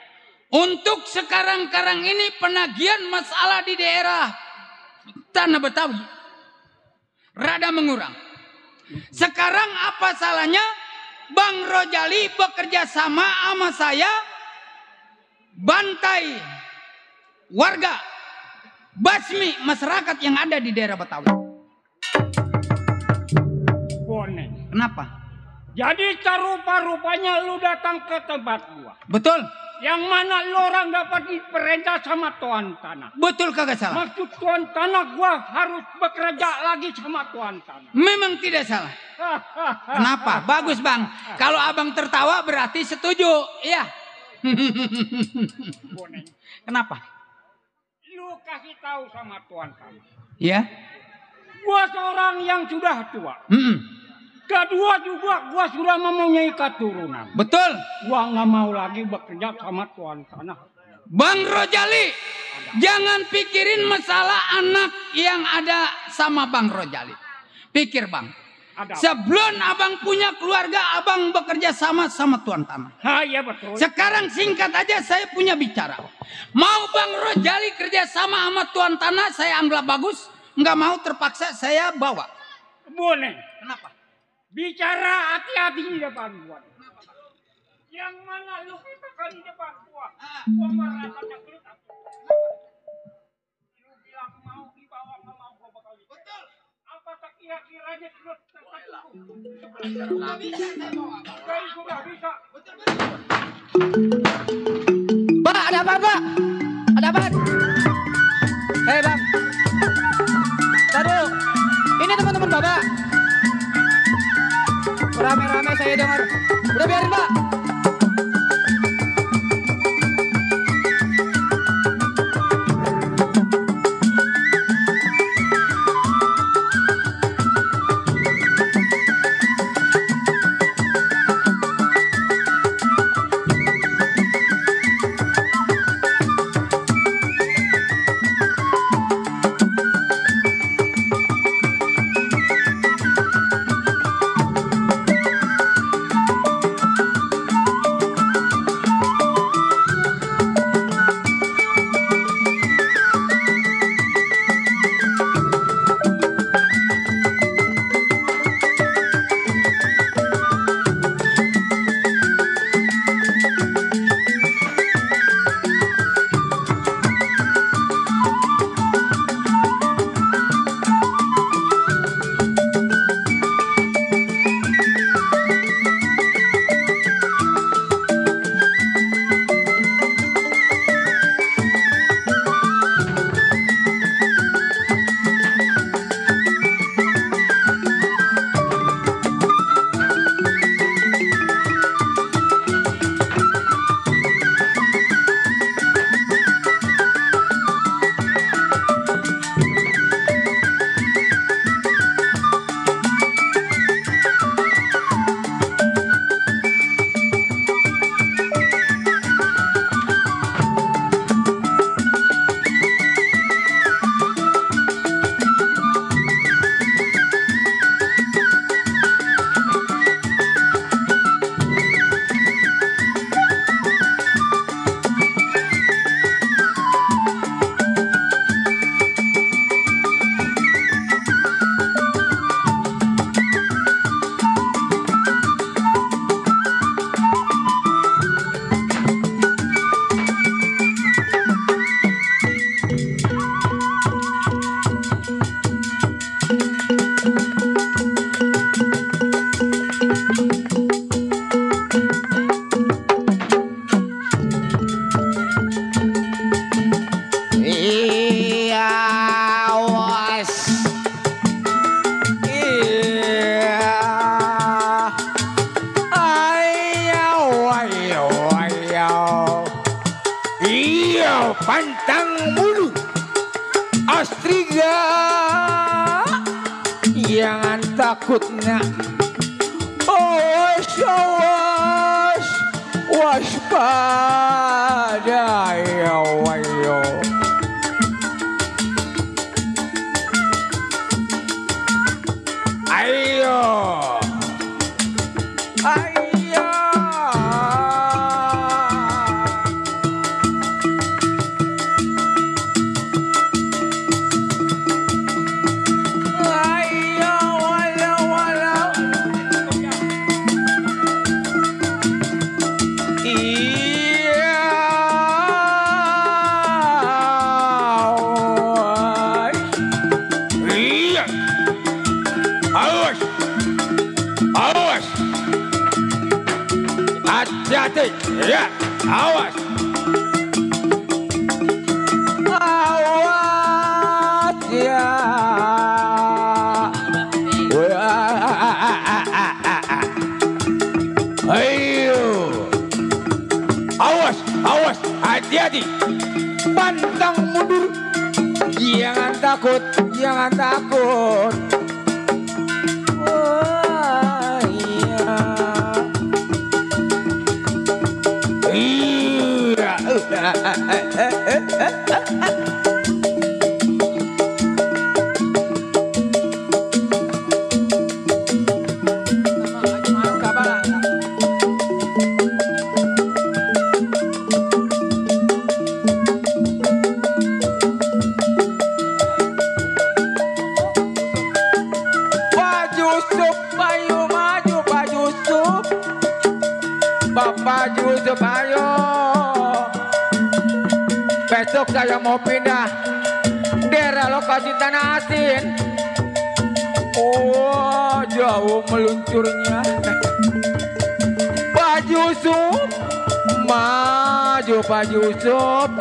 Untuk sekarang-karang ini penagihan masalah di daerah Tanah Betawi rada mengurang. Sekarang apa salahnya Bang Rojali bekerja sama sama saya bantai warga basmi masyarakat yang ada di daerah Betawi. Boneng. Kenapa? Jadi rupa-rupanya lu datang ke tempat gua. Betul. Yang mana lu orang dapat diperintah sama tuan tanah. Betul kagak salah. Maksud tuan tanah gua harus bekerja lagi sama tuan tanah. Memang tidak salah. Kenapa? Bagus bang. Kalau abang tertawa berarti setuju. Iya. Boneng. Kenapa? Lu kasih tahu sama tuan tanah. Iya. Gua seorang yang sudah tua. Kedua juga gua sudah mempunyai keturunan. Betul. Gua nggak mau lagi bekerja sama tuan tanah. Bang Rojali, jangan pikirin masalah anak yang ada sama Bang Rojali. Pikir bang, sebelum abang punya keluarga, abang bekerja sama tuan tanah. Iya betul. Sekarang singkat aja saya punya bicara. Mau Bang Rojali kerja sama tuan tanah, saya anggap bagus. Nggak mau terpaksa saya bawa. Boleh. Kenapa? Bicara hati-hati di depan gua. Yang mana lu katakan di depan gua? Gua merasa nyakit. Lu bilang mau dibawa, nggak mau gua bakal dibawa. Betul. Apakah kira-kiranya sudah tertentu? Nggak bisa saya bawa. Sudah bisa. Betul. Pak, ada apa Pak? Ada apa? Hei bang. Taduh. Ini teman-teman Bapak. Rame-rame saya dengar. Udah biarin Pak. pantang bulu Astriga, jangan takutnya. Awas, awas, waspada ya wayo. Ayo, ayo. hati-hati. Ya, awas. Awas ya. Ayo. Awas, awas, hati-hati. Pantang mundur. Jangan takut, jangan takut. Oh, iya. Iya. Bapak Yusuf, ayo. Besok saya mau pindah daerah lokasi tanah asin. Oh, jauh meluncurnya. Pak Yusuf, maju Pak Yusuf.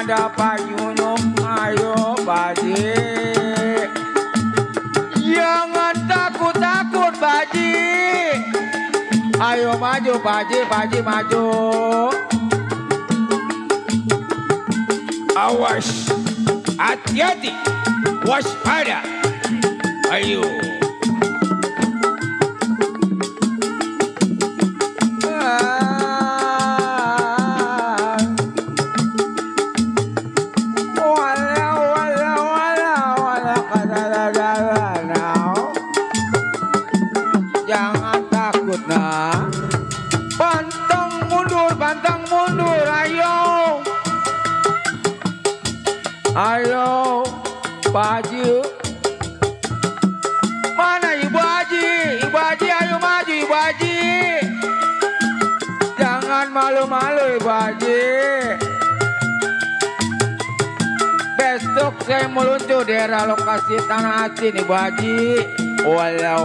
Ada Pak Yunus, ayo Baji. Jangan takut-takut Baji. Ayo maju Baji, Baji maju. Awas, hati-hati, waspada. Ayo. Jangan takut nah. Pantang mundur, ayo. Ayo, Pak Haji. Mana Ibu Haji? Ibu Haji ayo maju Ibu Haji. Jangan malu-malu Ibu Haji. Besok saya meluncur daerah lokasi tanah asin Ibu Haji. Wala.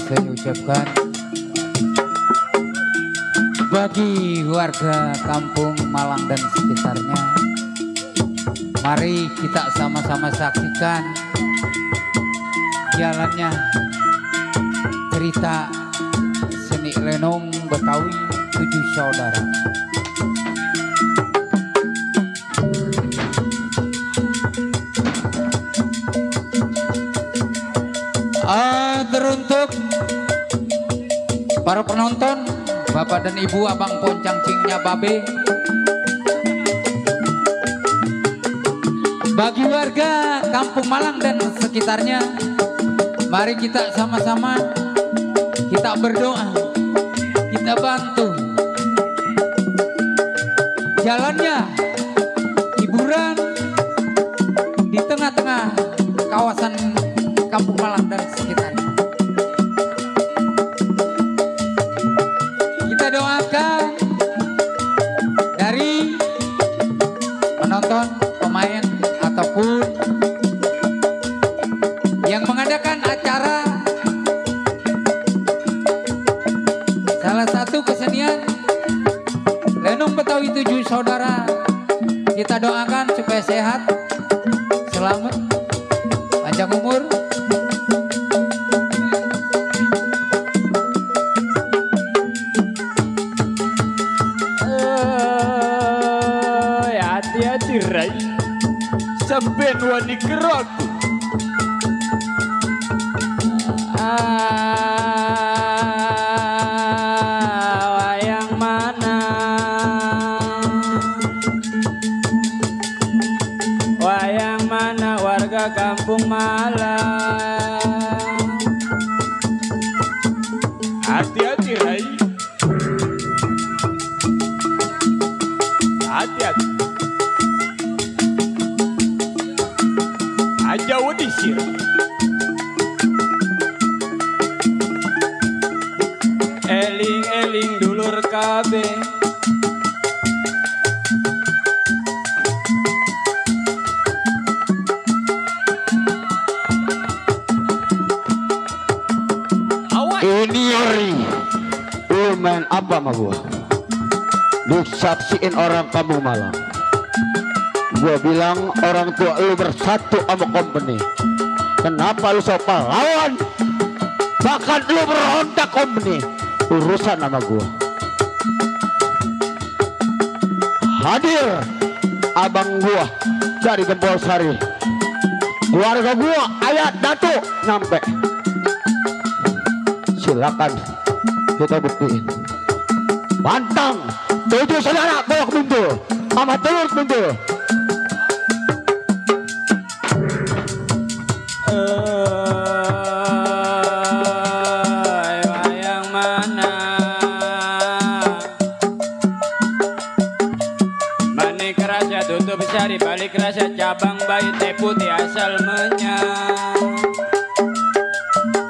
Saya ucapkan bagi warga kampung Malang dan sekitarnya, mari kita sama-sama saksikan jalannya cerita seni lenong Betawi 7 saudara. Teruntuk para penonton, Bapak dan Ibu, Abang Poncang Cingnya Babe, Bagi warga Kampung Malang dan sekitarnya, mari kita sama-sama kita berdoa, kita bantu jalannya hiburan di tengah-tengah kawasan Kampung Malang dan sekitarnya. Kita doakan dari penonton, pemain, ataupun yang mengadakan acara, salah satu kesenian Lenong Betawi 7 Saudara. Kita doakan supaya sehat, selamat, panjang umur. Hati-hati Rai, sampai wani keraku. Wayang mana? Wayang mana warga Kampung Malang? Hati-hati Rai, hati-hati. Aja wadisir. Eling-eling dulur kabeh. Ini Yori, lu main apa sama gua? Disaksiin orang Kampung Malang. Gua bilang orang tua lu bersatu sama company. Kenapa lu sok pahlawan? Bahkan lu berontak company. Urusan sama gua. Hadir abang gua dari Gempol Sari. Keluarga gua ayat Datuk nyampe. Silakan kita buktiin. Pantang 7 saudara bolak mundur sama telur mundur. Wayang mana? Manik rasa tutup sari, balik rasa cabang bayi teh putih asal menyang.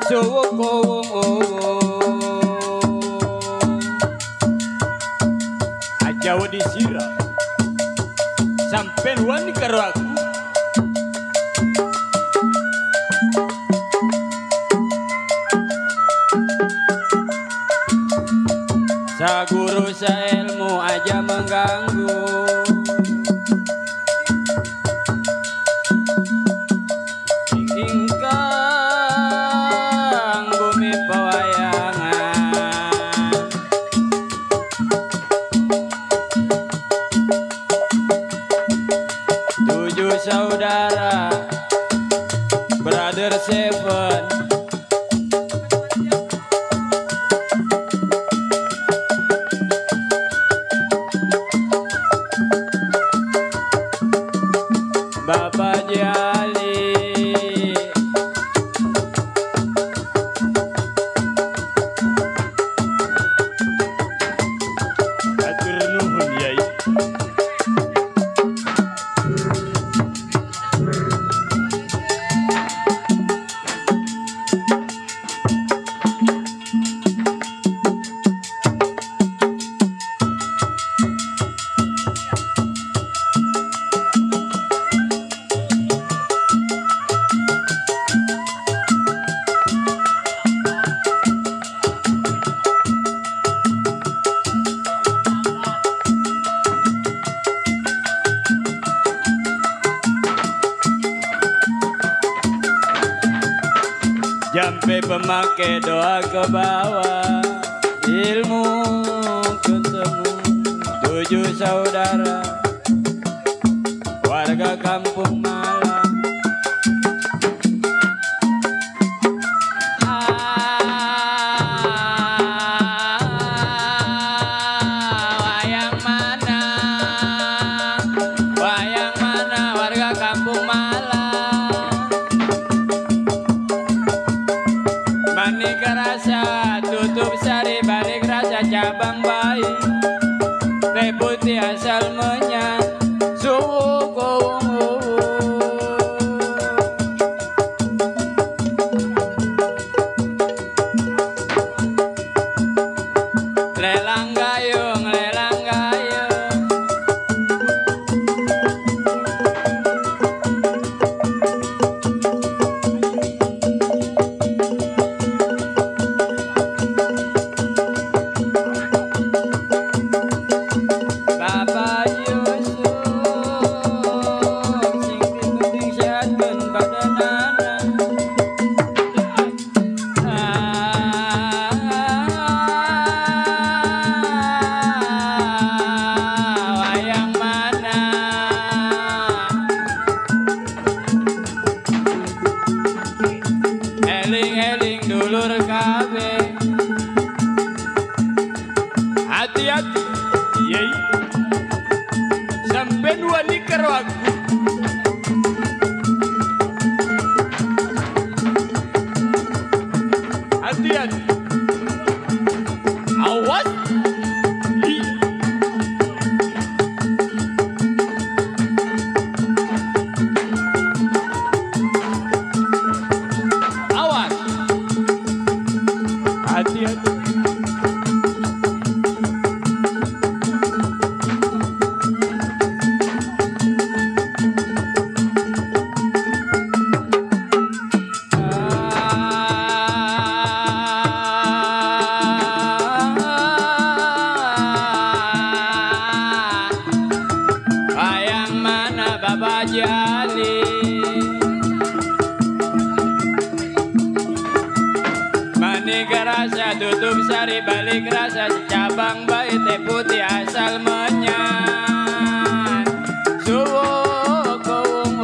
Suwuk kowong Aja wadisira. Sampai wani keraku. Saguru sailmu aja mengganggu. Ingkang bumi pewayangan. 7 saudara, Brother Seven. Bapak Jali, Atur nuhun Yai. Jampe pemakai doa ke bawah, ilmu ketemu. 7 saudara, warga Kampung Malang. Wayang mana warga Kampung eling-eling dulur kabeh. Hati-hati, yei. Sampai wani karo aku. Hati-hati. Awas. Iya. Awas. Hati-hati. Bayang mana Bapak Jali, manik rasa tutup sari balik rasa cabang bayi teh putih asal menyan suwo kowong.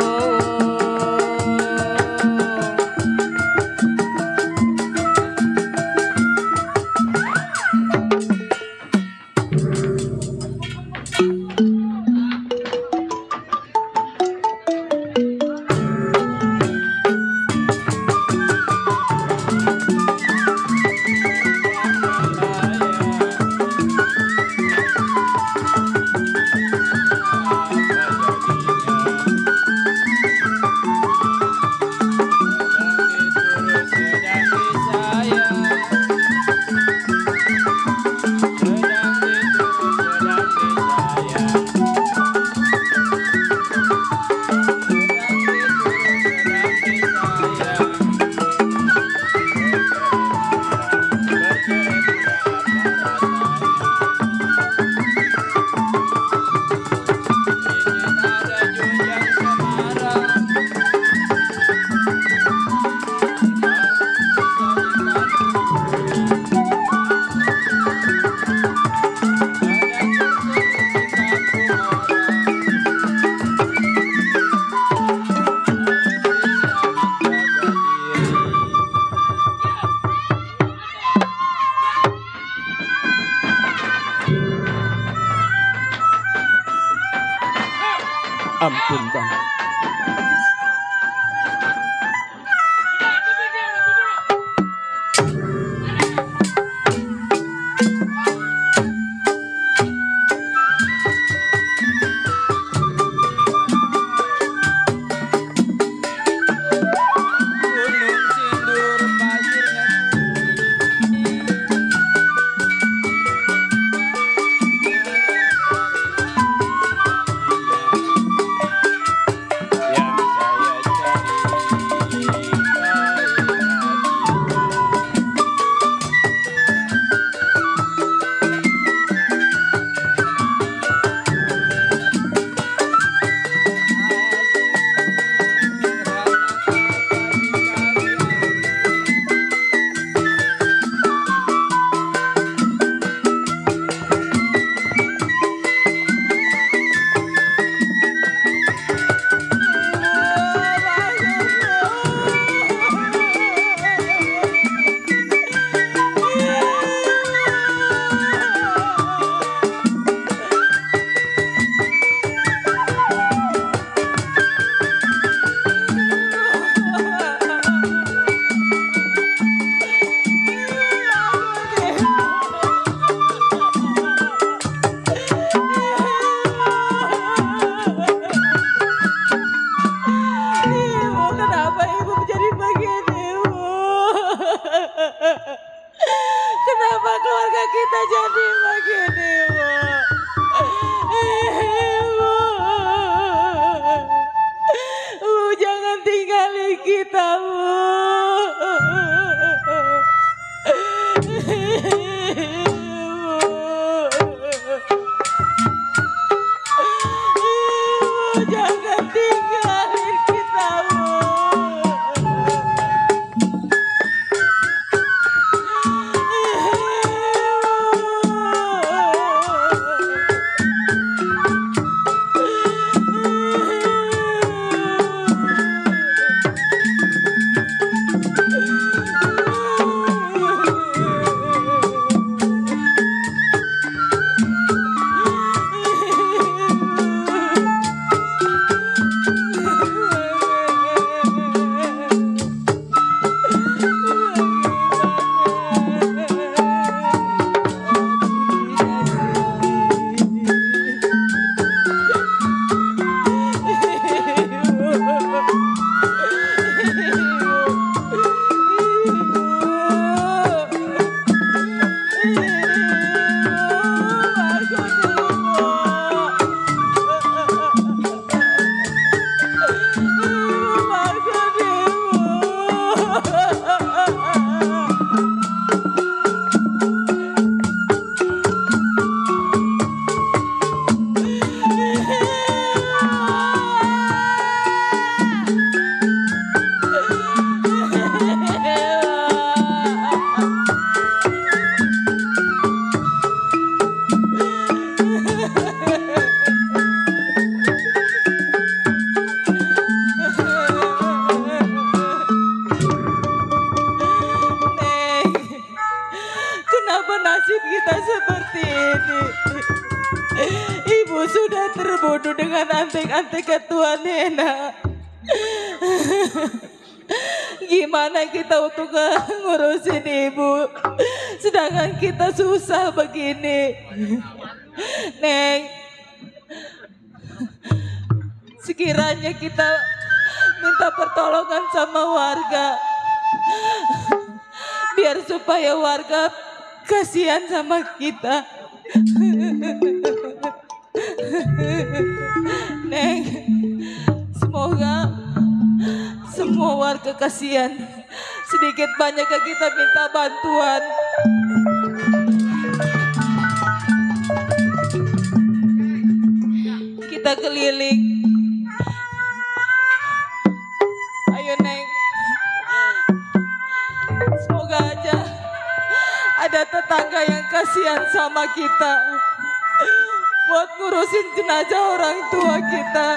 Ampun bang. Kenapa keluarga kita jadi begini, Bu? Bu, jangan tinggalin kita, Bu. Jangan tinggalin kita, Bu. ini. Ibu sudah terbunuh dengan antek-antek ketua Nena. Gimana kita untuk ngurusin ibu, sedangkan kita susah begini. Neng, sekiranya kita minta pertolongan sama warga, biar supaya warga kasihan sama kita. Neng, semoga semua warga kasihan, sedikit banyak kita minta bantuan. Kita keliling. Ayo Neng, semoga aja ada tetangga yang kasihan sama kita buat ngurusin jenazah orang tua kita.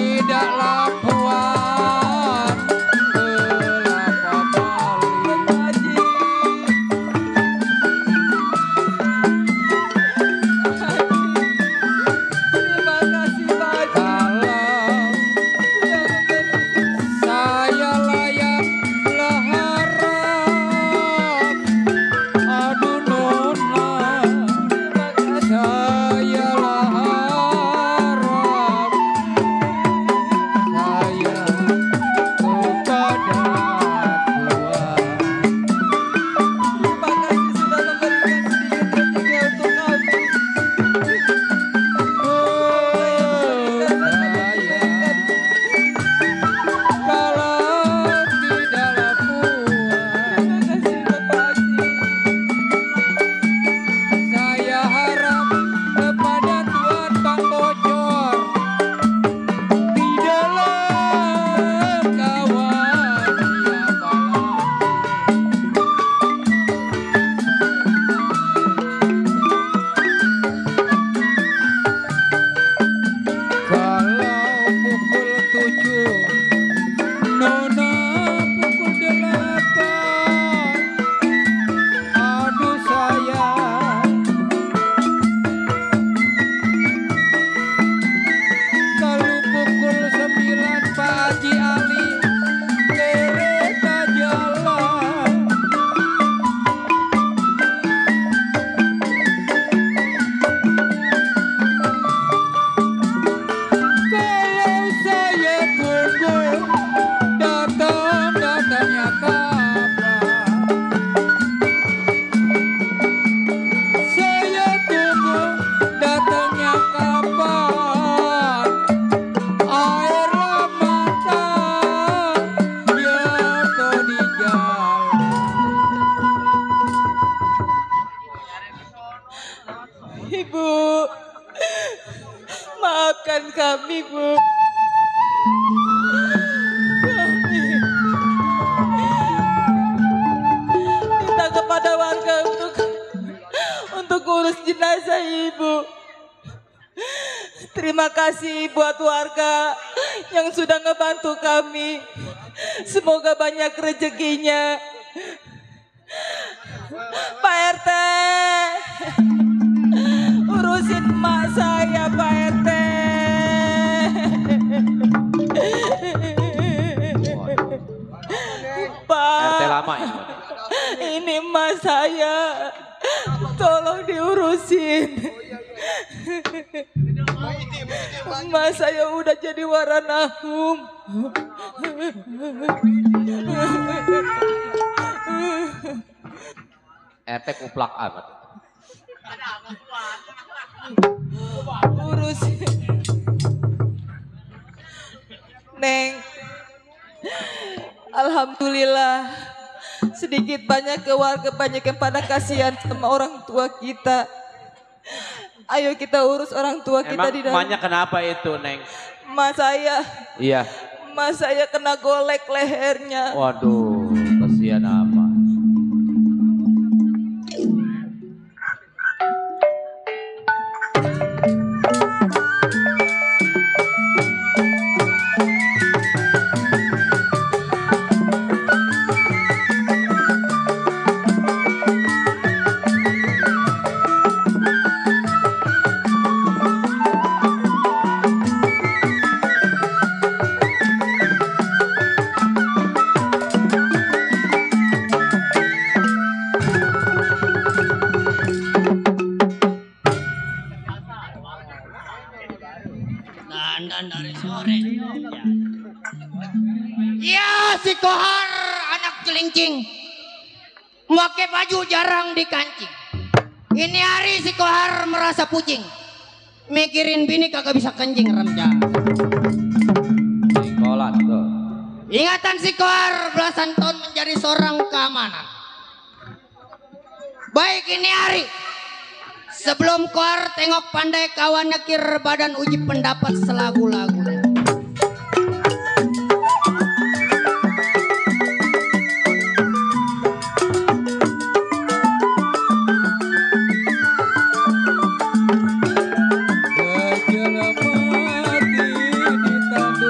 tidaklah puas kelapa kali. Terima kasih banyak. Kalau saya layak harap, aduh nona, saya harap saya kepada Tuhan. Terima kasih sudah memberikan sedikit rezeki untuk kami. Kalau tidaklah puas, saya harap kepada Tuhan Bang Bocor, tidaklah kawan siapa kalau pukul 7, nona pukul 8, aduh sayang. Kalau pukul 9 Pak Haji Ali kereta jalan. Kalau saya tunggu datang-datangnya kapan? Saya tunggu datangnya kapan? Air mata jatuh di jalan. Ibu, maafkan kami, Bu. Kami minta kepada warga untuk urus jenazah Ibu. Terima kasih buat warga yang sudah ngebantu kami. Semoga banyak rezekinya. Pak RT, urusin emak saya, Pak RT. Pak, RT lama ya. ini emak saya, tolong diurusin. Emak saya udah jadi waranahum. RT kuplak amat. Urusin. Neng, alhamdulillah sedikit banyak keluarga banyak yang pada kasihan sama orang tua kita. Ayo kita urus orang tua kita Emang di dalam. emaknya kenapa itu, Neng? Mas saya, Iya. mas saya kena golek lehernya. Waduh, kasihan apa? Dandan dari sore. Ya si Kohar anak celincing, pakai baju jarang dikancing. Ini hari si Kohar merasa pucing, mikirin bini kagak bisa kencing remja. Singkolan tuh. Ingatan si Kohar belasan tahun menjadi seorang keamanan. Baik ini hari, sebelum Kohar tengok pandai kawannya kir badan uji pendapat selagu-lagunya. Gajah mati di tanah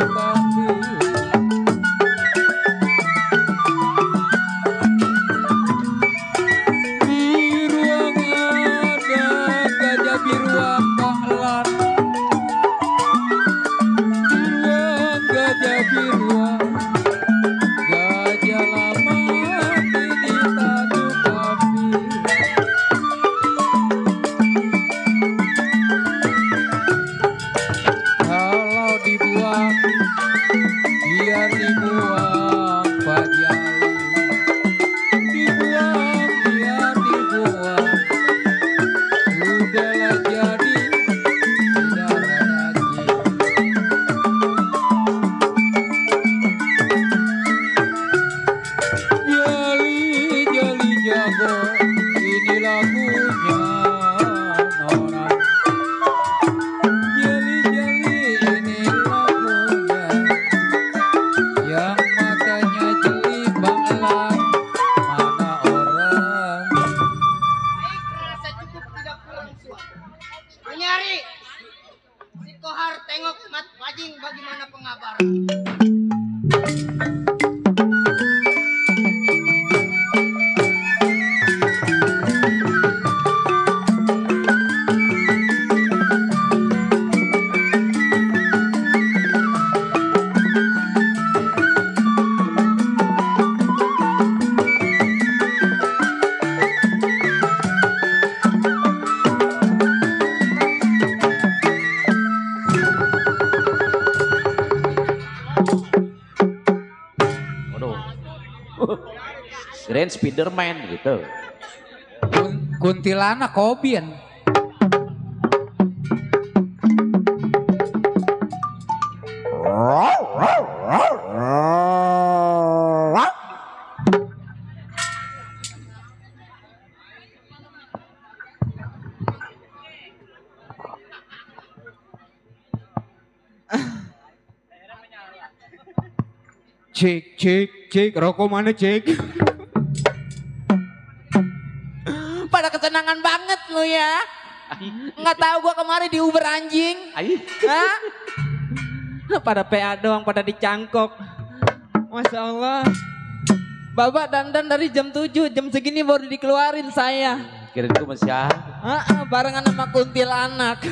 Waduh. Kirain Spiderman gitu. Kuntilanak Kobian. Cek, rokok mana cek? Pada kesenangan banget lu ya. Nggak tahu gua kemarin di Uber anjing. Hah? Pada PA doang, pada dicangkok. Masya Allah. Bapak dandan dari jam 7, jam segini baru dikeluarin saya. Kirain itu masih Barengan sama kuntilanak.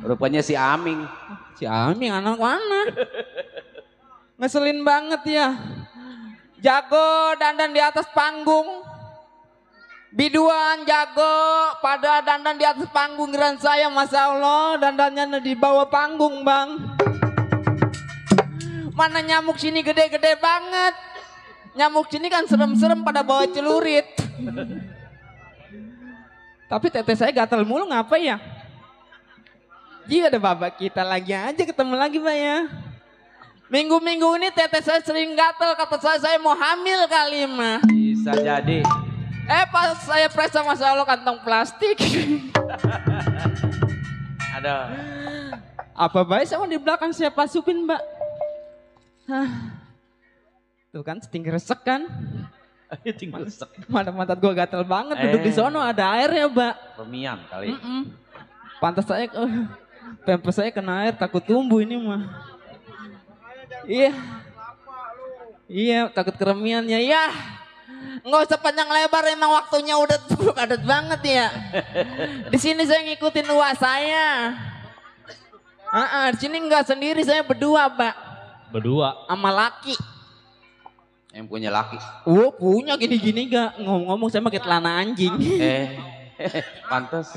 Rupanya si Aming. Si Aming anak mana? Ngeselin banget ya. Jago dandan di atas panggung. Biduan jago pada dandan di atas panggung. Giliran saya Masya Allah dandannya di bawah panggung bang. Mana nyamuk sini gede-gede banget. Nyamuk sini kan serem-serem pada bawa celurit. Tapi teteh saya gatal mulu ngapa ya? Jika ada bapak kita lagi aja ketemu lagi Pak ya. Minggu-minggu ini teteh saya sering gatal, kata saya mau hamil kali mah. Bisa jadi. Pas saya periksa Masya Allah kantong plastik. Ada. Apa baik sama di belakang saya pasupin Mbak. Tuh kan tinggi resek kan. Tinggi resek. Mata gue gatal banget duduk di sono ada airnya Mbak. Remian kali. Pantas saya, pempes saya kena air takut tumbuh ini mah. Iya takut keremiannya ya. Nggak usah panjang lebar emang waktunya udah padat banget ya. Di sini saya ngikutin uak saya. Di sini nggak sendiri saya berdua Pak. Berdua? Sama laki. Yang punya laki? Punya gini-gini gak. Ngomong-ngomong saya pakai celana anjing. Pantes.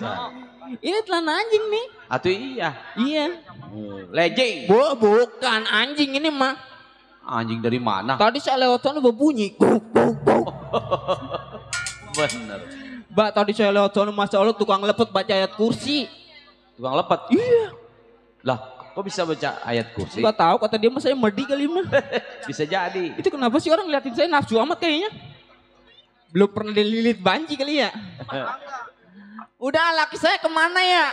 Ini celana anjing nih. Atuh iya. Iya. Lejeng. Bukan anjing ini mah. Anjing dari mana? Tadi saya lewat sana berbunyi. Bener. Mbak tadi saya lewat sana Masya Allah tukang lepet baca ayat kursi. Tukang lepet? Iya. Lah kok bisa baca ayat kursi? Gak tahu kata dia mah saya merdi kali mah. Bisa jadi. Itu kenapa sih orang ngeliatin saya nafsu amat kayaknya. Belum pernah dililit banci kali ya. Udah laki saya kemana ya?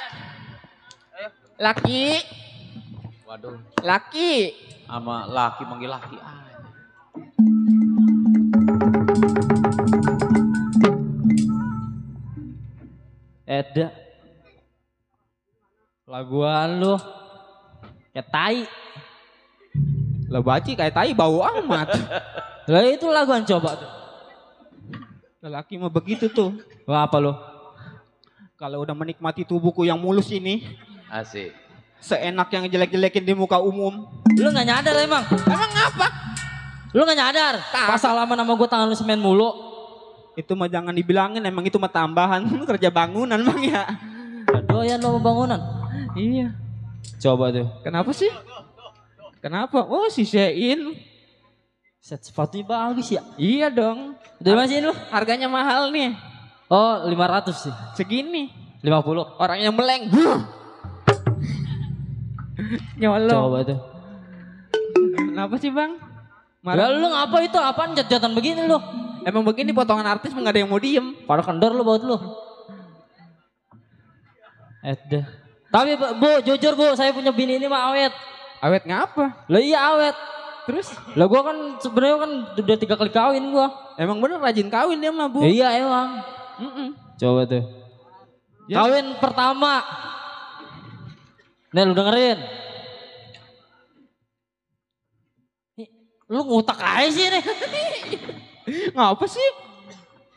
Laki. Waduh. Laki. Sama laki manggil laki. Eda. Laguan lu. Kayak tai. Lah baci kayak tai bau amat. Lah itu laguan coba tuh. Lelaki mah begitu tuh. Wah apa lu? Kalau udah menikmati tubuhku yang mulus ini. Asik. Seenak yang jelek-jelekin di muka umum. Lu gak nyadar emang? Emang apa? Lu gak nyadar? Pas salaman sama gue tangan lu semen mulu. Itu mah jangan dibilangin, emang itu mah tambahan. Kerja bangunan bang ya. Doyan lo bangunan? Iya. Coba tuh. Kenapa sih? Kenapa? Oh si Shein. Set sepatunya bagus ya? Iya dong. Dari mana sih lu? Harganya mahal nih. Oh 500 sih. Segini. 50. Orangnya meleng. Nyolong. Coba tuh. Kenapa sih bang? Marah lu ngapa itu? Apaan jat-jatan begini lu? Emang begini potongan artis nggak ada yang mau diem. Pada kendor lu baut lu. Dah. Tapi bu, jujur bu, saya punya bini ini mah awet. Awet ngapa? Lah iya awet. Terus? Lah gua kan sebenarnya kan udah 3 kali kawin gua. Emang bener rajin kawin dia mah bu? Iya emang. Coba tuh. Ya. Kawin pertama. Nih lu dengerin. Lu ngutak aja sih nih. Ngapa sih?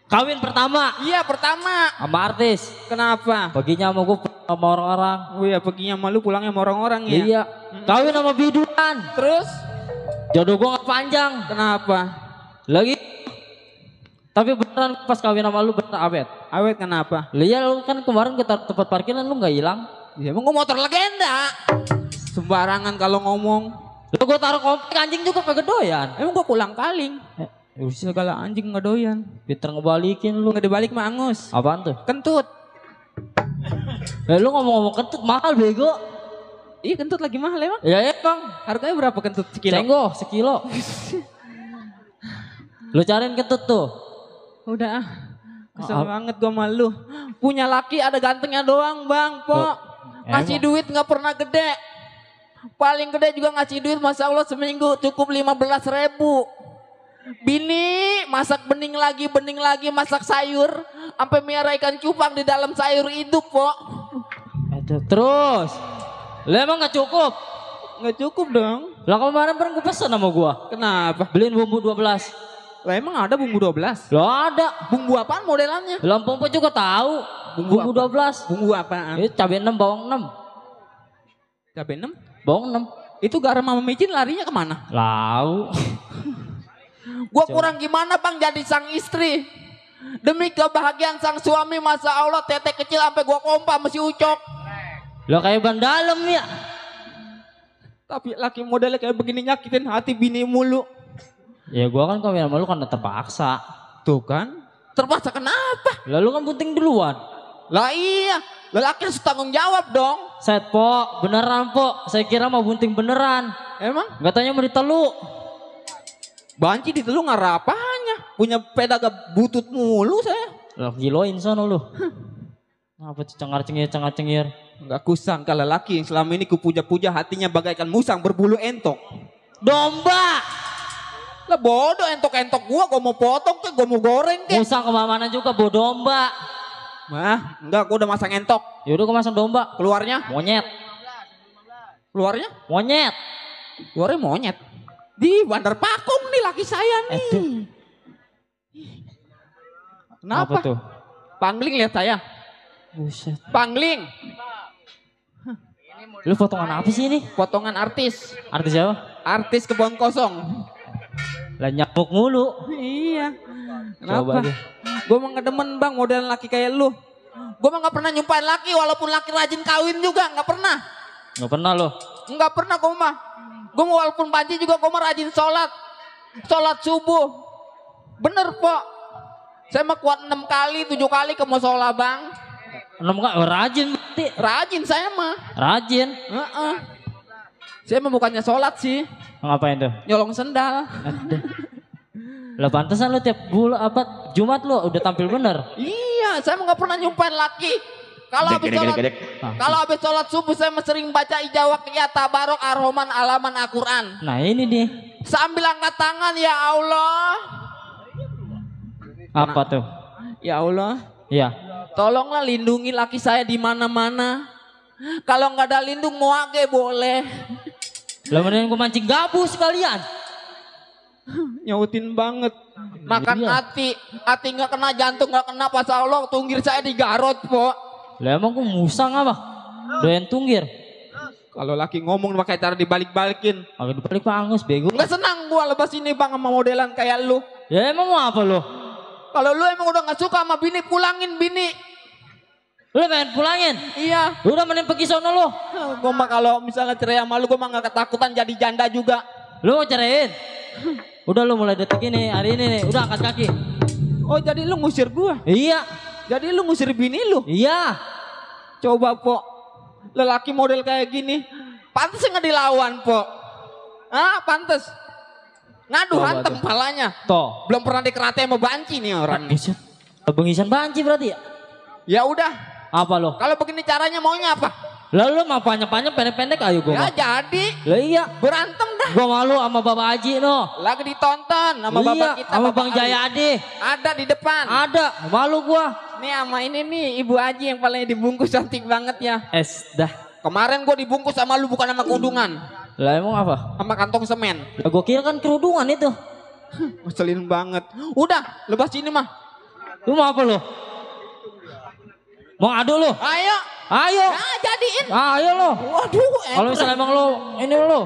Kawin pertama. Iya pertama. Sama artis. Kenapa? Paginya sama gue sama orang-orang. Oh iya paginya sama lu pulangnya sama orang-orang ya? Iya. Kawin sama biduan. Terus? Jodoh gue gak panjang. Kenapa? Lagi. Tapi beneran pas kawin sama lu bener awet. Awet kenapa? Iya lu kan kemarin ke tempat parkiran lu gak hilang. Ya emang gue motor legenda. Sembarangan kalau ngomong. Lu gue taruh komplek anjing juga kagak doyan. Emang gue pulang kaling. Segala anjing nggak doyan. Pinter ngebalikin lu. Nggak dibalik mah angus. Apaan tuh? Kentut. Lu ngomong-ngomong kentut mahal bego. Iya kentut lagi mahal emang. Ya emang. Harganya berapa kentut sekilo? Cenggoh sekilo. Lu cariin kentut tuh. Udah. Kesel banget gue malu. Punya laki ada gantengnya doang bang. Pok. Ngasih duit nggak pernah gede. Paling gede juga ngasih duit Masya Allah seminggu cukup 15.000. Bini masak bening lagi masak sayur. Sampai miara ikan cupang di dalam sayur hidup Pok. Terus. Lu emang gak cukup? Gak cukup dong. Lah kemarin gue pesen sama gua. Kenapa? Beliin bumbu 12. Lah emang ada bumbu 12? Lah ada. Bumbu apaan modelannya? Lampung Pok juga tahu. Bumbu 12. Bumbu apaan? Itu cabai 6 bawang 6. Cabai 6? Bawang 6. Itu garam sama micin larinya kemana? Lau. Gua kurang gimana bang jadi sang istri. Demi kebahagiaan sang suami Masya Allah tetek kecil sampai gua kompa masih ucok. Lo kayak ban dalam ya. Tapi laki modelnya kayak begini nyakitin hati bini mulu. Ya gua kan kawin sama lu kan terpaksa. Tuh kan. Terpaksa kenapa? Lalu kan bunting duluan. Lah iya. Lelaki harus tanggung jawab dong. Set Pok, beneran Pok. Saya kira mau bunting beneran. Emang? Katanya mau ditelu. Banci ditelu nggak apanya. Punya peda gak butut mulu saya. Lah giloin sono lu. Apa cengar-cengir. Enggak kusangka lelaki yang selama ini kupuja-puja hatinya bagaikan musang berbulu entok. Domba. Lah bodoh entok-entok gua mau potong ke, gua mau goreng ke. Musang kemana-mana juga bawa domba. Mah, enggak gua udah masang entok. Yaudah gua masang domba. Keluarnya? Monyet. Keluarnya? Monyet. Keluarnya monyet. Di Bandar Pakung nih laki saya nih. Kenapa? Apa tuh? Pangling lihat saya. Buset. Pangling. Lu potongan apa sih ini? Potongan artis. Artis siapa? Artis kebun kosong. Lah nyamuk mulu. Iya. Coba Kenapa? deh. Gue mah ngedemen bang model laki kayak lu. Gue mah gak pernah nyumpain laki walaupun laki rajin kawin juga. Gak pernah. Gak pernah lo? Gak pernah gue mah. Gue mau walaupun banci juga gue mah rajin sholat. Sholat subuh. Bener Pok. Saya mah kuat 6 kali 7 kali ke musola bang. 6 kali rajin berarti. Rajin saya mah. Rajin. Saya mah bukannya sholat sih. Ngapain tuh? Nyolong sendal. Lah pantesan lu tiap bulan apa Jumat lu udah tampil bener. Iya, saya mah gak pernah nyumpain laki. Kalau habis sholat subuh saya mah sering baca ijawah ya tabarok arhoman alaman Al-Quran. Nah ini nih. Sambil angkat tangan ya Allah. Apa tuh? Ya Allah. Iya. Tolonglah lindungi laki saya di mana-mana. Kalau nggak ada lindung moage boleh. Lah mending gua mancing gabus sekalian. Nyautin banget. Makan Iya. hati nggak kena jantung nggak kena pas Allah tunggir saya digarot Pok. Lah emang gua musang apa? Doyan tunggir. Kalau laki ngomong pakai cara dibalik-balikin. Agak dibalik pangus bego. Nggak senang gua lepas ini bang sama modelan kayak lu. Ya emang mau apa lo? Kalau lu emang udah nggak suka sama bini pulangin bini. Lu pengen pulangin? Iya. Lu udah mending pergi sono lu. Gua mah kalau misalnya cerai sama lu gua mah nggak ketakutan jadi janda juga. Lu mau ceraiin? Udah lu mulai detik ini hari ini nih udah angkat kaki. Oh jadi lu ngusir gua? Iya. Jadi lu ngusir bini lu? Iya. Coba Pok. Lelaki model kayak gini. Pantes nggak dilawan Pok. Ah pantes. Ngadu hantem palanya. Toh. Belum pernah dikerate sama banci nih orang nih. Bengisan banci berarti ya? Ya udah. Apa lo? Kalau begini caranya maunya apa? Lalu mau panjang-panjang pendek-pendek ayo gue. Ya jadi. Lah iya. Berantem dah. Gue malu sama Bapak Haji no. Lagi ditonton sama iya, bapak kita. sama Bapak Bang Jaya Ali. Ade. Ada di depan. Ada. Malu gue. Nih sama ini nih Ibu Haji yang paling dibungkus cantik banget ya. Dah. Kemarin gue dibungkus sama lu bukan sama kudungan. Lah emang apa? Sama kantong semen. Lah gua kira kan kerudungan itu. Ngeselin banget. Udah, lepas ini mah. Lu mau apa lu? Mau adu lu? Ayo. Ayo. Nah, jadiin. Ayo lu. Waduh. Kalau misalnya emang lu ini lu.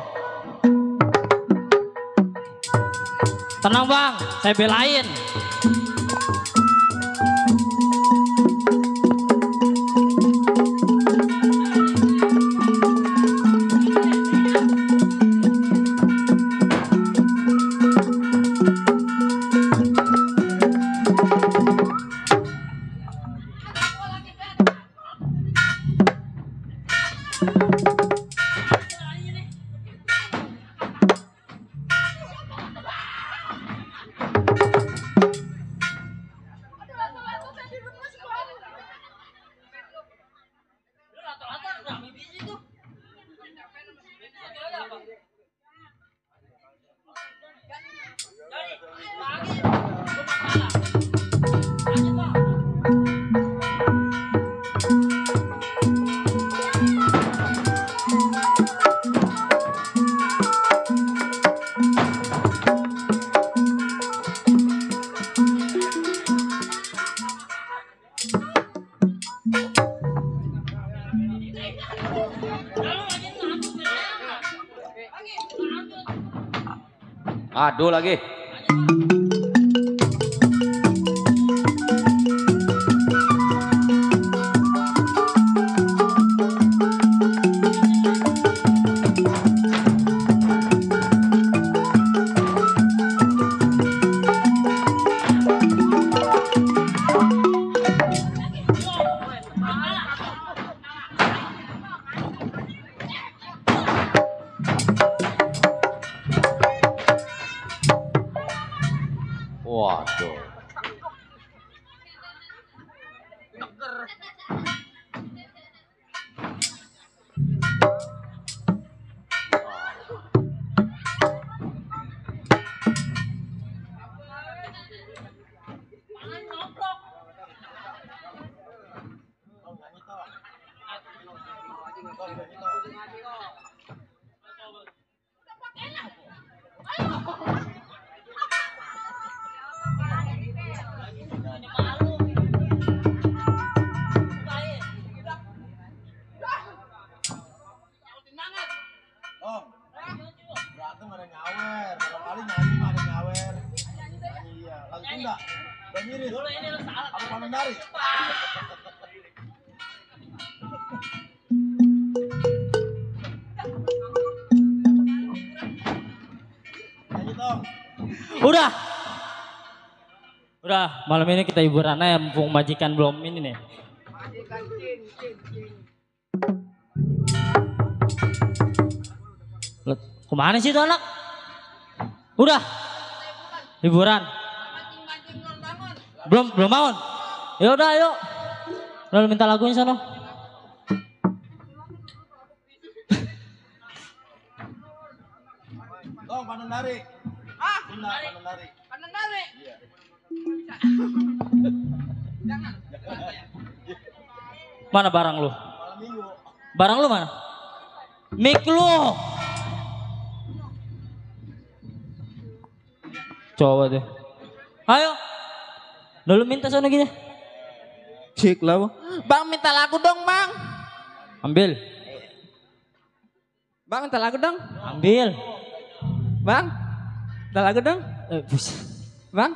Tenang bang, saya belain. Aduh lagi. Waduh. Udah, malam ini kita hiburan aja mumpung majikan belum ini nih. Kemana sih itu anak? Udah, hiburan. Belum bangun. Ya udah, ayo. Lalu minta lagunya sono. Tong pandang dari. Pandang dari. Pandang dari. Iya. Jangan. Mana barang lu? Malam minggu. Barang lu mana? Mik lu. Coba deh. Ayo. Dulu minta sono gini. Cik lah. Bang minta lagu dong bang. Ambil. Bang minta lagu dong. Ambil. Bang. Minta lagu dong. Bang.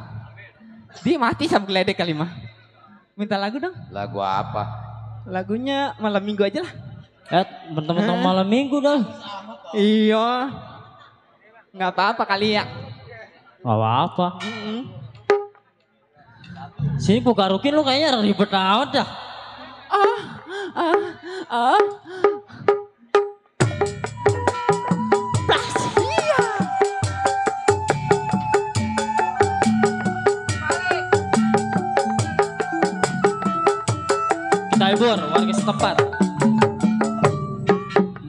Dia mati sama geledek kali mah. Minta lagu dong. Lagu apa? Lagunya malam minggu aja lah. Bentar-bentar malam minggu dong. Iya. Nggak apa-apa kali ya. Gak apa-apa. Sini gua garukin lu kayaknya ribet amat dah. Kita hibur warga setempat.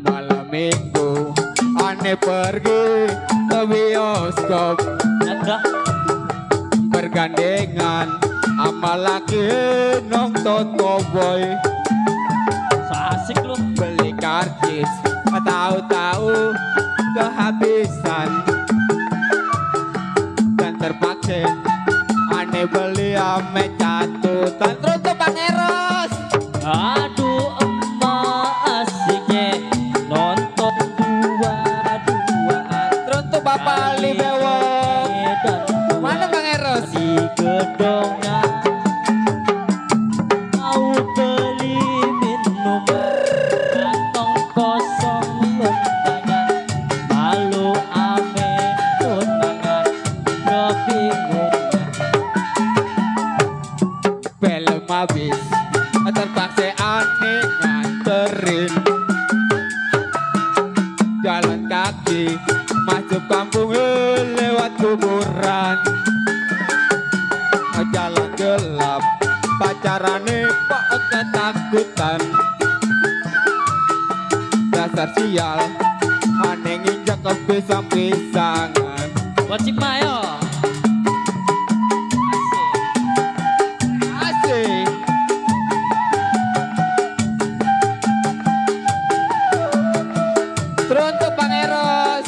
Malam minggu aneh pergi ke bioskop. Ada. Bergandengan sama laki nonton cowboy. So asik lu. Beli karcis, tahu-tahu kehabisan dan terpaksa aneh beli ame catutan. Terus Bang Eros. Aduh emak asiknya nonton dua-duaan. Terus Bapak Ali Bewok. Mana Bang Eros? Di gedongan mau beli minuman kantong kosong undangan malu ame undangan kebingungan. Film habis terpaksa aneh nganterin jalan kaki masuk kampung lewat kuburan. Jalan gelap pacarane kok ketakutan. Dasar sial aneh nginjak ke pisang-pisangan. Wajib mayo. Asik. Terus untuk Bang Eros,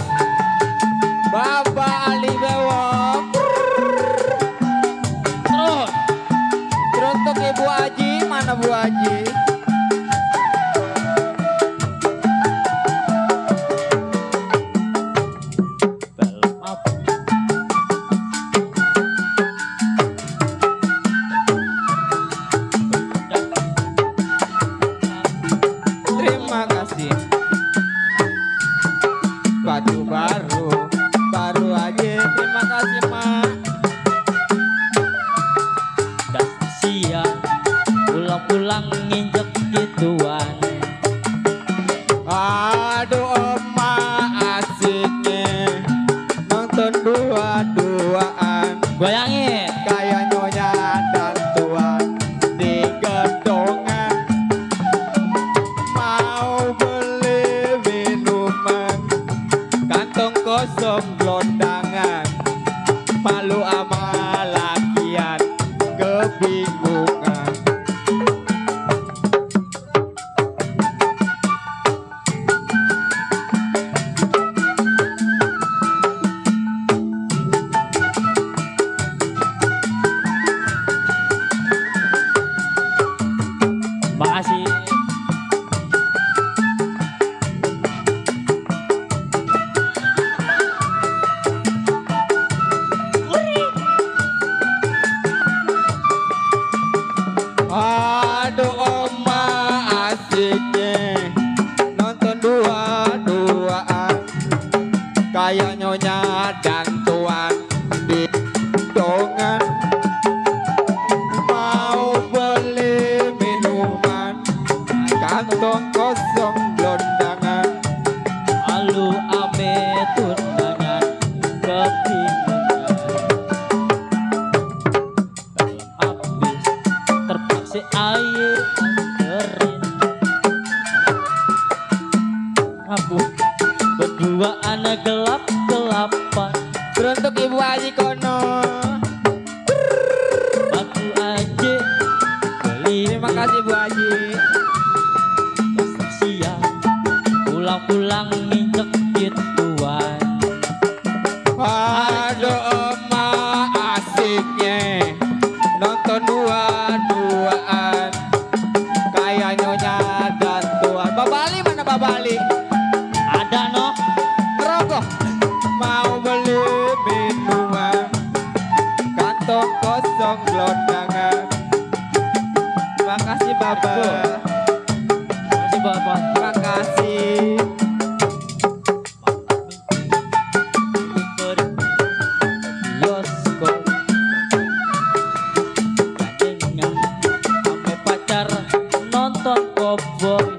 Bapak Ali Bewok. Terus untuk Ibu Aji, mana Bu Aji? Terima kasih. Baju baru aja. Terima kasih Mak. Dasar sial pulang-pulang nginjek gituan. Aduh emak asiknya nonton dua-duaan. Goyangin. Kayak nyonya dan tuan di gedongan. Mau beli minuman kantong kosong gelondangan. Malu ama lakian kebingungan. Makasih. Aduh emak asiknya nonton dua-duaan. Kayak nyonya dan tuan di dongan. Mau beli minuman kantong kosong gelondangan. Malu ame tundangan kebingungan. Habis terpaksa air anterin. Abu berdua anak gelap-gelapan. Teruntuk Ibu Aji Kono. Aku aja beli. Terima kasih Bu Aji. Dasar sial pulang-pulang nginjek gituan. Aduh emak asiknya nonton dua-duaan. Kayak nyonya dan tuan. Babali mana Babali? Ada no. Ngerokok. Mau beli minuman kantong kosong gelondangan. Terima kasih Bapak. Masih bapak. Terima kasih. Bioskop gandengan ame pacar nonton cowboy.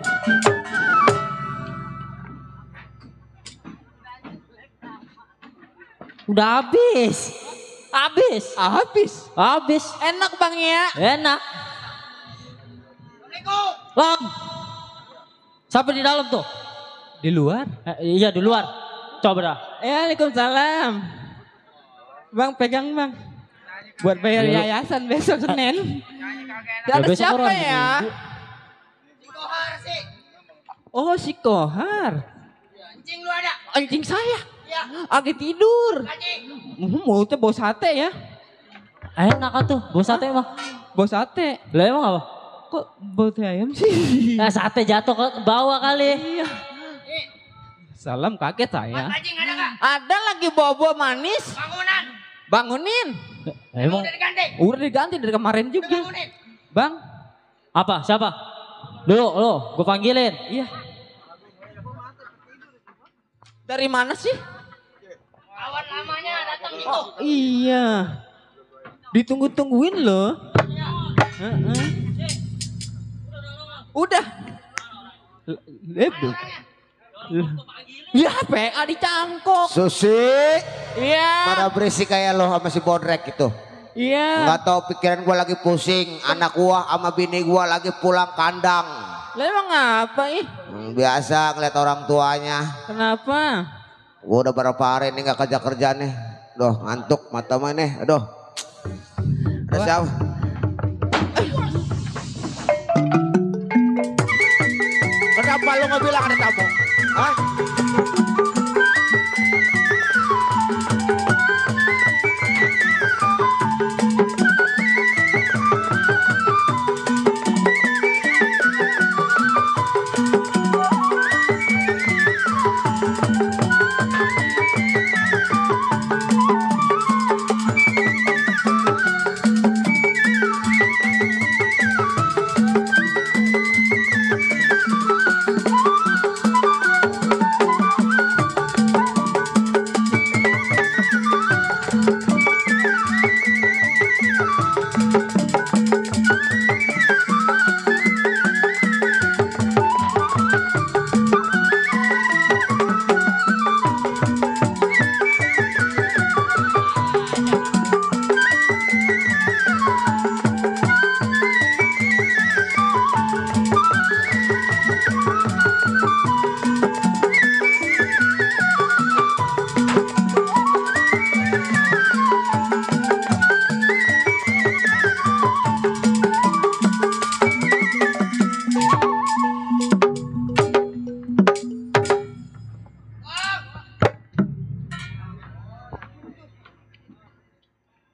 Udah habis. Habis. Enak Bang ya. Enak. Lam. Siapa di dalam tuh? Di luar? Iya di luar. Coba dah. Waalaikumsalam. Bang pegang bang. Buat bayar Dulu. yayasan besok Senin. Ya, Ada besok siapa orang ya? Minggu. Oh si Kohar. Cing lu ada? anjing saya. Lagi tidur. Mulutnya bau sate ya. Enak tuh, bau sate emang. Bau sate. Lah emang apa? Kok bau teh ayam sih? Nah, sate jatuh ke bawah kali. Iya. Salam kaget saya. Anjing ada nggak? Ada lagi bawa-bawa manis. Bangunan. Bangunin. Emang Udah diganti. Udah diganti dari kemarin juga. Bangunin. Bang. apa? Siapa? Lo, gue panggilin. Iya. Dari mana sih? Kawan lamanya datang itu. Oh iya. Ditunggu-tungguin loh. Udah. Ya PA dicangkok. Susi. Iya. Pada berisik kayak lo sama si Bodrek itu. Iya. Nggak tahu pikiran gua lagi pusing. Anak gua sama bini gua lagi pulang kandang. Lah emang apa ih? Biasa ngeliat orang tuanya. Kenapa? Gua udah berapa hari ini nggak kerja nih. Duh ngantuk mata mana? Aduh. Ada siapa? Kenapa lo nggak bilang ada tamu? Hah?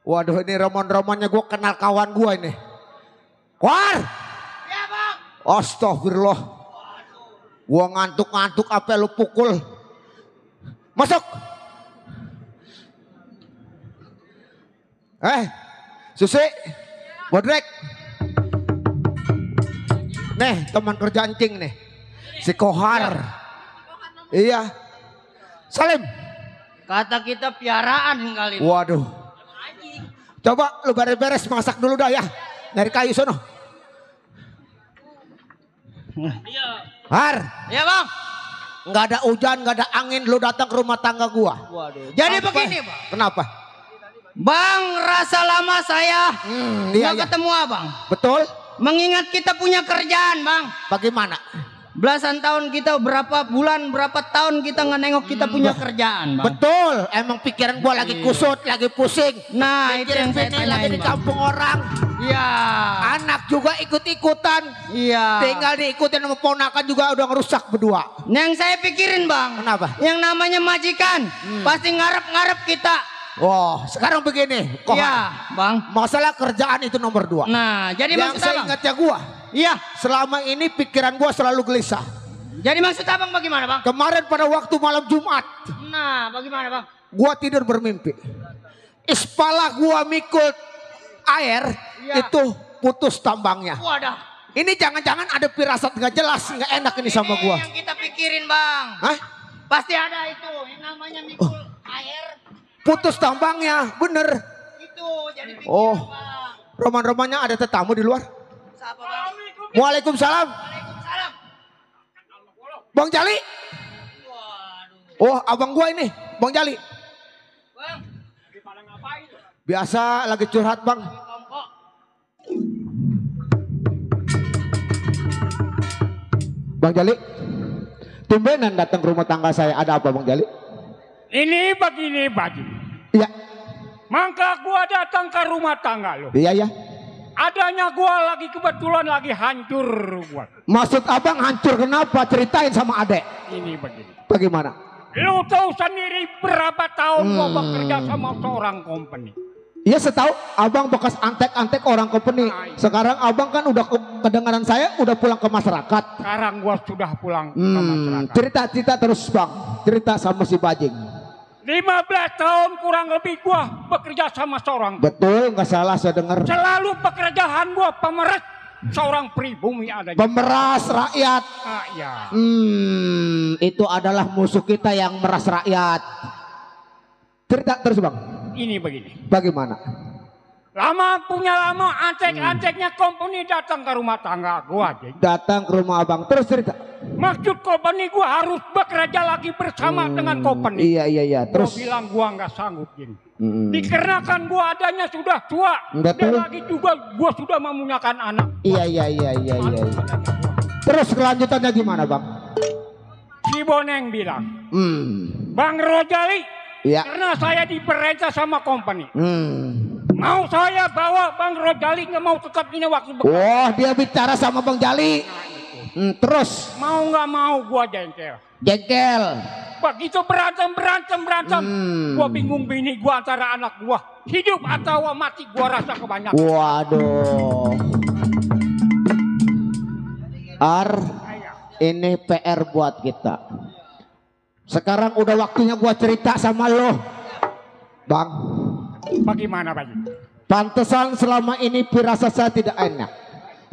Waduh ini roman-romannya gue kenal kawan gue ini. War! Ya bang. Astagfirullah. Gue ngantuk-ngantuk apa lu pukul. Masuk. Susi. Bodrek. Nih teman kerja anjing nih. Si Kohar. Iya. Salim. Kata kita piaraan kali. Waduh. Coba lu beres-beres masak dulu dah ya. Dari kayu sono. Har. Ya bang. Nggak ada hujan, nggak ada angin. Lu datang ke rumah tangga gua. Waduh. Jadi Apa? begini bang. Kenapa? Bang rasa lama saya nggak ketemu abang. Betul. Mengingat kita punya kerjaan bang. Bagaimana? Belasan tahun kita berapa bulan berapa tahun kita nggak nengok kita punya kerjaan bang. Betul. Emang pikiran gua lagi kusut, lagi pusing. Nah itu yang saya Mikirin lagi tanyain di bang. kampung orang. Iya. Anak juga ikut-ikutan. Iya. Tinggal diikutin sama ponakan juga udah ngerusak berdua. Yang saya pikirin bang. Kenapa? Yang namanya majikan pasti ngarep-ngarep kita. Wah, sekarang begini. Iya, bang. Masalah kerjaan itu nomor 2. Nah, jadi yang maksud saya abang? ingat ya gua. Iya. Selama ini pikiran gua selalu gelisah. Jadi maksud abang bagaimana bang? Kemarin pada waktu malam Jumat, Nah, bagaimana bang? gua tidur bermimpi. Ispala gua mikul air, itu putus tambangnya. Wadah. Ini jangan-jangan ada firasat nggak jelas, nggak enak ini sama gua. Yang kita pikirin bang. Hah? Pasti ada itu yang namanya mikul air. Putus tambangnya, bener. Itu jadi pikiran Oh, bang. roman-romannya ada tetamu di luar. Siapa bang? Waalaikumsalam. Waalaikumsalam. Bang Jali. Oh, abang gua ini, Bang Jali. Bang. Biasa lagi curhat bang. Bang Jali, tumbenan datang ke rumah tangga saya. Ada apa Bang Jali? Ini begini. Iya. Maka gua datang ke rumah tangga lo. Iya. Adanya gua lagi kebetulan lagi hancur gua. Maksud abang hancur kenapa? Ceritain sama adek. Ini begini. Bagaimana? Lu tahu sendiri berapa tahun gua bekerja sama seorang company. Iya setahu abang bekas antek-antek orang company. Sekarang abang kan udah kedengaran saya udah pulang ke masyarakat. Sekarang gua sudah pulang ke masyarakat. Cerita terus bang. Cerita sama si Bajing. 15 tahun kurang lebih gua bekerja sama seorang. Betul, nggak salah saya dengar. Selalu pekerjaan gua pemeras seorang pribumi adanya. Pemeras rakyat. Iya. Itu adalah musuh kita yang meras rakyat. Cerita terus bang. Ini begini. Bagaimana? Lama antek-anteknya company datang ke rumah tangga gua. Datang ke rumah abang. Terus cerita. Maksud company gua harus bekerja lagi bersama dengan company. Iya. Terus gua bilang gua nggak sanggup gini. Dikarenakan gua adanya sudah tua. Betul. Dan lagi juga gua sudah memunyakan anak. Iya. Terus kelanjutannya gimana bang? Si Boneng bilang, Bang Rojali, karena saya diperintah sama company. Mau saya bawa Bang Rojali, nggak mau tetap ini waktu bekerja. Wah, dia bicara sama Bang Jali. Terus? Mau nggak mau gua jengkel. Begitu berantem. Gua bingung bini gua antara anak gua hidup atau mati, gua rasa kebanyakan. Waduh. Ini PR buat kita. Sekarang udah waktunya gua cerita sama lo, Bang. Bagaimana Bang? Pantesan selama ini firasat saya tidak enak.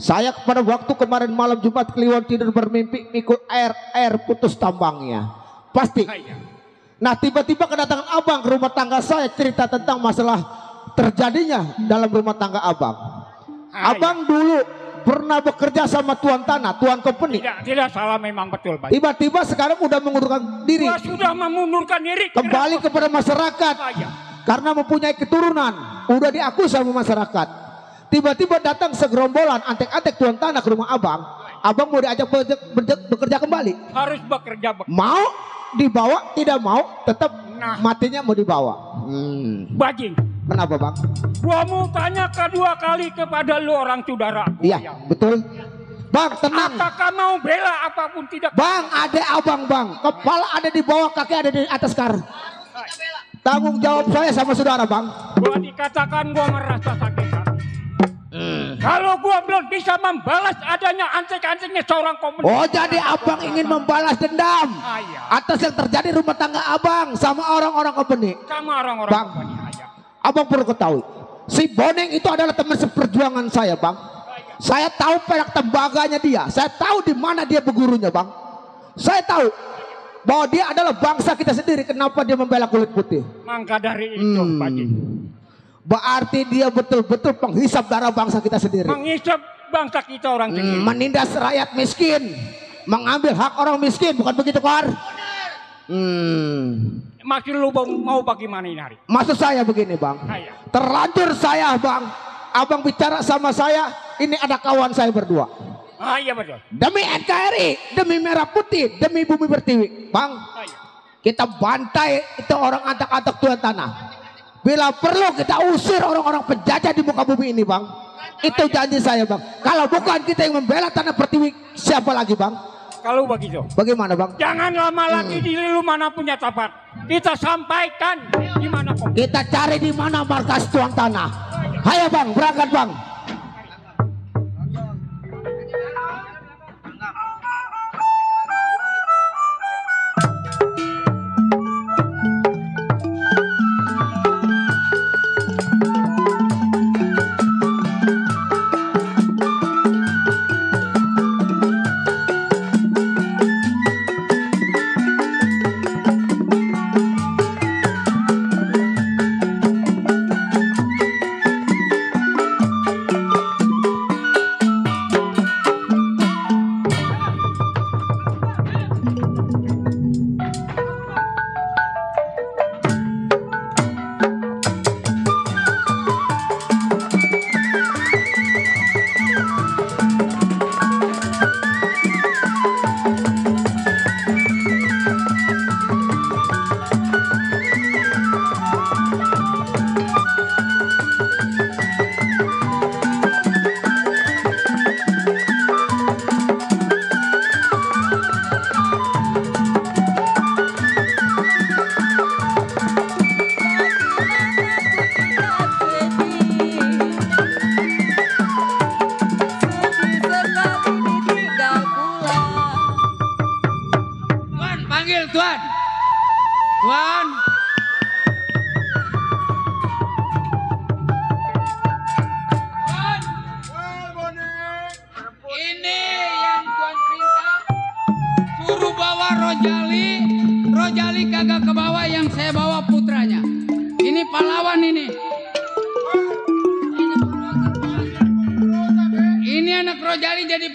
Saya pada waktu kemarin malam Jumat Kliwon tidur bermimpi ikut air putus tambangnya. Pasti. Nah tiba-tiba kedatangan abang ke rumah tangga saya cerita tentang masalah terjadinya dalam rumah tangga abang. Abang dulu pernah bekerja sama tuan tanah, tuan company. Tidak salah, memang betul Bang. Tiba-tiba sekarang udah mengundurkan diri. Sudah memundurkan diri. Kembali kepada masyarakat. Karena mempunyai keturunan, udah diakui sama masyarakat. Tiba-tiba datang segerombolan antek-antek tuan tanah ke rumah abang. Abang mau diajak bekerja kembali. Harus bekerja. Mau dibawa, tidak mau, tetap matinya mau dibawa. Bajing. Kenapa bang? Gua mau tanya kedua kali kepada lu orang saudara. Iya betul. Bang tenang. Apakah mau bela apapun tidak? Bang ada abang bang. Kepala ada di bawah, kaki ada di atas kar. Tanggung jawab saya sama saudara bang. Gua dikatakan gua merasa sakit hati. Kalau gua belum bisa membalas adanya antek-anteknya seorang komunis. Oh jadi abang ingin membalas dendam atas yang terjadi rumah tangga abang sama orang-orang company. Sama orang-orang bang. Abang perlu ketahui, si Boneng itu adalah teman seperjuangan saya bang. Saya tahu perak tembaganya dia. Saya tahu di mana dia bergurunya bang. Saya tahu bahwa dia adalah bangsa kita sendiri. Kenapa dia membela kulit putih? Maka dari itu Bajing. Berarti dia betul-betul penghisap darah bangsa kita sendiri. Menghisap bangsa kita orang sendiri. Menindas rakyat miskin. Mengambil hak orang miskin. Bukan begitu Kar? Maksud lu mau bagaimana ini hari? Maksud saya begini bang. Terlanjur saya bang. Abang bicara sama saya. Ini ada kawan saya berdua. Iya betul. Demi NKRI. Demi Merah Putih. Demi Bumi Pertiwi. Bang. Kita bantai itu orang antak-antak tuan tanah. Bila perlu kita usir orang-orang penjajah di muka bumi ini bang. Itu janji saya bang. Kalau bukan kita yang membela tanah Pertiwi. Siapa lagi bang? Kalau begitu. Bagaimana bang? Jangan lama lagi di lu mana punya tempat. Kita sampaikan di mana kok. Kita cari di mana markas tuan tanah. Hayo bang, berangkat bang.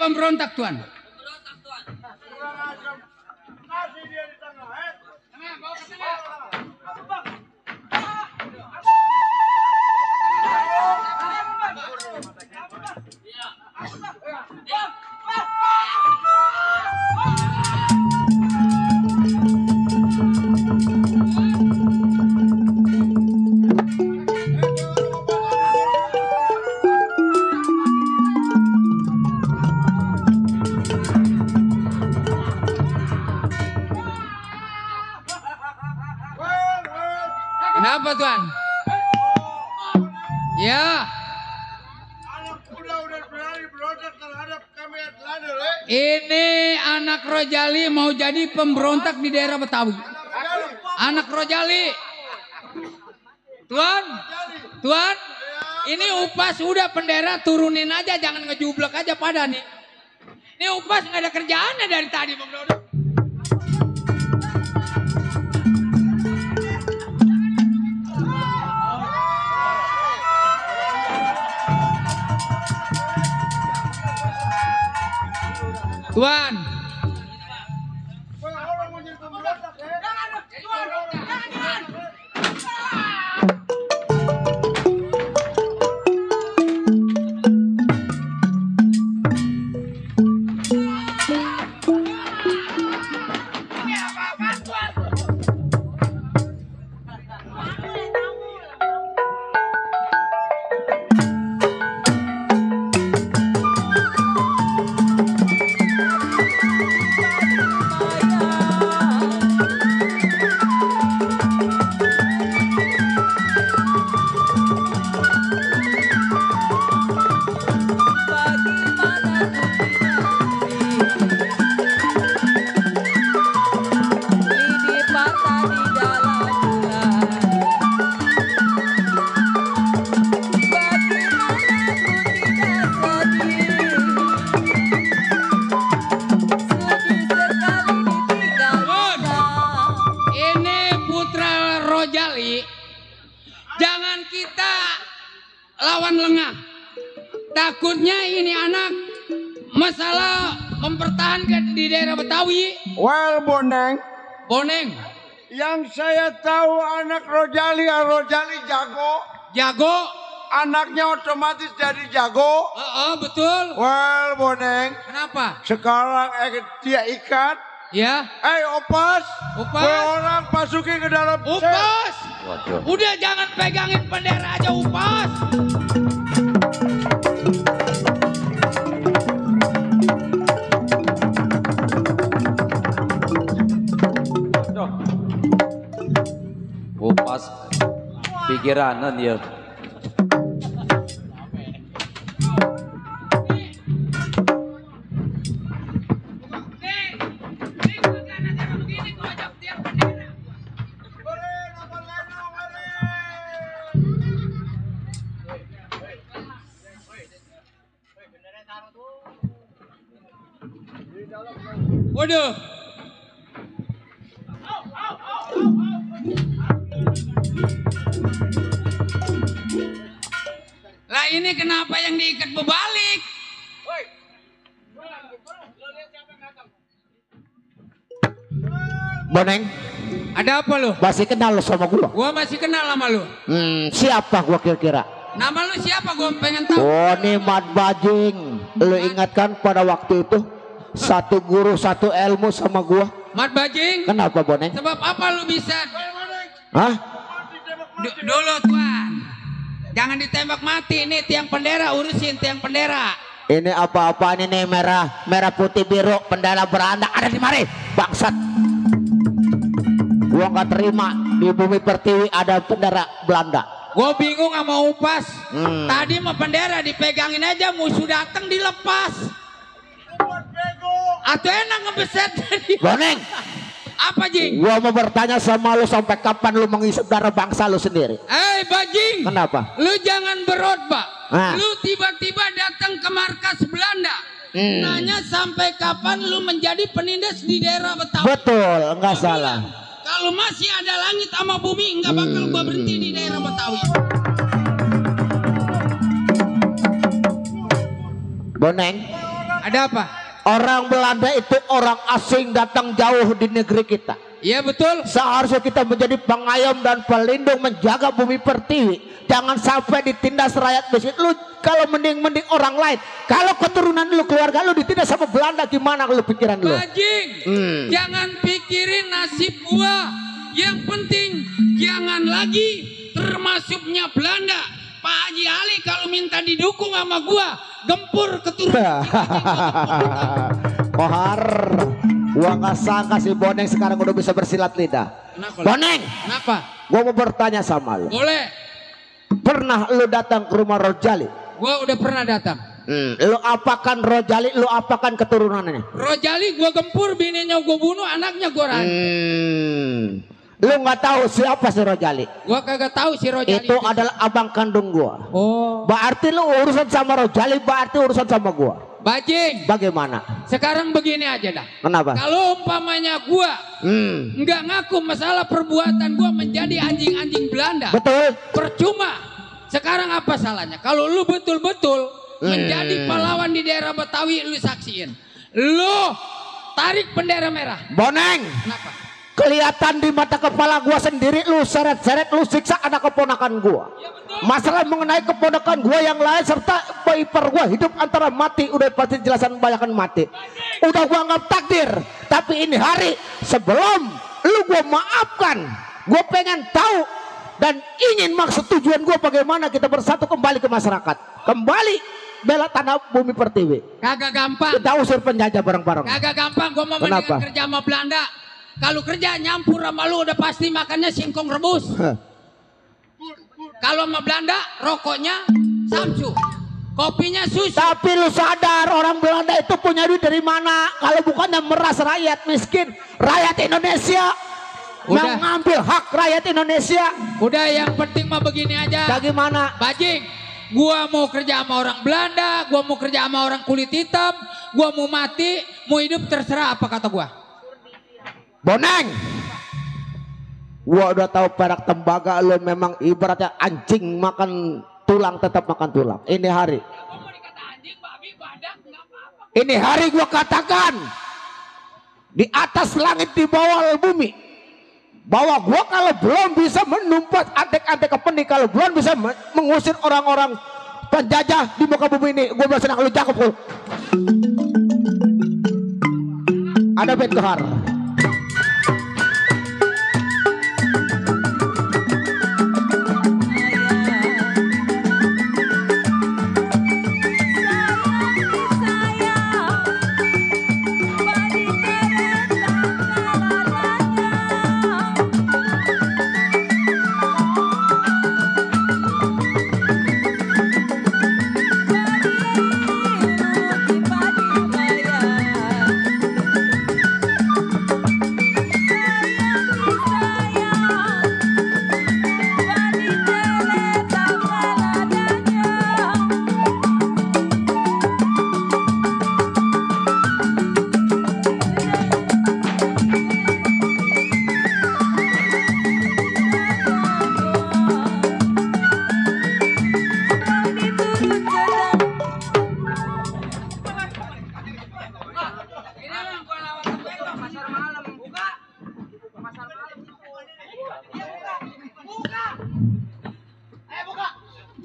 pemberontak Tuan. Kenapa Tuan? Ya. Ini anak Rojali mau jadi pemberontak di daerah Betawi. Anak Rojali. Tuan, Tuan, ini Upas udah pendera turunin aja, jangan ngejublek aja pada nih. Ini Upas nggak ada kerjaannya dari tadi Bang Dodo. Tuan. Jangan kita lawan lengah. Takutnya ini anak masalah mempertahankan di daerah Betawi. Well, Boneng. Boneng. Yang saya tahu anak Rojali jago. Jago. Anaknya otomatis jadi jago. Betul. Well, Boneng. Kenapa? Sekarang dia ikat. Ya. Upas. Upas. Orang masukin ke dalam. Upas. Udah jangan pegangin bendera aja Upas. Upas pikiranan ya. Waduh. Lah ini kenapa yang diikat berbalik? Boneng. Ada apa lu? Masih kenal lu sama gua? Gua masih kenal sama lu. Siapa gua kira-kira? Nama lu siapa? Gua pengen tahu. Oh, ini Mat Bajing. Lu ingatkan pada waktu itu satu guru satu ilmu sama gua. Mat Bajing. Kenapa Boneng? Sebab apa lu bisa? Hah? Dulu Tuan. Jangan ditembak mati. Ini tiang bendera, urusin tiang bendera. Ini apa-apaan ini merah, merah putih biru, bendera beranda ada di mari, bangsat. Gua nggak terima di bumi pertiwi ada bendera Belanda. Gua bingung sama Upas. Tadi mah bendera dipegangin aja, musuh datang dilepas. Atau enak ngebeset tadi. Boneng. Apa Jing? Gua mau bertanya sama lu sampai kapan lu menghisap darah bangsa lu sendiri? Bajing. Kenapa? Lu jangan berotbah. Nah. Lu tiba-tiba datang ke markas Belanda. Nanya sampai kapan lu menjadi penindas di daerah Betawi. Betul, enggak salah. Kalau masih ada langit sama bumi, enggak bakal gua berhenti di daerah Betawi. Boneng. Ada apa? Orang Belanda itu orang asing datang jauh di negeri kita. Iya betul. Seharusnya kita menjadi pengayom dan pelindung menjaga bumi pertiwi. Jangan sampai ditindas rakyat miskin. Lu kalau mending orang lain. Kalau keturunan lu, keluarga lu ditindas sama Belanda, gimana lu pikiran lu? Bajing, jangan pikirin nasib gua. Yang penting jangan lagi termasuknya Belanda. Pak Haji Ali kalau minta didukung sama gua, gempur keturunan. Kohar, gua nggak sangka si Boneng sekarang udah bisa bersilat lidah. Boneng, kenapa? Gua mau bertanya sama lu. Boleh. Pernah lu datang ke rumah Rojali? Gua udah pernah datang. Lu apakan Rojali, lu apakan keturunannya? Rojali gua gempur, bininya gua bunuh, anaknya gua rantai. Lu nggak tahu siapa si Rojali? Gua kagak tahu si Rojali. Itu adalah abang kandung gua. Oh. Berarti lu urusan sama Rojali, berarti urusan sama gua. Bajing. Bagaimana? Sekarang begini aja dah. Kenapa? Kalau umpamanya gua nggak ngaku masalah perbuatan gua menjadi anjing-anjing Belanda. Betul. Percuma. Sekarang apa salahnya? Kalau lu betul-betul menjadi pahlawan di daerah Betawi, lu saksiin. Lu tarik bendera merah. Boneng. Kenapa? Kelihatan di mata kepala gua sendiri lu seret-seret, lu siksa anak keponakan gua. Masalah mengenai keponakan gua yang lain serta ipar gua hidup antara mati, udah pasti jelasan banyakan mati. Udah gua anggap takdir. Tapi ini hari sebelum lu gua maafkan, gua pengen tahu dan ingin maksud tujuan gua bagaimana kita bersatu kembali ke masyarakat, kembali bela tanah bumi pertiwi. Kagak gampang. Kita usir penjajah bareng-bareng. Kagak gampang. Gua mau mendingan kerja sama Belanda. Kalau kerja nyampur sama lu udah pasti makannya singkong rebus. Kalau sama Belanda rokoknya samsu, kopinya susu. Tapi lu sadar orang Belanda itu punya duit dari mana? Kalau bukannya meras rakyat miskin, rakyat Indonesia mengambil hak rakyat Indonesia. Udah yang penting mah begini aja. Bagaimana? Bajing, gua mau kerja sama orang Belanda, gua mau kerja sama orang kulit hitam, gua mau mati, mau hidup terserah apa kata gua. Boneng, gua udah tahu perak tembaga lo memang ibaratnya anjing makan tulang tetap makan tulang. Ini hari, ini hari gua katakan di atas langit di bawah bumi bahwa gua kalau belum bisa menumpas adek-adek kependi, kalau belum bisa mengusir orang-orang penjajah di muka bumi ini, gua bersenang lu cakep lu. Ada bet Kohar.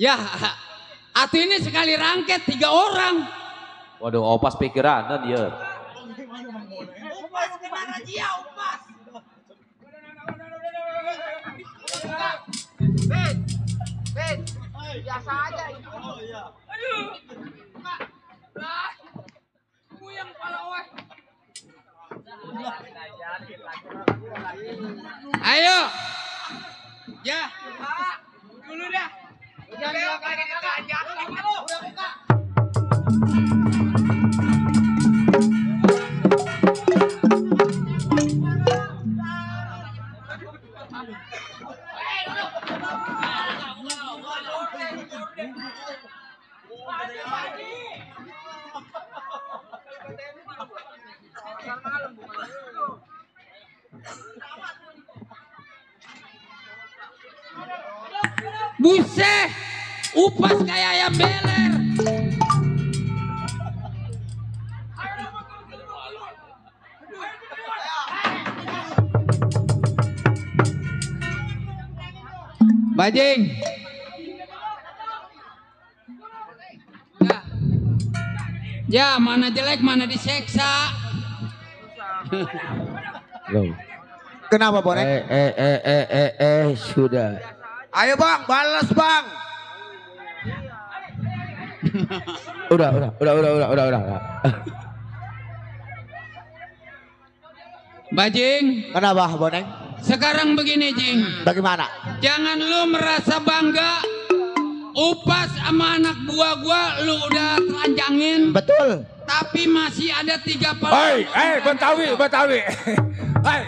Ya, atuh ini sekali rangket 3 orang. Waduh, opas pikiran dia. Upas gimana dia upas? Ben, biasa aja itu. Aduh. Lah, yang kepala weh. Ayo. Ya, dulu dah. Udah buka. Buset, upas kayak ayam beler. Bajing. Ya, mana jelek, mana diseksa. Kenapa Bonek? Sudah. Ayo bang, balas bang. Udah. Bajing. Kenapa Bonek? Sekarang begini Jing. Bagaimana? Jangan lu merasa bangga. Upas sama anak buah gua lu udah telanjangin. Betul. Tapi masih ada 3 Betawi. Hei,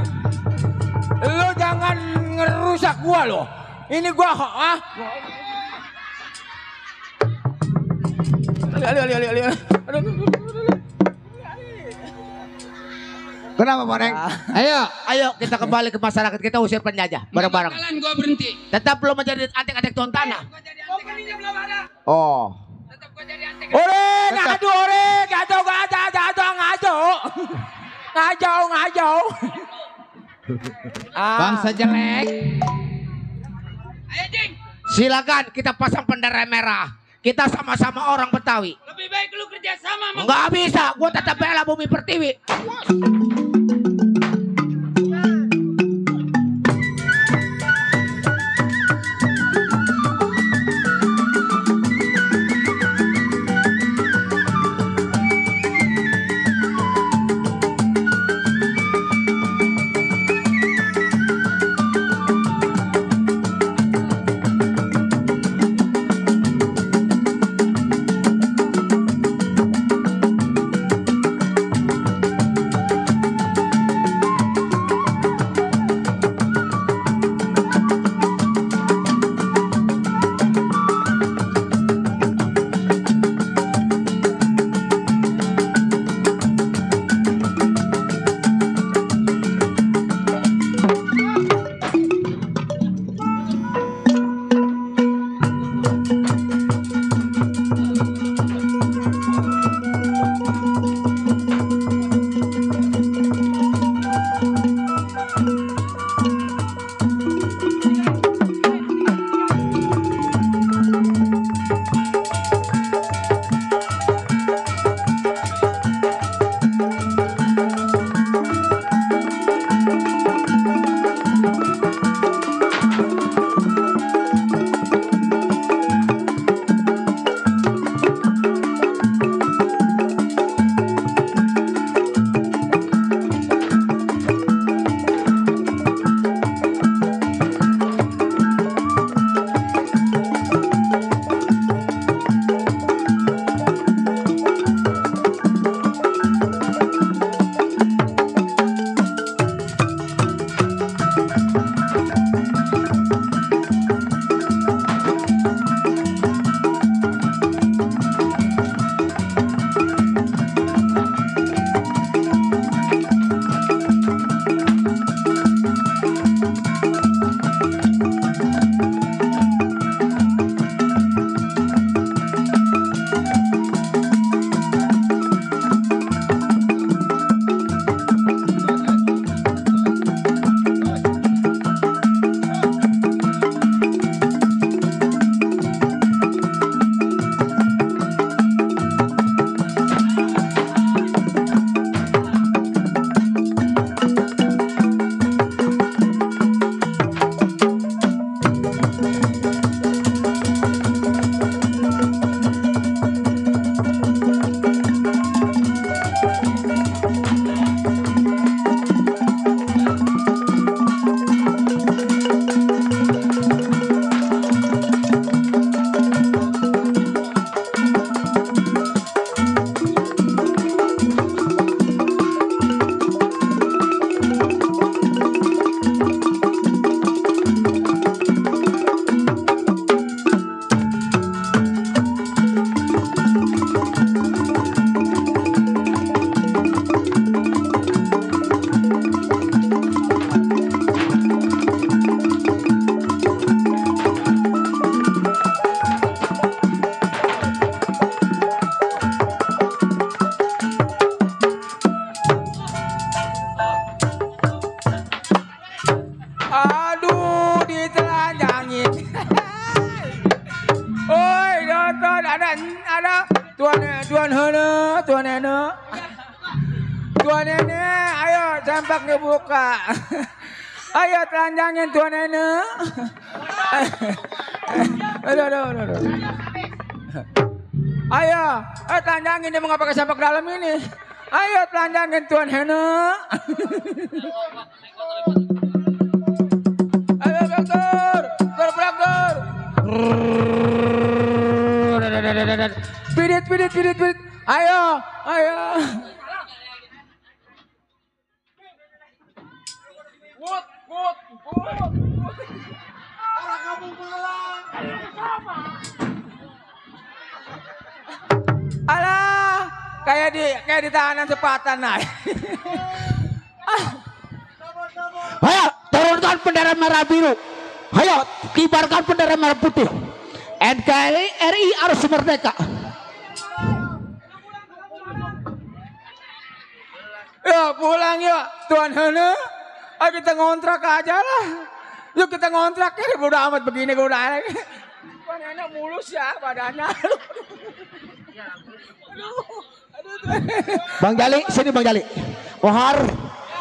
lu jangan ngerusak gua lo. Ini gua Kenapa Bonek? Ayo kita kembali ke masyarakat, kita usir penjajah bareng-bareng. Bakalan gua berhenti. Tetap belum menjadi antek-antek tuan tanah. Oh. Ngajau. Bangsa jelek. Silakan kita pasang bendera merah. Kita sama-sama orang Betawi. Lebih baik lu kerja sama sama Nggak bisa, gua tetap bela Bumi Pertiwi. Tuan Nene, ayo campak ngebuka. Ayo telanjangin Tuan Nene. Aduh. Ayo, telanjangin dia mau ngapa pakai campak dalam ini. Ayo telanjangin Tuan Nene. Ayo Dokter. Pidit. Ayo. Wut. Orang kampung malang. Alah, kayak di tahanan sepatan nah. Ayo, turunkan bendera merah biru. Ayo, kibarkan bendera merah putih. NKRI harus merdeka. Ya pulang ya, Tuan Hana. Ayo kita ngontrak aja lah. Yuk kita ngontrak ya, udah amat begini gue udah. Tuan Hana mulus ya badannya. Bang Jali, sini Bang Jali. Kohar,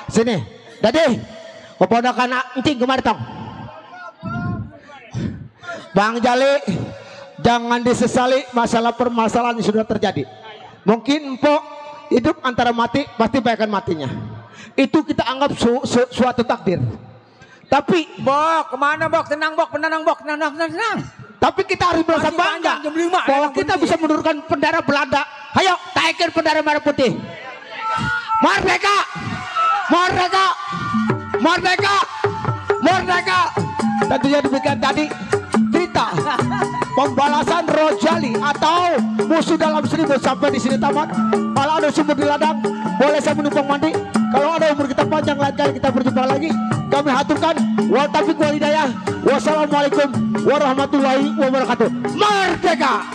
sini. Dadi, keponakan encing kemari tong. Bang Jali, jangan disesali masalah permasalahan yang sudah terjadi. Mungkin empok hidup antara mati, pasti akan matinya. Itu kita anggap suatu takdir. Tapi, Bok, kemana Bok? Tenang Bok, tenang. Tapi kita harus merasa bangga bahwa kita bisa menurunkan bendera Belanda. Ayo, taikin bendera merah putih. Merdeka. Tentunya demikian tadi berita pembalasan Rojali atau musuh dalam 1000 sampai di sini tamat. Kalau ada sumber di ladang, boleh saya menumpang mandi. Kalau ada umur kita panjang, lain kali kita berjumpa lagi. Kami haturkan wa taufiq wal hidayah. Wassalamualaikum warahmatullahi wabarakatuh. Merdeka.